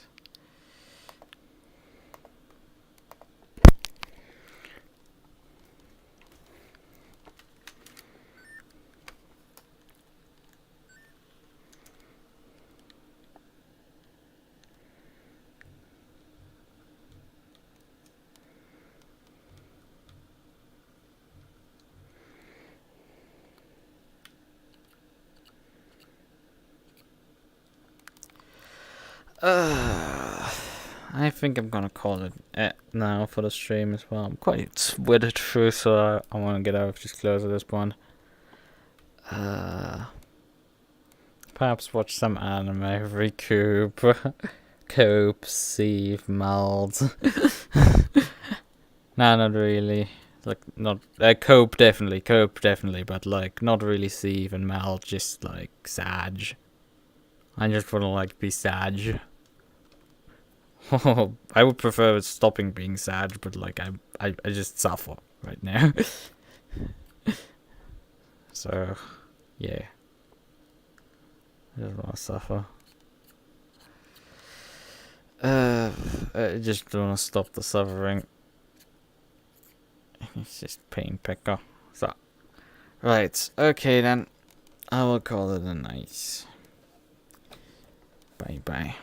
I think I'm gonna call it now for the stream as well. I'm quite wetted through, so I want to get out of this close at this point. Perhaps watch some anime, recoup, cope, sieve, meld. Nah, not really. Like, not cope definitely, but like not really sieve and meld, just like sag. I just wanna like be sag. I would prefer it stopping being sad, but like I just suffer right now. So yeah, I just wanna suffer. I just wanna stop the suffering. It's just pain picker. So right, okay then. I will call it a night. Bye bye.